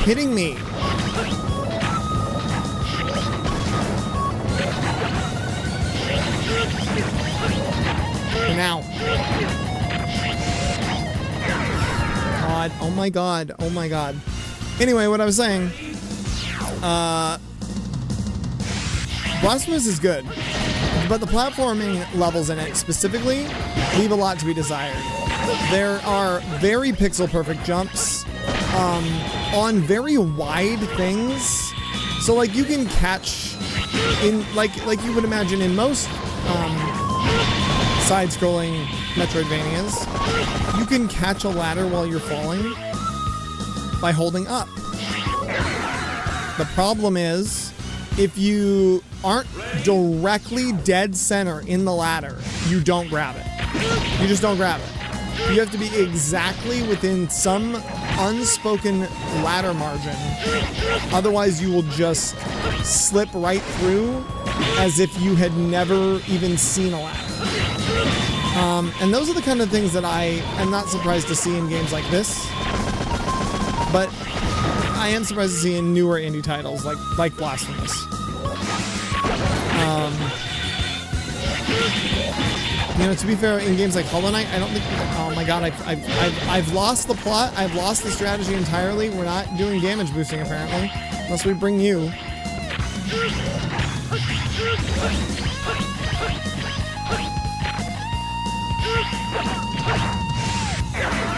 hitting me. Now. God, oh my god, oh my god. Anyway, what I was saying, Blasphemous is good, but the platforming levels in it specifically leave a lot to be desired. There are very pixel perfect jumps on very wide things, so like you can catch in like you would imagine in most side-scrolling Metroidvanias, you can catch a ladder while you're falling by holding up. The problem is, if you aren't directly dead center in the ladder, you don't grab it. You just don't grab it. You have to be exactly within some unspoken ladder margin. Otherwise, you will just slip right through as if you had never even seen a ladder. And those are the kind of things that I am not surprised to see in games like this. But I am surprised to see in newer indie titles like Blasphemous. You know, to be fair, in games like Hollow Knight, I don't think. Oh my god, I've lost the plot. I've lost the strategy entirely. We're not doing damage boosting apparently, unless we bring you.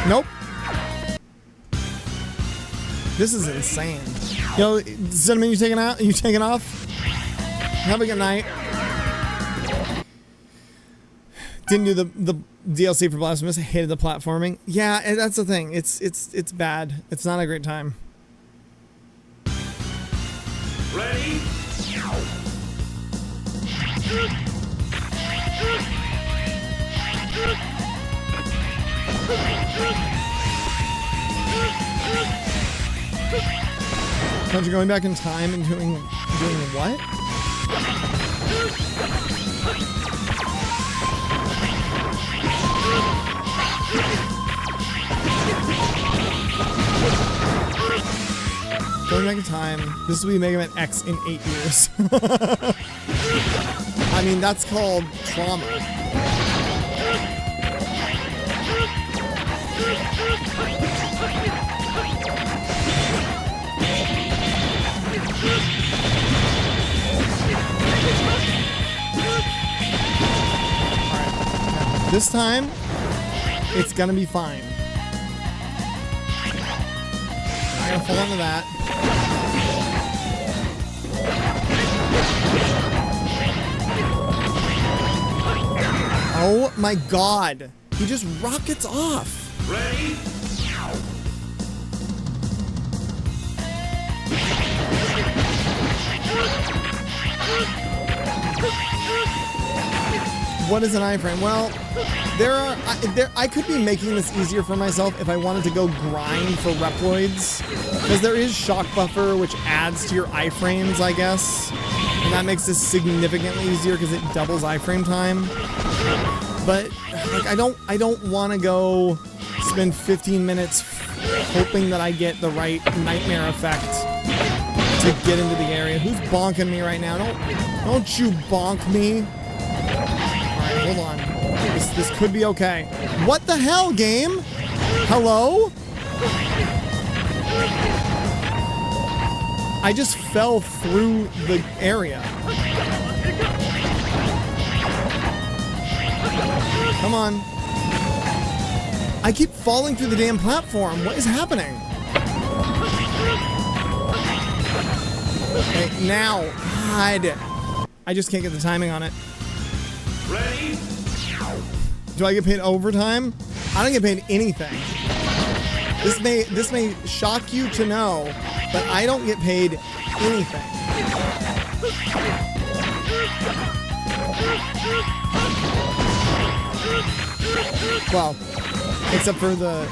Nope. This is insane. Yo, Cinnamon, you taking out? You taking off? Have a good night. Didn't do the DLC for Blasphemous. I hated the platforming. Yeah, and that's the thing. It's bad. It's not a great time. Ready? Aren't you going back in time and doing what? Going check of time. This will be Mega Man X in 8 years. I mean, that's called trauma. Alright. This time, it's gonna be fine. I'm gonna fall into that. Oh my god. He just rockets off. Ready? What is an iframe? Well, I could be making this easier for myself if I wanted to go grind for Reploids, because there is shock buffer which adds to your iframes, I guess, and that makes this significantly easier because it doubles iframe time. But like, I don't want to go spend 15 minutes hoping that I get the right nightmare effect to get into the area. Who's bonking me right now? Don't you bonk me. Hold on. This could be okay. What the hell, game? Hello? I just fell through the area. Come on. I keep falling through the damn platform. What is happening? Okay, now. God. I just can't get the timing on it. Ready? Do I get paid overtime? I don't get paid anything. This may shock you to know, but I don't get paid anything. Well, except for the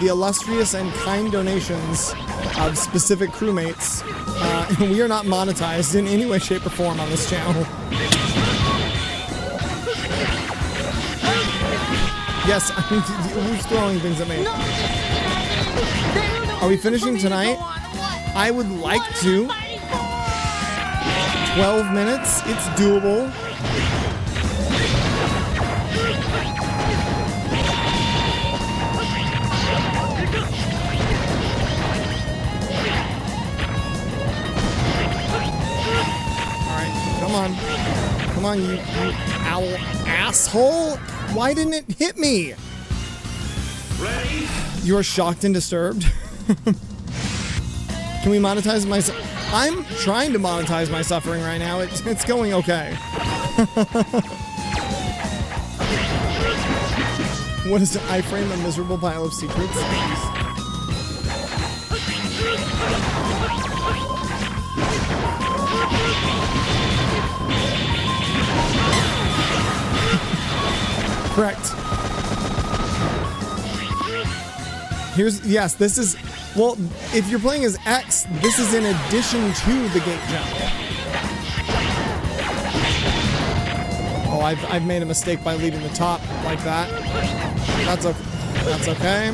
illustrious and kind donations of specific crewmates. We are not monetized in any way, shape, or form on this channel. Yes, who's throwing things at me? Are we finishing tonight? I would like to. 12 minutes, it's doable. Alright, come on. Come on, you owl asshole! Why didn't it hit me? Ready? You are shocked and disturbed. Can we monetize my... I'm trying to monetize my suffering right now. It's going okay. What is it? I frame a miserable pile of secrets. Correct. Yes, this is, well, if you're playing as X, this is in addition to the gate jump. Oh, I've made a mistake by leaving the top like that. That's okay.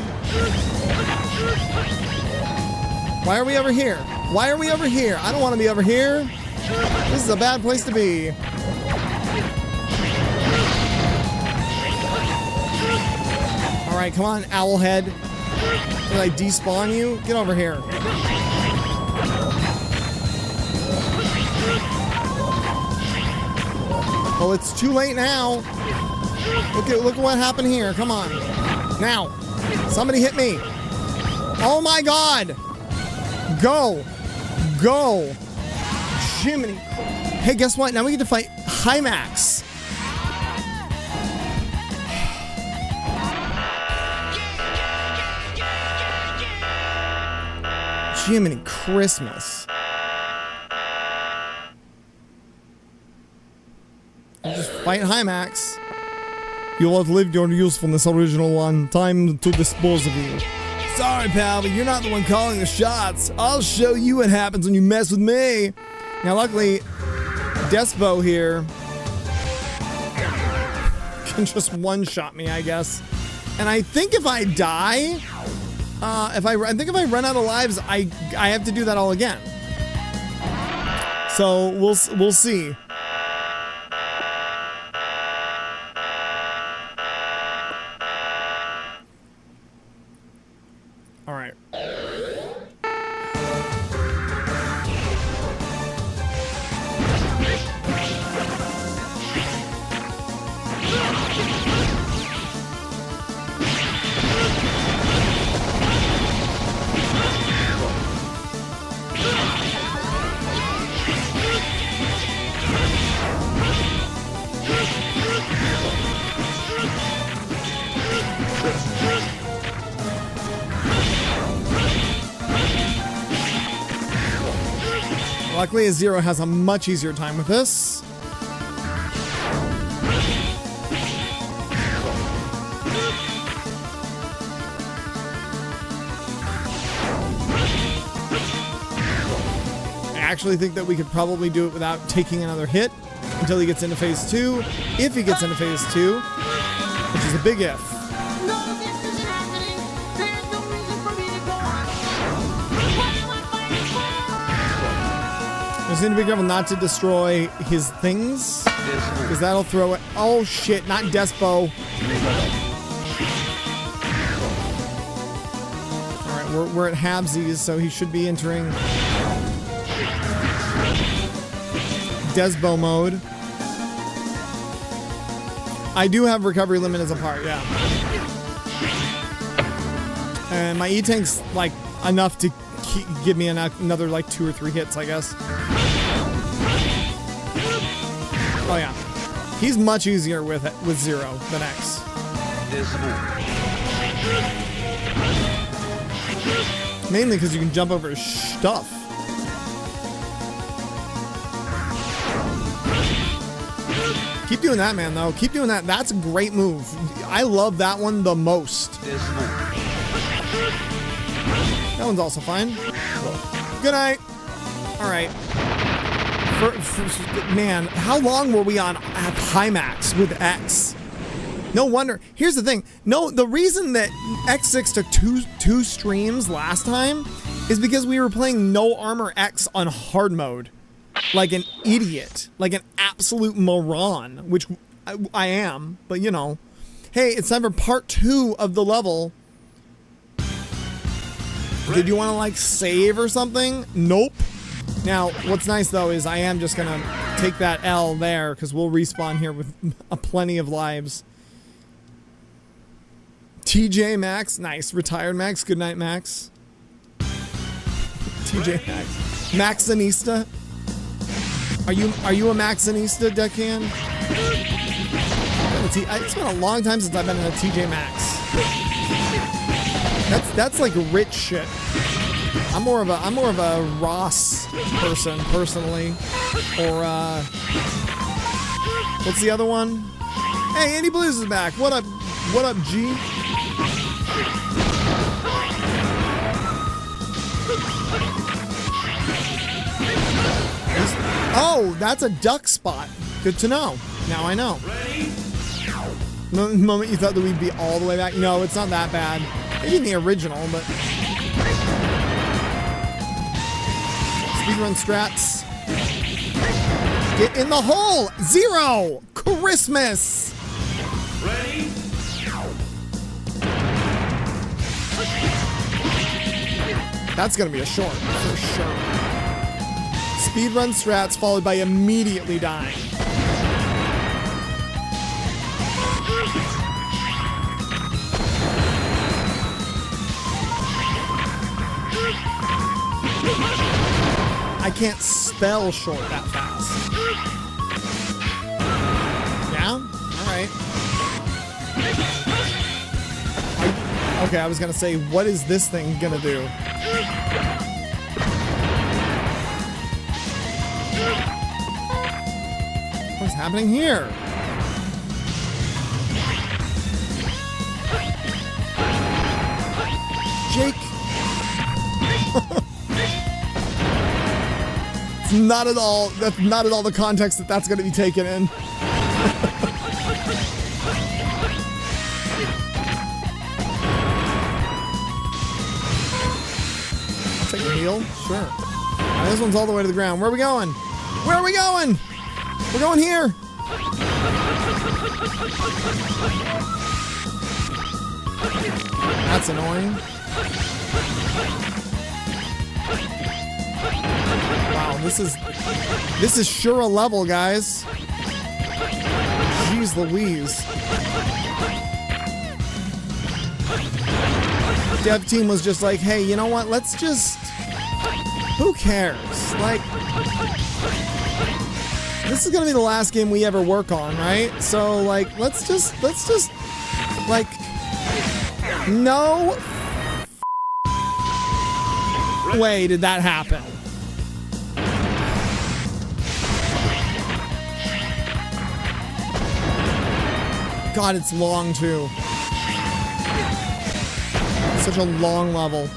Why are we over here? Why are we over here? I don't want to be over here. This is a bad place to be. All right, come on, Owlhead. Did I despawn you? Get over here. Well, it's too late now. Look at what happened here. Come on. Now. Somebody hit me. Oh my god. Go. Go. Jiminy. Hey, guess what? Now we get to fight Hymax. Jiminy Christmas. I'll just fight Hymax. You'll outlive your usefulness, original one. Time to dispose of you. Sorry, pal, but you're not the one calling the shots. I'll show you what happens when you mess with me. Now, luckily, Despo here can just one-shot me, I guess. And I think if I die, I think if I run out of lives, I have to do that all again. So we'll see. All right. Luckily, Zero has a much easier time with this. I actually think that we could probably do it without taking another hit until he gets into phase 2. If he gets into phase 2, which is a big if. Just need to be careful not to destroy his things, because that'll throw it. Oh shit, not Despo. Alright, we're at Habsies, so he should be entering Despo mode. I do have recovery limit as a part, yeah. And my E-tank's like enough to give me another like 2 or 3 hits, I guess. Oh yeah, he's much easier with Zero than X. Mainly because you can jump over his stuff. Keep doing that, man, though. Keep doing that. That's a great move. I love that one the most. That one's also fine. Good night. All right. Man, how long were we on at high max with X? No wonder. Here's the thing. No, the reason that X6 took two streams last time is because we were playing no armor X on hard mode. Like an idiot. Like an absolute moron, which I am, but you know. Hey, it's time for part 2 of the level. Did you want to like save or something? Nope. Now, what's nice though is I am just gonna take that L there because we'll respawn here with a plenty of lives. TJ Max, nice. Retired Max, good night Max. TJ Max. Maxinista. Are you a Maxinista, Deccan? Let's see, it's been a long time since I've been in a TJ Maxx. That's like rich shit. I'm more of a Ross person personally, or what's the other one? Hey, Andy Blues is back. What up, G? Oh, that's a duck spot. Good to know. Now I know. The moment you thought that we'd be all the way back. No, it's not that bad. Maybe in the original, but speedrun strats. Get in the hole. Zero. Christmas. Ready? That's gonna be a short for sure. Speedrun strats followed by immediately dying. I can't spell short that fast. Yeah? Alright. Okay, I was gonna say, what is this thing gonna do? What's happening here? Jake. It's not at all. That's not at all the context that that's going to be taken in. Heal? Sure. Alright, this one's all the way to the ground. Where are we going? Where are we going? We're going here. That's annoying. Wow, this is sure a level, guys. Jeez Louise. Dev team was just like, hey, you know what? Let's just... Who cares? Like... This is gonna be the last game we ever work on, right? So, like, let's just... Like... No... way did that happen. God, it's long, too. Such a long level.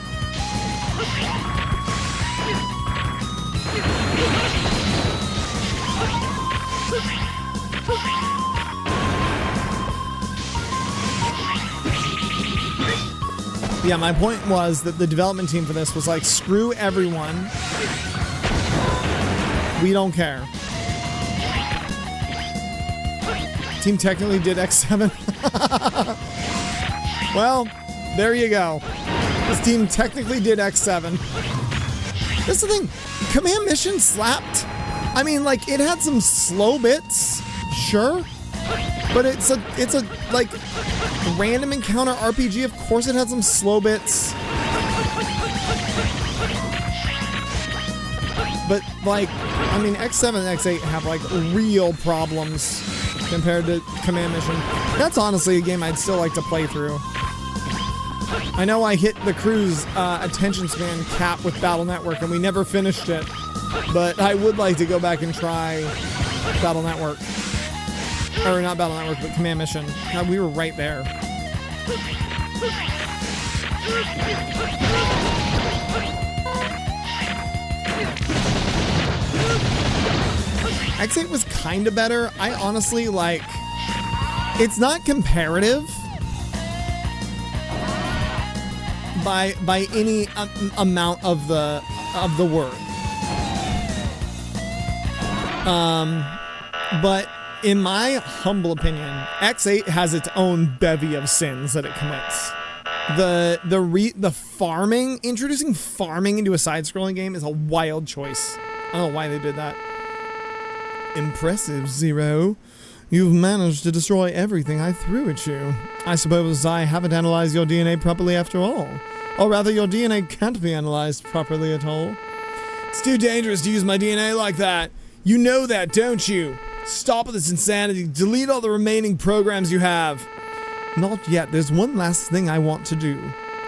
Yeah, my point was that the development team for this was like, screw everyone. We don't care. Team technically did X7. Well, there you go. This team technically did X7. That's the thing. Command Mission slapped. I mean, like, it had some slow bits, sure. But it's a like random encounter RPG. Of course it had some slow bits. But like, I mean, X7 and X8 have like real problems compared to Command Mission. That's honestly a game I'd still like to play through. I know I hit the crew's attention span cap with Battle Network and we never finished it. But I would like to go back and try Battle Network. Or not Battle Network, but Command Mission. God, we were right there. X8 was kind of better. I honestly, like... It's not comparative by any amount of the word. But in my humble opinion, X8 has its own bevy of sins that it commits. The farming, introducing farming into a side-scrolling game is a wild choice. I don't know why they did that. Impressive, Zero. You've managed to destroy everything I threw at you. I suppose I haven't analyzed your DNA properly after all. Or rather, your DNA can't be analyzed properly at all. It's too dangerous to use my DNA like that. You know that, don't you? Stop with this insanity. Delete all the remaining programs you have. Not yet. There's one last thing I want to do.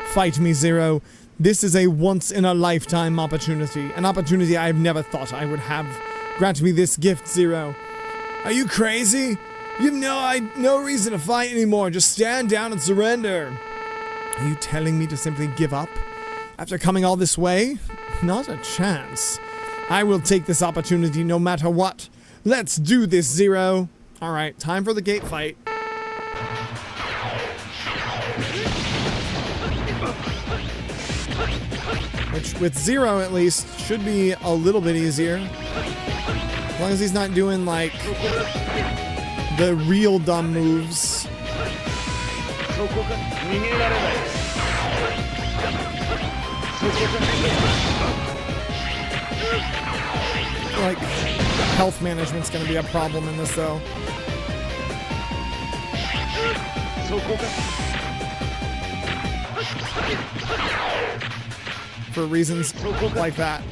Fight me, Zero. This is a once-in-a-lifetime opportunity. An opportunity I've never thought I would have. Grant me this gift, Zero. Are you crazy? You have no reason to fight anymore. Just stand down and surrender. Are you telling me to simply give up? After coming all this way? Not a chance. I will take this opportunity no matter what. Let's do this, Zero. Alright, time for the gate fight. Which, with Zero at least, should be a little bit easier. As long as he's not doing, like, the real dumb moves. Like, health management's gonna be a problem in this, though. For reasons like that.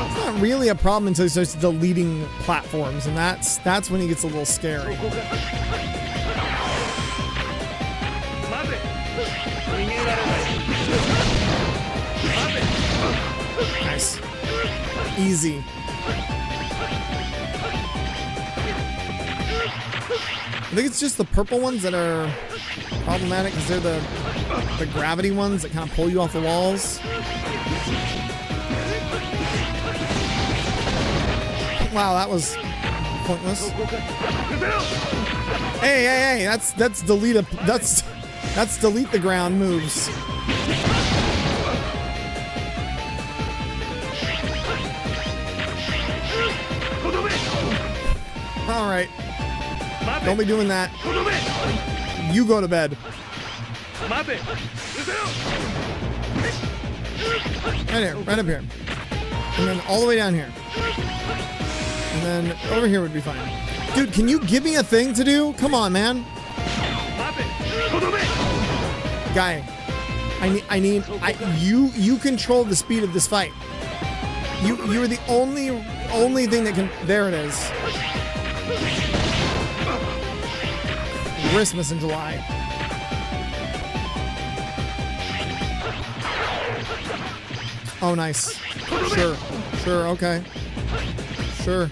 It's not really a problem until he starts deleting platforms, and that's when he gets a little scary. Nice. Easy. I think it's just the purple ones that are problematic because they're the gravity ones that kind of pull you off the walls. Wow, that was pointless. Hey, that's delete that's delete the ground moves. All right. Don't be doing that. You go to bed. Right here, right up here. And then all the way down here. And then over here would be fine. Dude, can you give me a thing to do? Come on, man. Guy, you control the speed of this fight. You're the only thing that can. There it is. Christmas in July. Oh, nice. Sure, okay. Sure.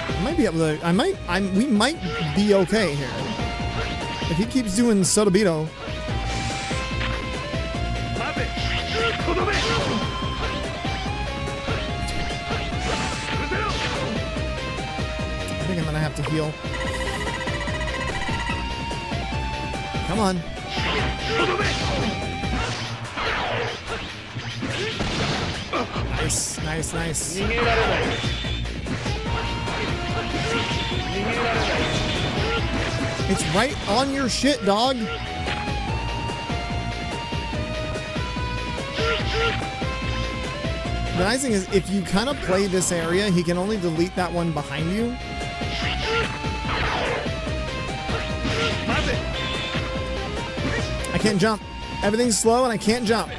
I might be able to, we might be okay here. If he keeps doing Sotobito. I think I'm gonna have to heal. Come on. Nice. It's right on your shit, dog. The nice thing is, if you kind of play this area, he can only delete that one behind you. I can't jump. Everything's slow and I can't jump.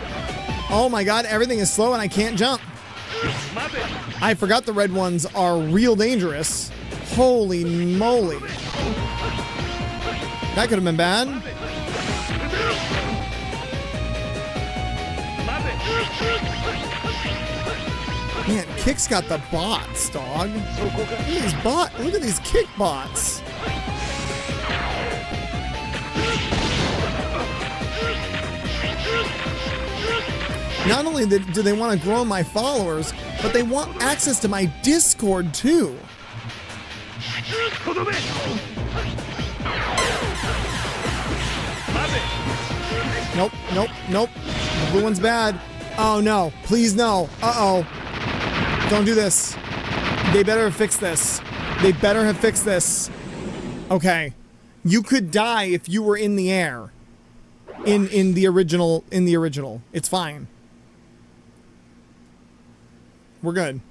Oh my god, everything is slow and I can't jump. I forgot the red ones are real dangerous. Holy moly. That could have been bad. Man, Kick's got the bots, dog. Look at these Kick bots. Not only do they want to grow my followers, but they want access to my Discord too. Nope. The blue one's bad. Oh no, please no. Uh-oh. Don't do this. They better have fixed this. Okay. You could die if you were in the air. In the original. It's fine. We're good.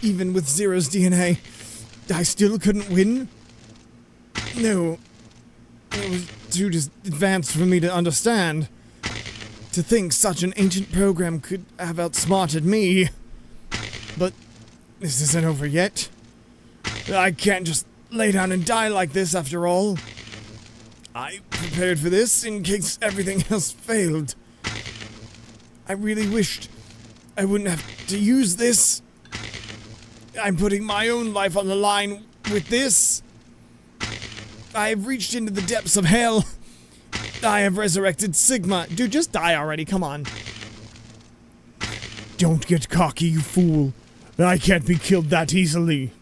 Even with Zero's DNA, I still couldn't win? No. It was too advanced for me to understand. To think such an ancient program could have outsmarted me. But this isn't over yet. I can't just lay down and die like this after all. I prepared for this in case everything else failed. I really wished I wouldn't have to use this. I'm putting my own life on the line with this. I have reached into the depths of hell. I have resurrected Sigma. Dude, just die already, come on. Don't get cocky, you fool. I can't be killed that easily.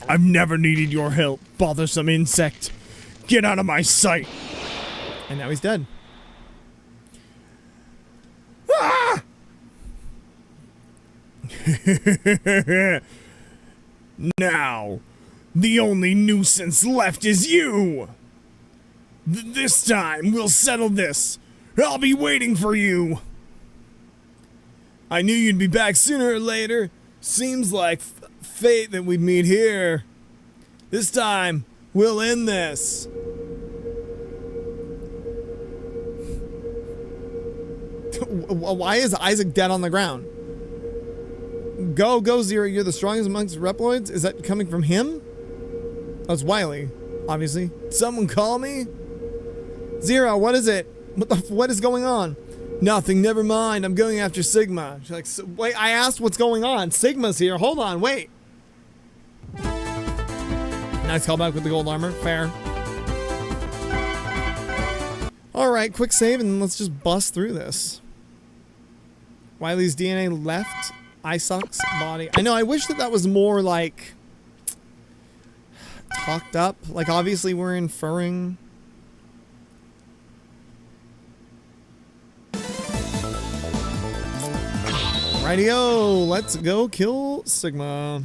I've never needed your help, bothersome insect. Get out of my sight. And now he's dead. Ah! Now, the only nuisance left is you. This time, we'll settle this. I'll be waiting for you. I knew you'd be back sooner or later. Seems like fate that we'd meet here. This time, we'll end this. Why is Isaac dead on the ground? Go, Zero, you're the strongest amongst Reploids? Is that coming from him? Oh, it's Wily, obviously. Someone call me? Zero, what is it? What is going on? Nothing, never mind, I'm going after Sigma. She's like, wait, I asked what's going on. Sigma's here, hold on, wait. Nice callback with the gold armor, fair. Alright, quick save and let's just bust through this. Wiley's DNA left Isok's body. I know, I wish that that was more, like, talked up. Like, obviously we're inferring. Rightio, let's go kill Sigma.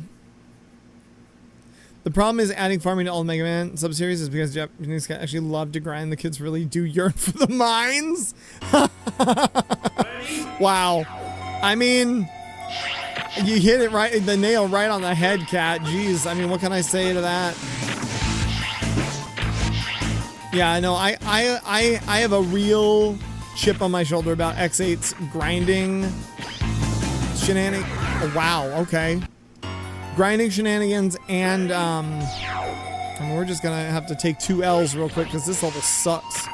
The problem is adding farming to all Mega Man subseries is because Japanese guys actually love to grind. The kids really do yearn for the mines. Wow. I mean, you hit it right, the nail right on the head, Cat. Jeez, I mean, what can I say to that? Yeah, I know. I have a real chip on my shoulder about X8's grinding shenanigans. Oh, wow. Okay. Grinding shenanigans, and we're just gonna have to take 2 L's real quick because this level sucks.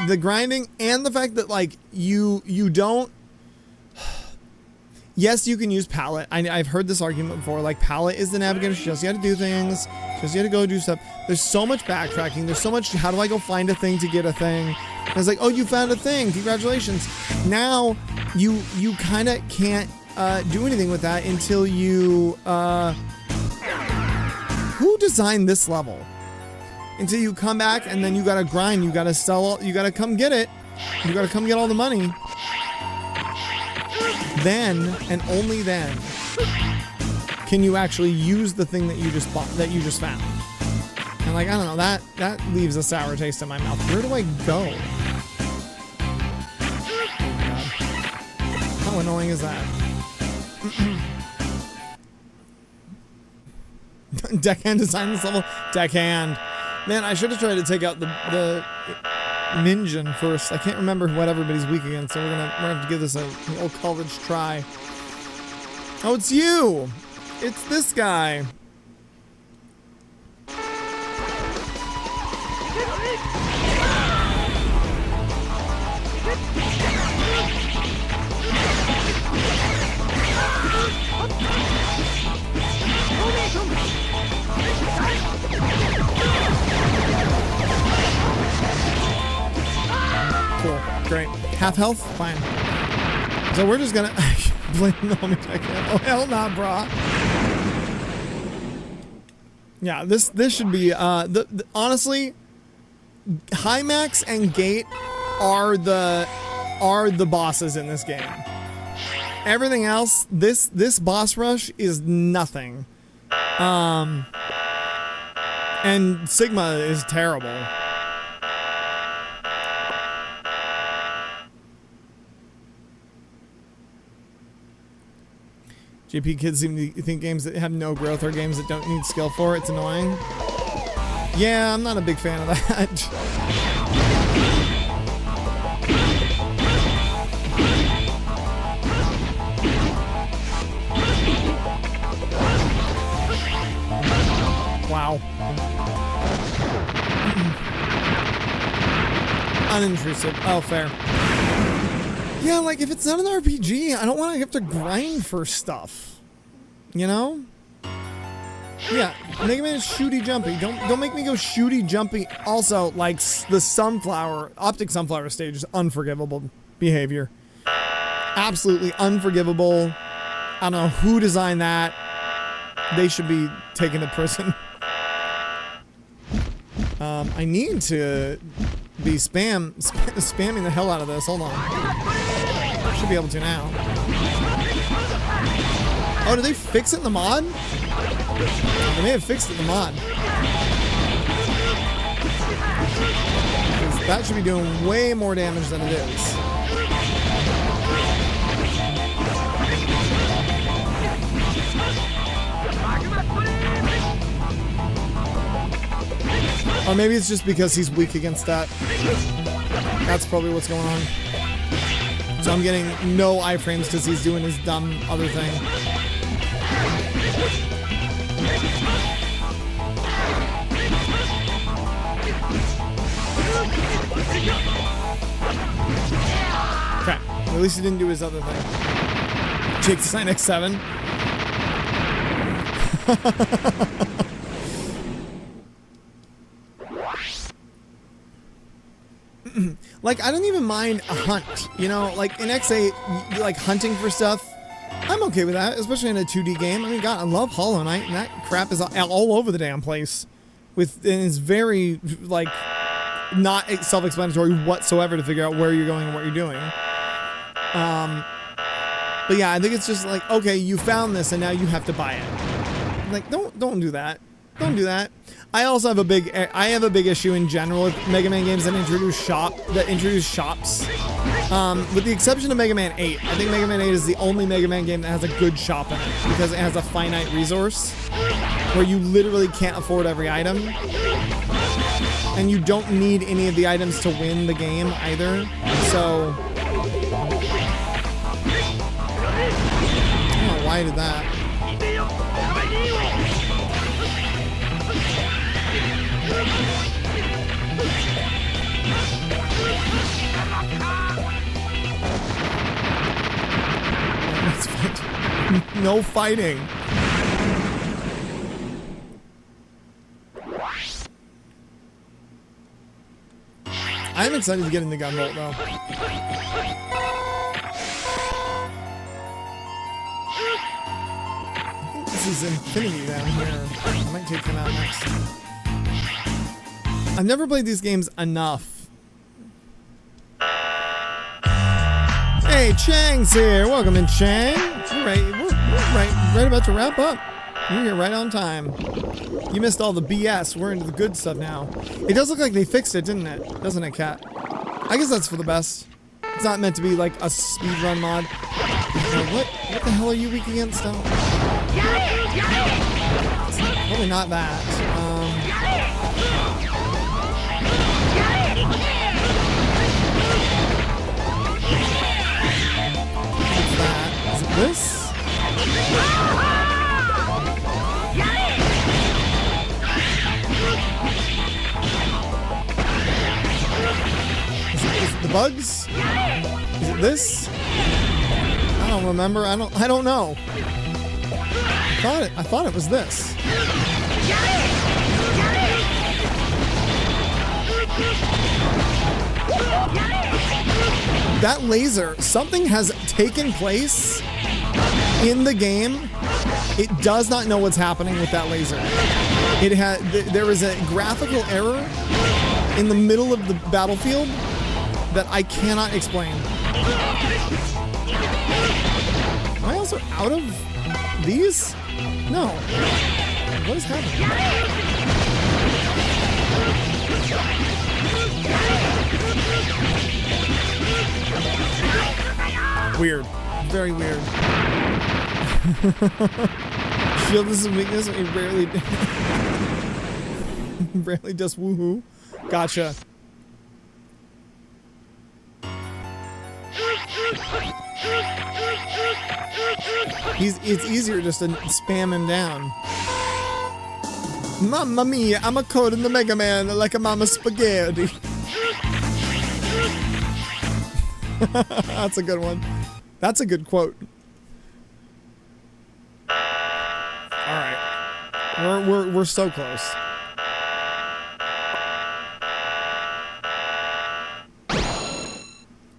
The grinding and the fact that, like, you don't. Yes, you can use palette. I've heard this argument before. Like, palette is the navigator. She just got to do things. She just got to go do stuff. There's so much backtracking. There's so much. How do I go find a thing to get a thing? And it's like, oh, you found a thing. Congratulations. Now you kind of can't do anything with that until you. Who designed this level? Until you come back and then you gotta grind. You gotta sell. You gotta come get it. You gotta come get all the money. Then and only then can you actually use the thing that you just bought, that you just found. And, like, I don't know, that leaves a sour taste in my mouth. Where do I go? God. How annoying is that? Deckhand designed this level. Deckhand. Man, I should have tried to take out the Minjin first. I can't remember what everybody's weak against, so we're gonna have to give this an old college try. Oh, it's you! It's this guy. Cool. Great. Half health? Fine. So we're just gonna blame the homie Deckhand. Oh, hell nah, brah. Yeah, this should be honestly, Hymax and Gate are the bosses in this game. Everything else, this boss rush is nothing. And Sigma is terrible. JP kids seem to think games that have no growth are games that don't need skill for. It's annoying. Yeah, I'm not a big fan of that. Wow. Unintrusive. Oh, fair. Yeah, like, if it's not an RPG, I don't want to have to grind for stuff. You know? Yeah, Mega Man is shooty jumpy. Don't make me go shooty jumpy. Also, like, the Optic Sunflower stage is unforgivable behavior. Absolutely unforgivable. I don't know who designed that. They should be taken to prison. I need to be spamming the hell out of this. Hold on. I should be able to now. Oh, did they fix it in the mod? They may have fixed it in the mod. That should be doing way more damage than it is. Or maybe it's just because he's weak against that. That's probably what's going on. So I'm getting no iframes because he's doing his dumb other thing. Okay, at least he didn't do his other thing. Jake Sign X7. Like, I don't even mind a hunt, you know? Like, in X8, like, hunting for stuff, I'm okay with that, especially in a 2D game. I mean, God, I love Hollow Knight, and that crap is all over the damn place. And it's very, like, not self-explanatory whatsoever to figure out where you're going and what you're doing. But yeah, I think it's just like, okay, you found this, and now you have to buy it. Like, don't do that. Don't do that. I also have a big issue in general with Mega Man games that introduce shops. With the exception of Mega Man 8, I think Mega Man 8 is the only Mega Man game that has a good shop in it because it has a finite resource where you literally can't afford every item, and you don't need any of the items to win the game either. So, I don't know why I did that. No fighting. I'm excited to get in the gun vault though. I think this is Infinity down here. I might take him out next. I've never played these games enough. Hey, Chang's here. Welcome in, Chang. We're right about to wrap up. You're here right on time. You missed all the BS. We're into the good stuff now. It does look like they fixed it, didn't it? Doesn't it, Cat? I guess that's for the best. It's not meant to be like a speedrun mod. What the hell are you weak against, though? Probably not that. What's that? Is it this? Is it the bugs? Is it this? I don't remember. I don't know. I thought it was this. That laser, something has taken place in the game. It does not know what's happening with that laser. There is a graphical error in the middle of the battlefield that I cannot explain. Am I also out of these? No. What is happening? Weird. Very weird. Shield is a weakness. It rarely does woohoo. Gotcha. It's easier just to spam him down. Mamma mia, I'm a code in the Mega Man like a mama spaghetti. That's a good one. That's a good quote. Alright. We're so close.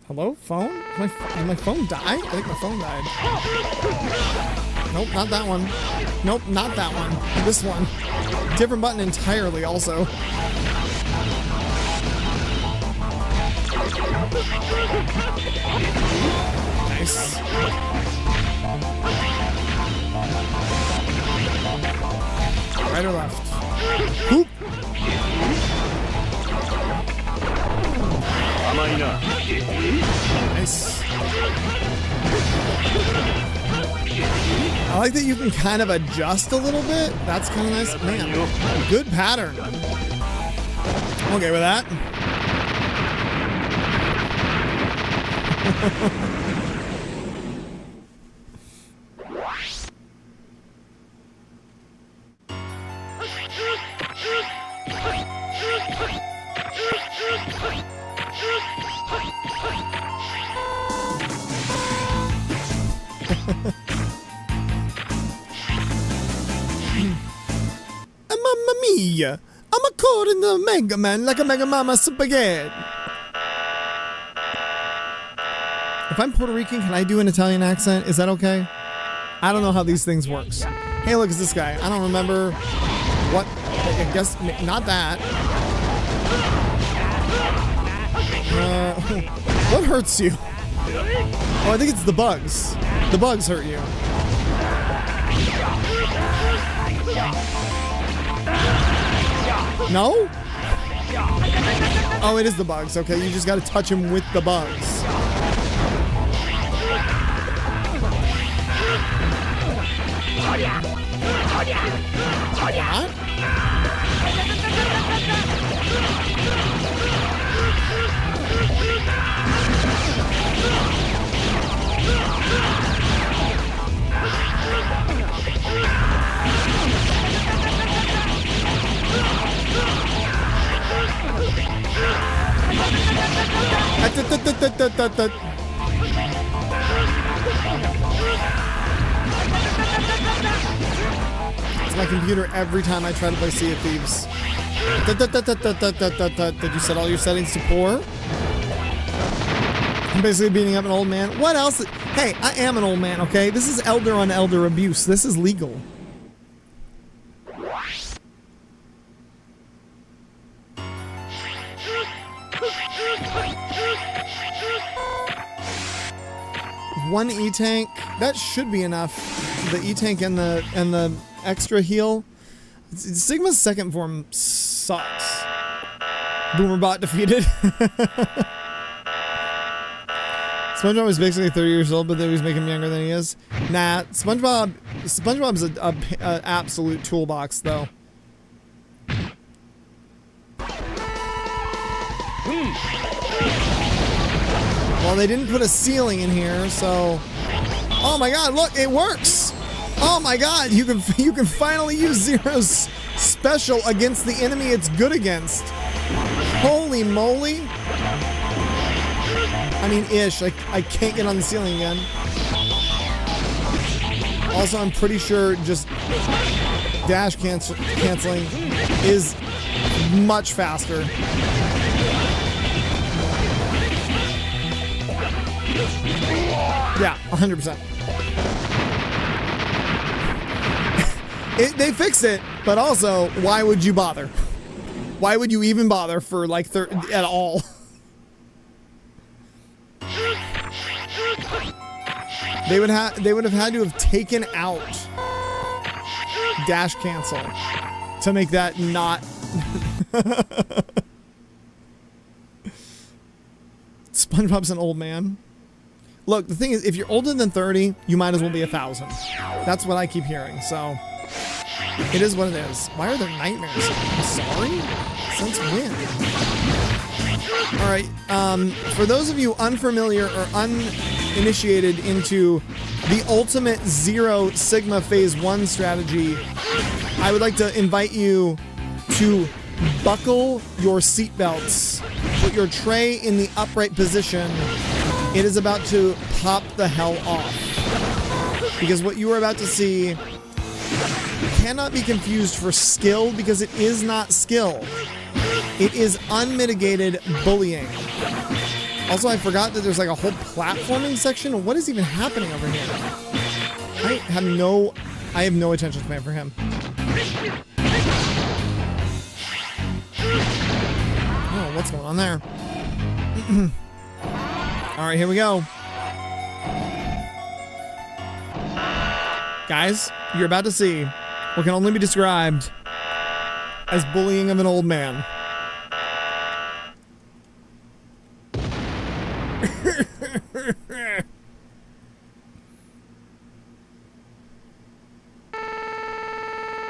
Hello? Phone? Did my phone die? I think my phone died. Nope, not that one. Nope, not that one. This one. Different button entirely also. Nice. Right or left? Whoop! Nice. I like that you can kind of adjust a little bit. That's kind of nice. Man, good pattern. I'm okay with that. Mamma mia! I'm a code in the Mega Man like a Mega Mama spaghetti. If I'm Puerto Rican, can I do an Italian accent? Is that okay? I don't know how these things works. Hey, look, it's this guy. I don't remember what. I guess not that. What hurts you? Oh, I think it's the bugs. The bugs hurt you. No? Oh, it is the bugs. Okay, you just got to touch him with the bugs. What? It's my computer every time I try to play Sea of Thieves. Did you set all your settings to poor? I'm basically beating up an old man. What else? Hey, I am an old man, okay? This is elder on elder abuse. This is legal. One E-tank, that should be enough. The E-tank and the extra heal. Sigma's second form sucks. Boomerbot defeated. SpongeBob is basically 30 years old, but they always make him younger than he is. Nah, SpongeBob's a absolute toolbox, though. Well, they didn't put a ceiling in here, so... Oh my god, look, it works! Oh my god, you can finally use Zero's special against the enemy it's good against. Holy moly. I mean, ish. I can't get on the ceiling again. Also, I'm pretty sure just dash canceling is much faster. Yeah, 100%. They fixed it, but also, why would you bother? Why would you even bother for like at all? They would have had to have taken out dash cancel to make that not. SpongeBob's an old man. Look, the thing is, if you're older than 30, you might as well be 1,000. That's what I keep hearing, so it is what it is. Why are there nightmares? I'm sorry? Since when? Alright, for those of you unfamiliar or uninitiated into the ultimate Zero Sigma Phase 1 strategy, I would like to invite you to buckle your seatbelts, put your tray in the upright position. It is about to pop the hell off. Because what you are about to see cannot be confused for skill, because it is not skill. It is unmitigated bullying. Also, I forgot that there's like a whole platforming section. What is even happening over here? I have no attention span for him. Oh, what's going on there? All right, here we go. Guys, you're about to see what can only be described as bullying of an old man.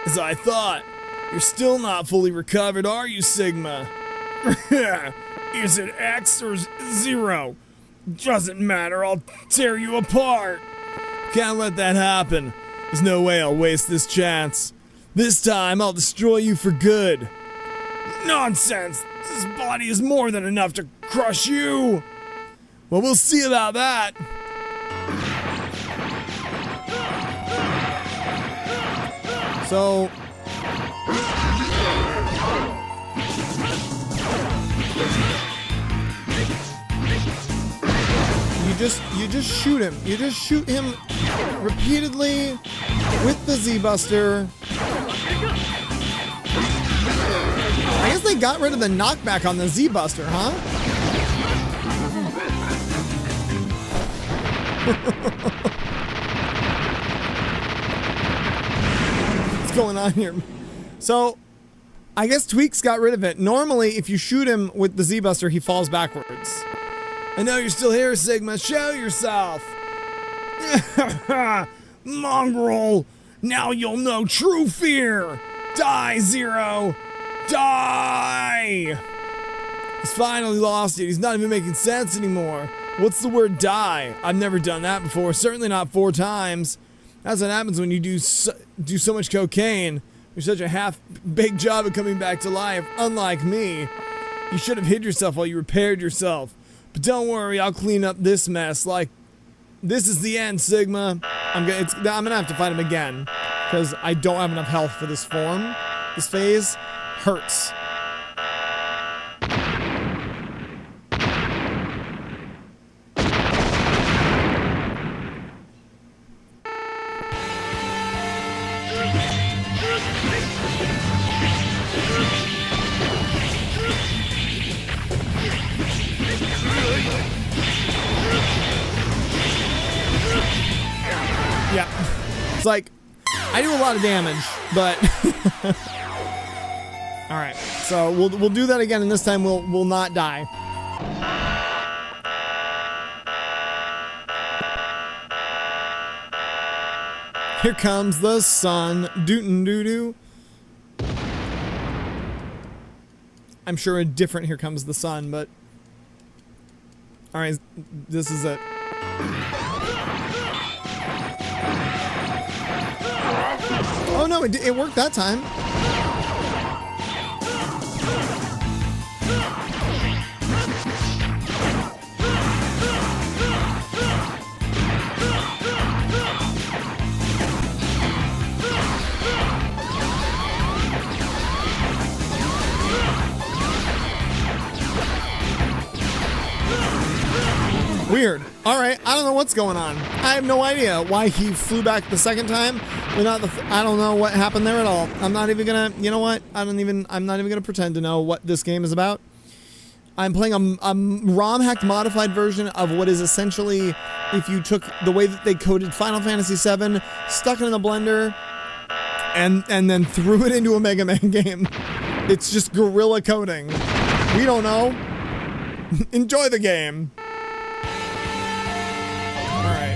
As I thought, you're still not fully recovered, are you, Sigma? Is it X or Zero? Doesn't matter, I'll tear you apart. Can't let that happen. There's no way I'll waste this chance. This time, I'll destroy you for good. Nonsense! This body is more than enough to crush you! Well, we'll see about that. So... you You just shoot him. You just shoot him repeatedly with the Z-Buster. I guess they got rid of the knockback on the Z-Buster, huh? What's going on here? So, I guess Tweaks got rid of it. Normally, if you shoot him with the Z-Buster, he falls backwards. I know you're still here, Sigma. Show yourself. Mongrel. Now you'll know true fear. Die, Zero. Die. He's finally lost it. He's not even making sense anymore. What's the word die? I've never done that before. Certainly not 4 times. That's what happens when you do so much cocaine. You're such a half-baked job at coming back to life. Unlike me. You should have hid yourself while you repaired yourself. But don't worry, I'll clean up this mess. Like, this is the end, Sigma. I'm gonna have to fight him again. Because I don't have enough health for this form. This phase hurts. Yeah, it's like, I do a lot of damage, but all right. So we'll do that again, and this time we'll not die. Here comes the sun, dootin' doo doo. I'm sure a different "Here Comes the Sun," but all right, this is it. Oh no, it worked that time. Weird. All right, I don't know what's going on. I have no idea why he flew back the second time. I don't know what happened there at all. I'm not even gonna. You know what? I'm not even gonna pretend to know what this game is about. I'm playing a ROM hacked modified version of what is essentially, if you took the way that they coded Final Fantasy VII, stuck it in a blender, and then threw it into a Mega Man game. It's just guerrilla coding. We don't know. Enjoy the game. All right.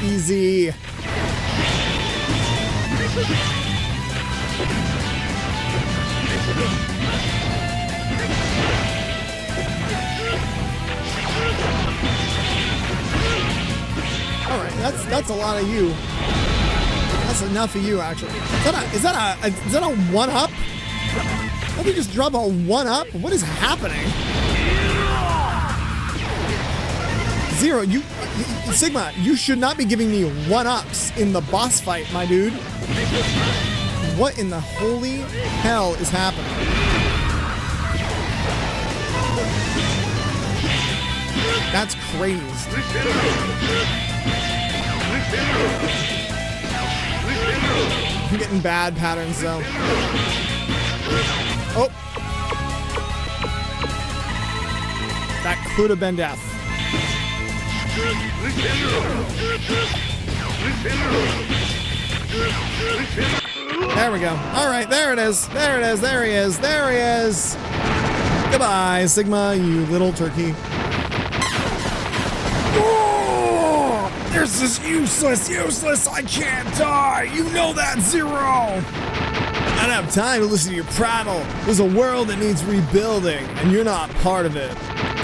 Easy. All right, that's a lot of you. That's enough of you, actually. Is that a 1-up? Did we just drop a 1-up? What is happening? Zero, Sigma, you should not be giving me 1-ups in the boss fight, my dude. What in the holy hell is happening? That's crazy. I'm getting bad patterns, though. Oh. That could have been death. There we go. All right, there it is. There it is. There he is. There he is. Goodbye, Sigma, you little turkey. This is useless, I can't die! You know that, Zero! I don't have time to listen to your prattle. There's a world that needs rebuilding, and you're not part of it.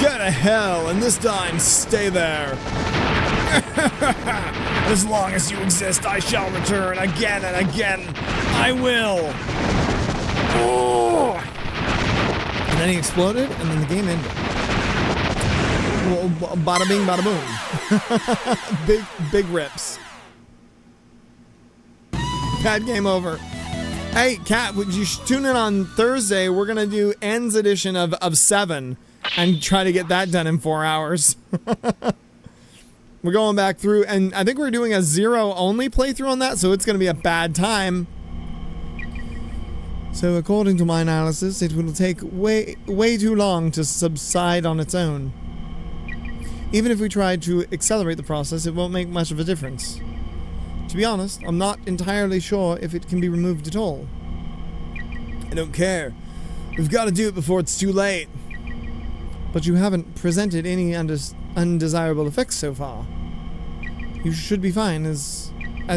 Go to hell, and this time, stay there. As long as you exist, I shall return again and again. I will. Oh! And then he exploded, and then the game ended. Well, bada bing, bada boom. big rips. Bad game over. Hey, Kat, would you tune in on Thursday? We're going to do Ends edition of 7 and try to get that done in 4 hours. We're going back through, and I think we're doing a 0 only playthrough on that, so it's going to be a bad time. So according to my analysis, it will take way too long to subside on its own. Even if we tried to accelerate the process, it won't make much of a difference. To be honest, I'm not entirely sure if it can be removed at all. I don't care. We've got to do it before it's too late. But you haven't presented any undesirable effects so far. You should be fine as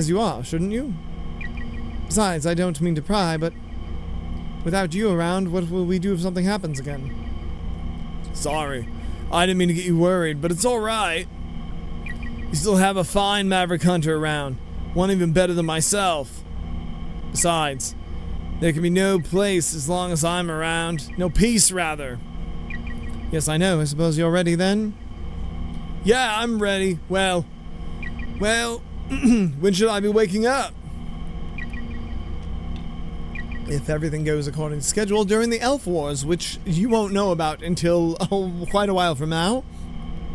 you are, shouldn't you? Besides, I don't mean to pry, but without you around, what will we do if something happens again? Sorry. I didn't mean to get you worried, but it's alright. You still have a fine Maverick Hunter around. One even better than myself. Besides, there can be no place as long as I'm around. No peace, rather. Yes, I know. I suppose you're ready then? Yeah, I'm ready. Well, when should I be waking up? If everything goes according to schedule during the Elf Wars, which you won't know about until quite a while from now.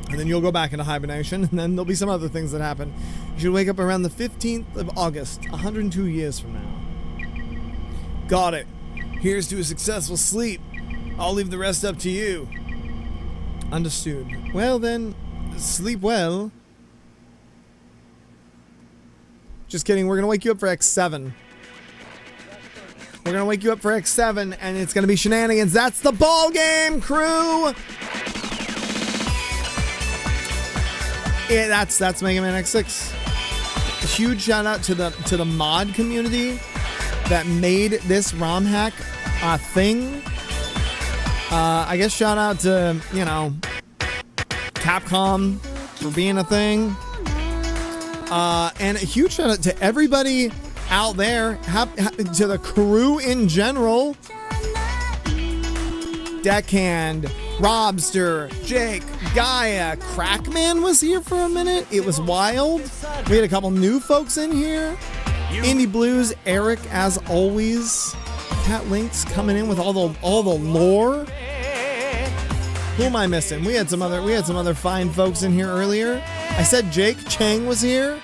And then you'll go back into hibernation, and then there'll be some other things that happen. You should wake up around the 15th of August, 102 years from now. Got it. Here's to a successful sleep. I'll leave the rest up to you. Understood. Well then, sleep well. Just kidding, we're gonna wake you up for X7. We're gonna wake you up for X7, and it's gonna be shenanigans. That's the ball game, crew! Yeah, that's Mega Man X6. A huge shout out to the mod community that made this ROM hack a thing. I guess shout out to, Capcom for being a thing. And a huge shout out to everybody out there, to the crew in general. Deckhand, Robster, Jake, Gaia, Crackman was here for a minute. It was wild. We had a couple new folks in here. Indie Blues, Eric, as always. Cat Links coming in with all the lore. Who am I missing? We had some other fine folks in here earlier. I said Jake Chang was here.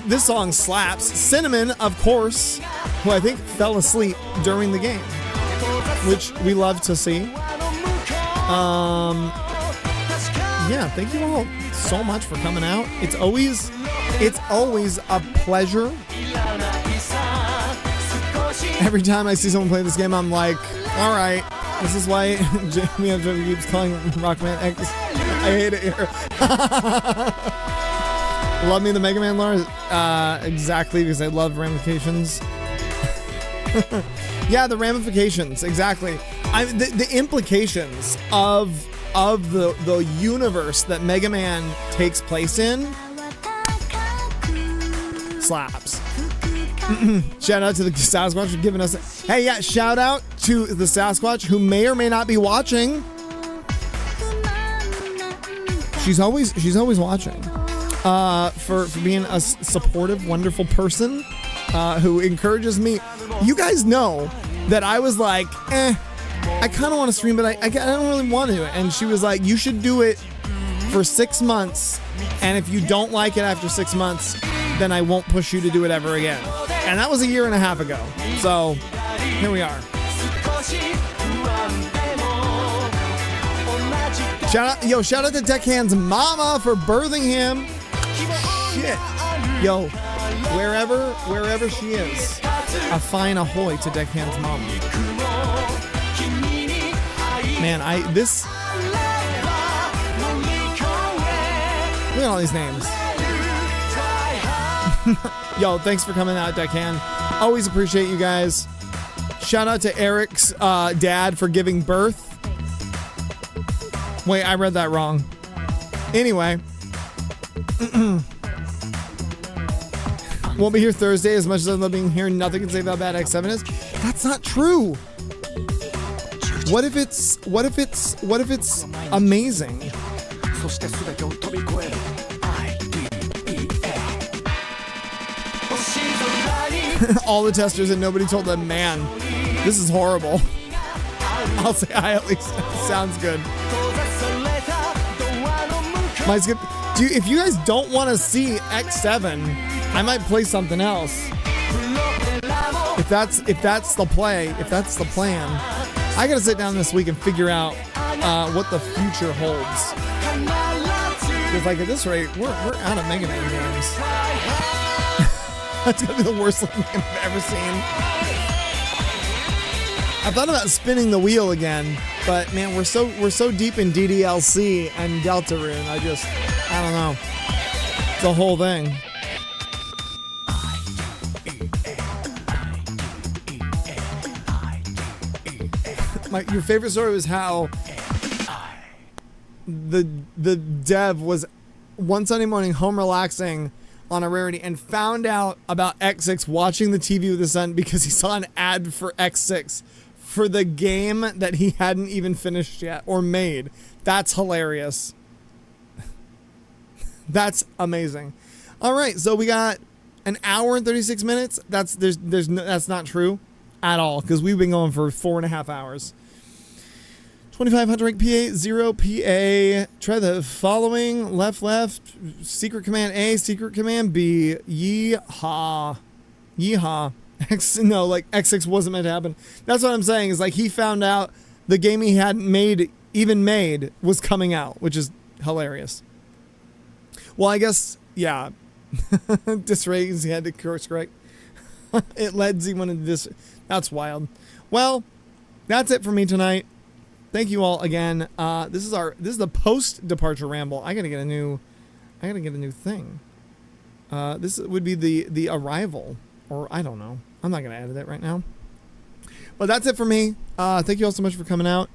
This song slaps. Cinnamon, of course, who I think fell asleep during the game, which we love to see. Yeah, thank you all so much for coming out. It's always a pleasure. Every time I see someone play this game, I'm like, all right, this is why Jamie keeps calling Rockman X. I hate it here. Love me the Mega Man lore? Exactly, because I love ramifications. Yeah, the ramifications, exactly. The implications of the universe that Mega Man takes place in slaps. Shout out to the Sasquatch for giving us hey, yeah, shout out to the Sasquatch who may or may not be watching. She's always watching. For being a supportive, wonderful person who encourages me. You guys know that I was like, I kind of want to stream, but I don't really want to. And she was like, you should do it for 6 months. And if you don't like it after 6 months, then I won't push you to do it ever again. And that was a year and a half ago. So here we are. Shout out to Deckhand's mama for birthing him. Shit. Yo, wherever she is, a fine ahoy to Deckhand's mama. Man, look at all these names. Yo, thanks for coming out, Deckhand. Always appreciate you guys. Shout out to Eric's dad for giving birth. Wait, I read that wrong. Anyway. We'll be here Thursday. As much as I love being here, nothing can say how bad X7 is. That's not true. What if it's amazing? そして全てを飛び越える All the testers and nobody told them, man, this is horrible. I'll say I at least. Sounds good. My skip. If you guys don't want to see X7, I might play something else. If that's the play, if that's the plan, I gotta sit down this week and figure out what the future holds. Because like at this rate, we're out of Mega Man games. That's gonna be the worst looking game I've ever seen. I thought about spinning the wheel again, but man, we're so deep in DDLC and Deltarune. I don't know. The whole thing. Your favorite story was how the dev was one Sunday morning home relaxing on a rarity and found out about X6 watching the TV with his son because he saw an ad for X6 for the game that he hadn't even finished yet or made. That's hilarious. That's amazing. All right, so we got an hour and 36 minutes. That's not true at all because we've been going for 4.5 hours. 2500 rank PA, 0 PA. Try the following. Left, secret command A, secret command B. Yeehaw. X6 wasn't meant to happen. That's what I'm saying, is like he found out the game he hadn't made was coming out, which is hilarious. Well, I guess, yeah. Disrays, he had to course correct. It led Z1 into this. That's wild. Well, that's it for me tonight. Thank you all again. This is the post departure ramble. I gotta get a new thing. This would be the arrival, or I don't know. I'm not gonna edit it right now. But that's it for me. Thank you all so much for coming out.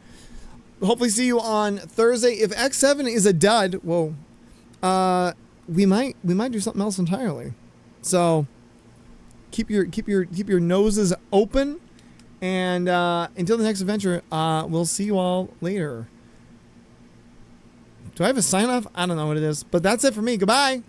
Hopefully see you on Thursday. If X7 is a dud, well, we might do something else entirely. So keep your noses open. And until the next adventure, we'll see you all later. Do I have a sign off? I don't know what it is. But that's it for me. Goodbye.